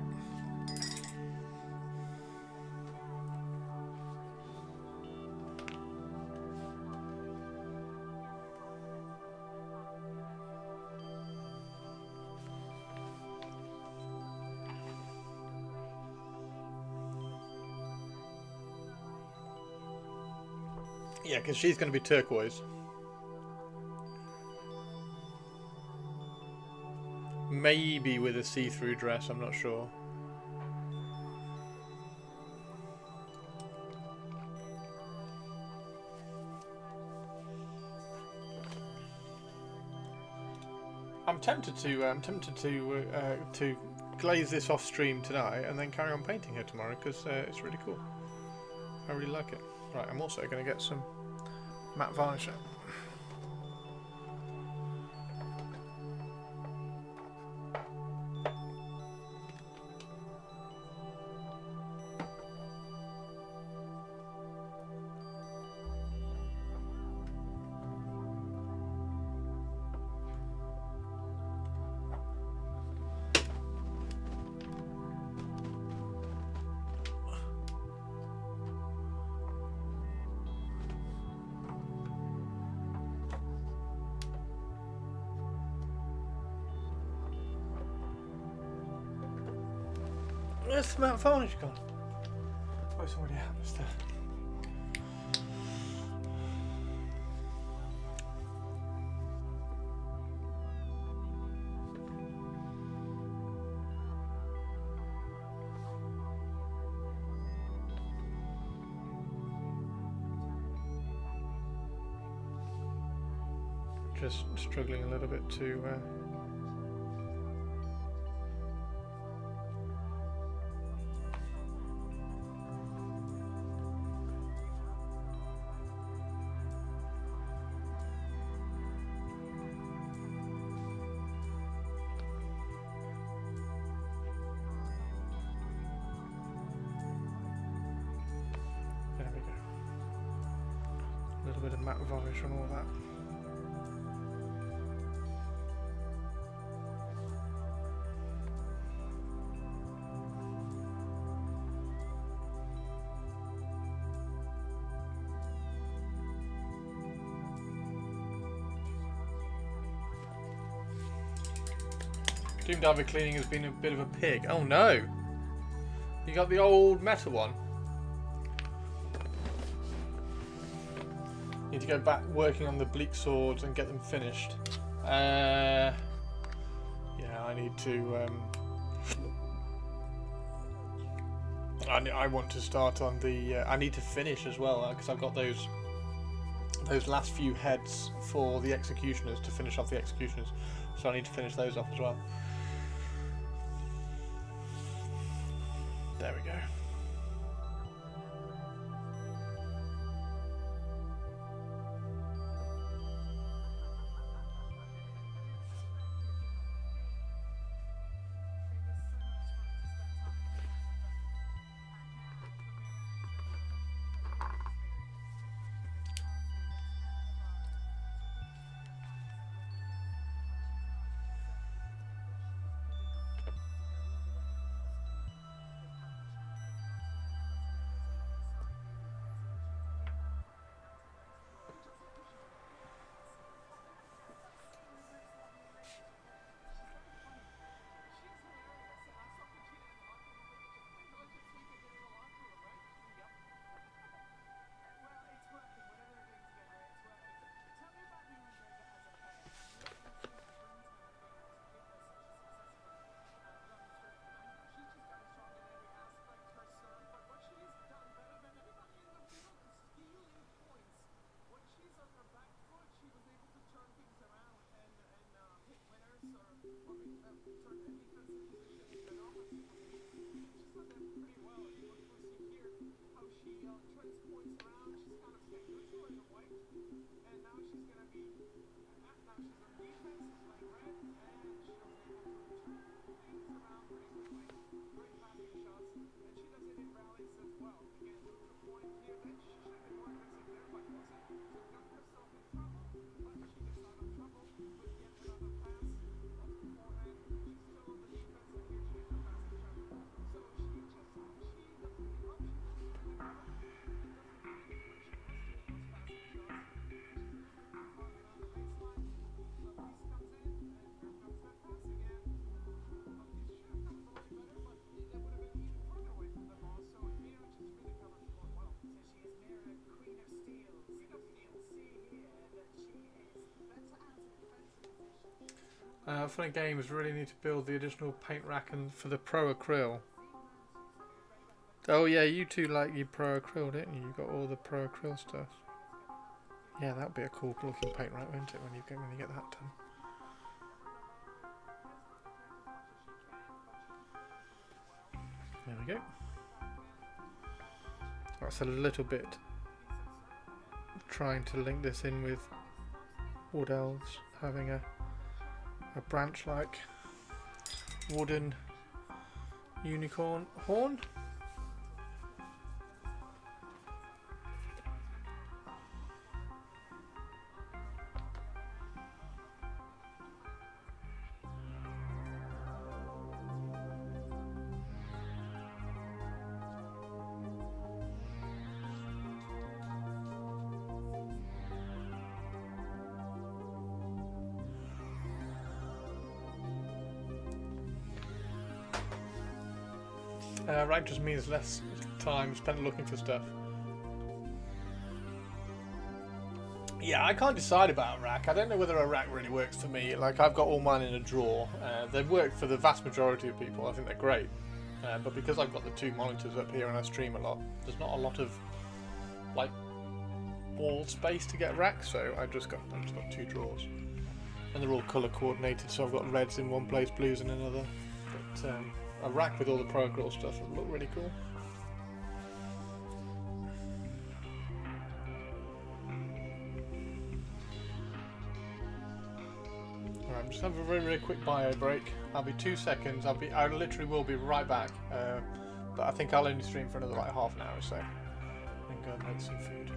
Yeah, because she's going to be turquoise. Maybe with a see-through dress, I'm not sure. I'm tempted to glaze this off stream tonight and then carry on painting her tomorrow because it's really cool. I really like it. Right, I'm also going to get some matte varnish out. Where's the matte varnish gone? Oh, somebody happens to. Just struggling a little bit to. There we go. A little bit of matte varnish on all that. Doom Diver cleaning has been a bit of a pig. Oh no! You got the old metal one. Need to go back working on the bleak swords and get them finished. Yeah, I need to. I want to start on the. I need to finish as well because I've got those last few heads for the executioners to finish off the executioners. So I need to finish those off as well. There we go. Funny Games really need to build the additional paint rack and for the Pro Acryl. Oh yeah, you two like your Pro Acryl, didn't you? You got all the Pro Acryl stuff. Yeah, that would be a cool looking paint rack, wouldn't it, when you get that done. There we go. That's a little bit trying to link this in with Wood Elves having a branch like wooden unicorn horn. Rank just means less time spent looking for stuff. Yeah, I can't decide about a rack. I don't know whether a rack really works for me. Like, I've got all mine in a drawer. They've worked for the vast majority of people. I think they're great. But because I've got the two monitors up here and I stream a lot, there's not a lot of like wall space to get racks. So I've just got two drawers, and they're all colour coordinated. So I've got reds in one place, blues in another. But a rack with all the Pro Acryl stuff would look really cool. Alright, I'm just having a very quick bio break. I'll be 2 seconds. I literally will be right back. But I think I'll only stream for another like half an hour or so. And go and make some food.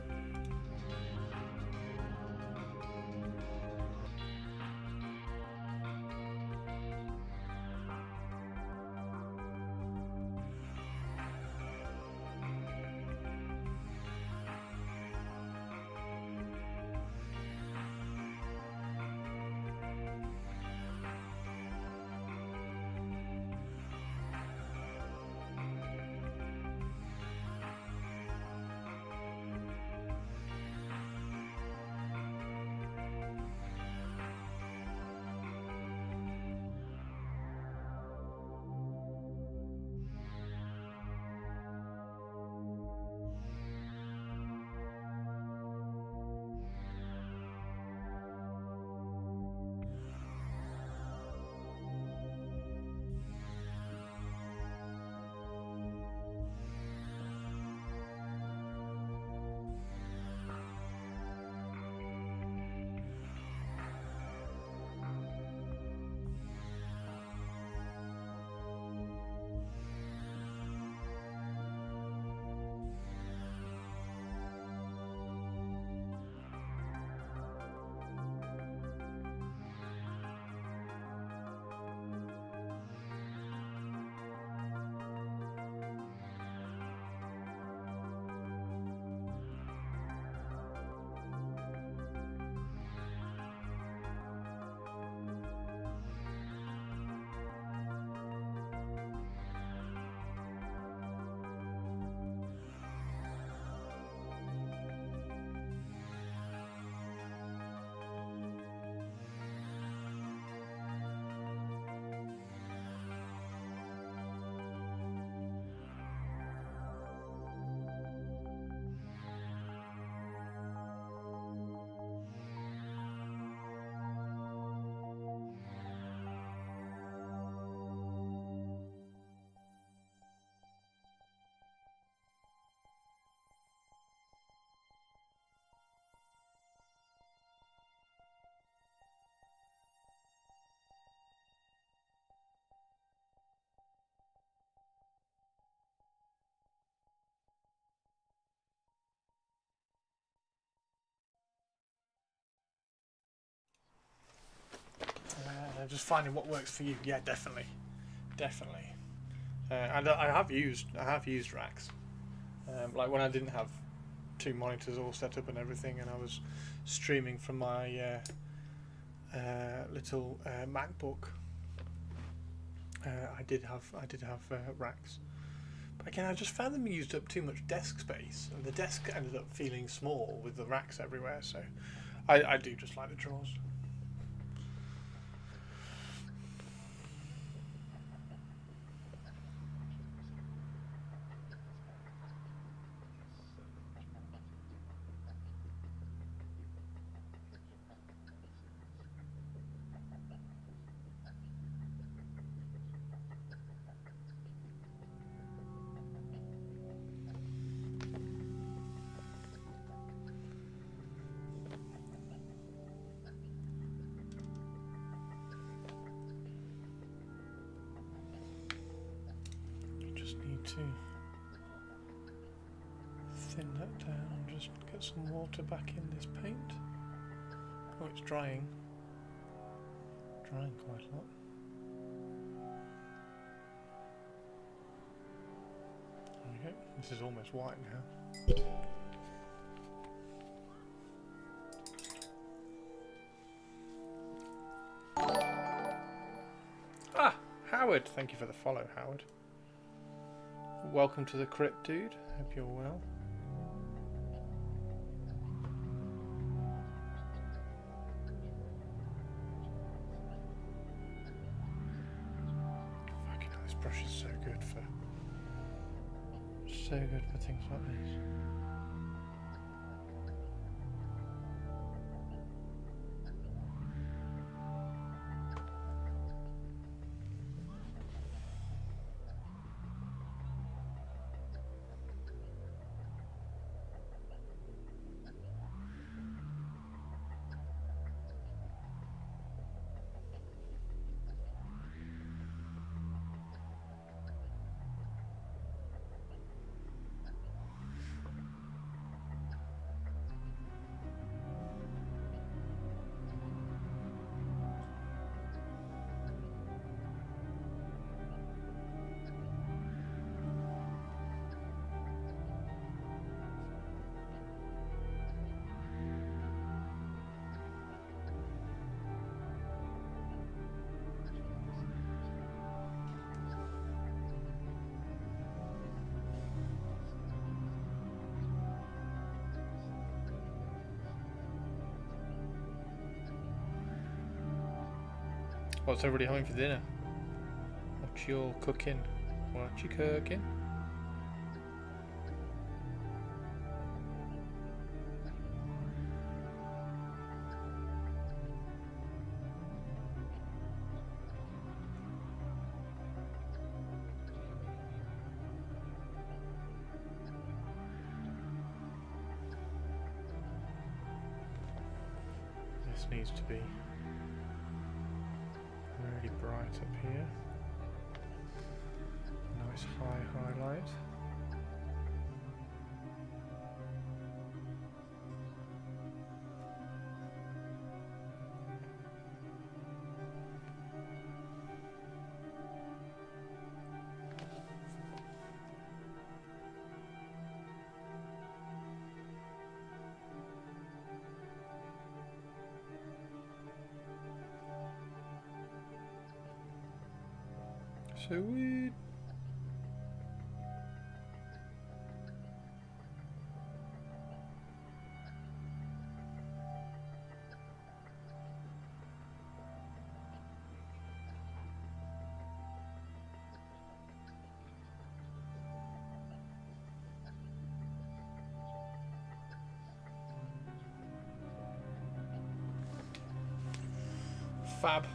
just finding what works for you. Yeah, definitely. And I have used racks. Like when I didn't have 2 monitors all set up and everything, and I was streaming from my little MacBook. I did have racks, but again, I just found them used up too much desk space, and the desk ended up feeling small with the racks everywhere. So I do just like the drawers. To thin that down and just get some water back in this paint. Oh, it's drying quite a lot. There we go. This is almost white now. Ah, Howard, thank you for the follow, Howard. Welcome to the crypt, dude. Hope you're well. Fucking hell, this brush is so good for things like this. What's everybody having for dinner? What you cooking? What you cooking? This needs to be really bright up here. Nice high highlight. Sweet. Fab.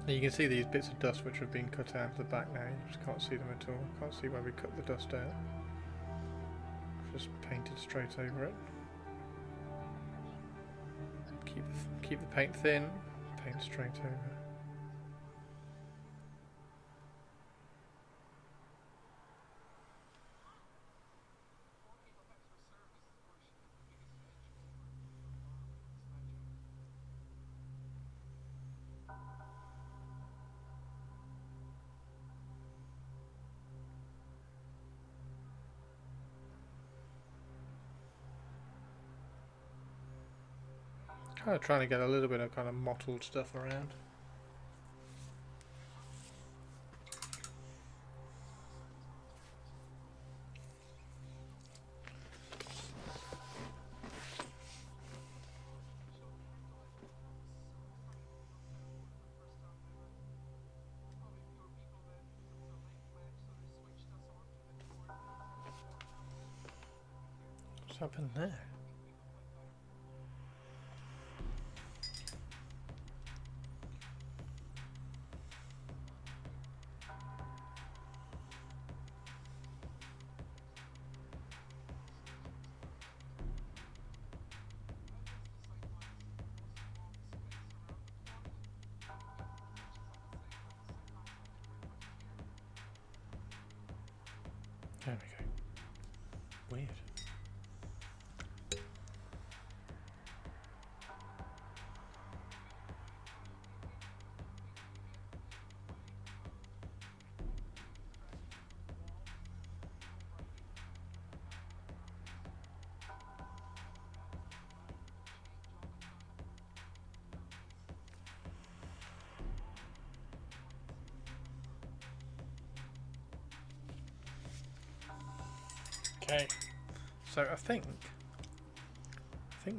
You can see these bits of dust which have been cut out of the back now. You just can't see them at all. Can't see where we cut the dust out. Just painted straight over it. Keep the paint thin. Paint straight over. Kind of trying to get a little bit of kind of mottled stuff around. What's happened there? There we go. Weird. Okay, so I think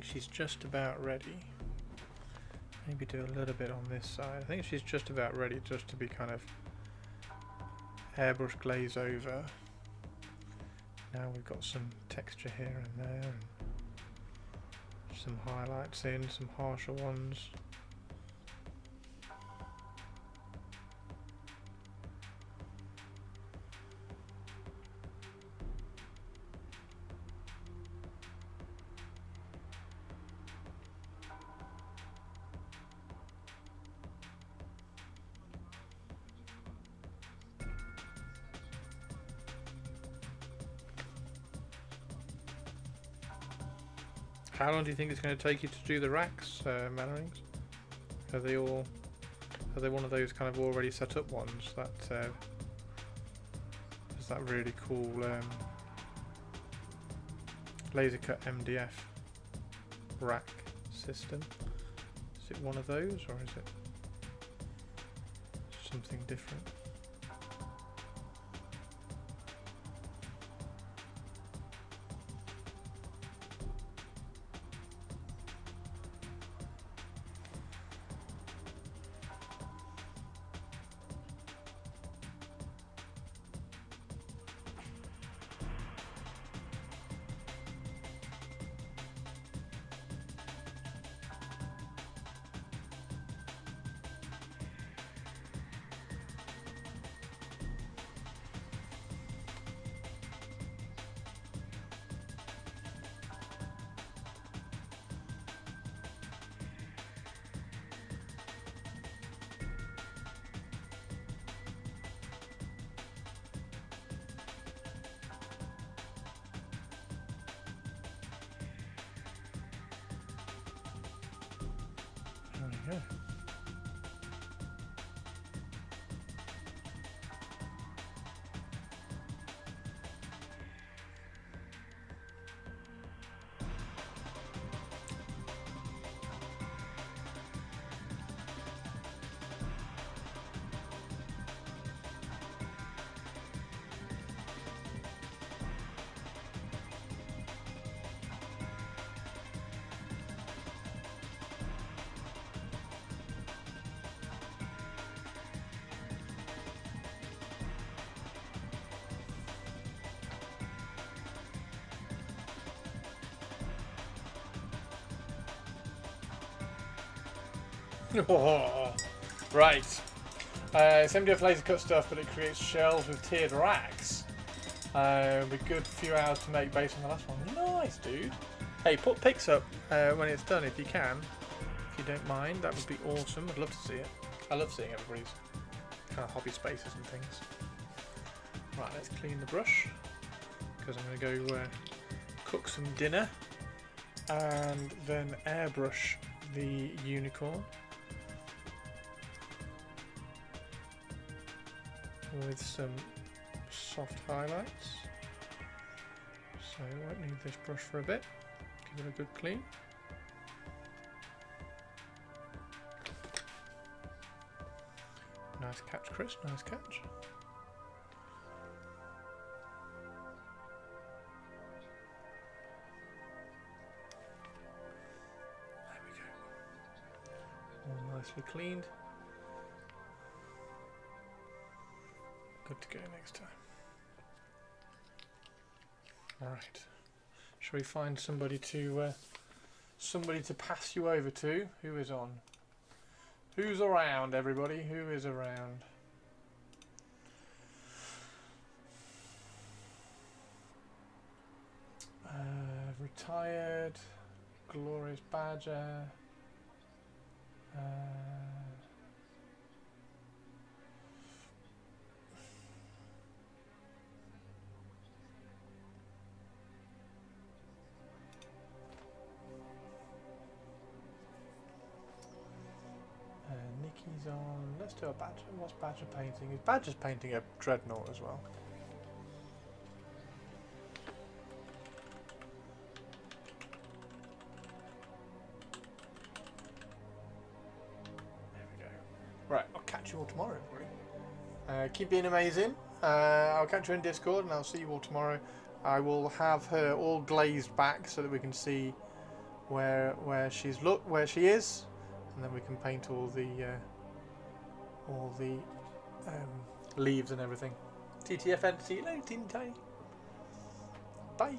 she's just about ready. Maybe do a little bit on this side. I think she's just about ready just to be kind of airbrush glaze over. Now we've got some texture here and there, and some highlights in, some harsher ones. How long do you think it's going to take you to do the racks, Mannerings? Are they one of those kind of already set up ones that is that really cool laser cut MDF rack system? Is it one of those, or is it something different? There we go. Oh, right. It's MDF laser cut stuff, but it creates shells with tiered racks. A good few hours to make based on the last one. Nice, dude. Hey, put pics up when it's done if you can. If you don't mind, that would be awesome. I'd love to see it. I love seeing everybody's kind of hobby spaces and things. Right, let's clean the brush because I'm going to go cook some dinner and then airbrush the unicorn with some soft highlights. So I won't need this brush for a bit. Give it a good clean. Nice catch, Chris. Nice catch. There we go. All nicely cleaned. Good to go next time. Alright. Shall we find somebody to pass you over to? Who is on? Who's around, everybody? Who is around? Retired, Glorious Badger. Nikki's on. Let's do a Badger. What's Badger painting? Badger's painting a Dreadnought as well. There we go. Right, I'll catch you all tomorrow, everybody. Keep being amazing. I'll catch you in Discord, and I'll see you all tomorrow. I will have her all glazed back so that we can see where she is, and then we can paint all the leaves and everything. TTFN, see you later, Tiny. Bye.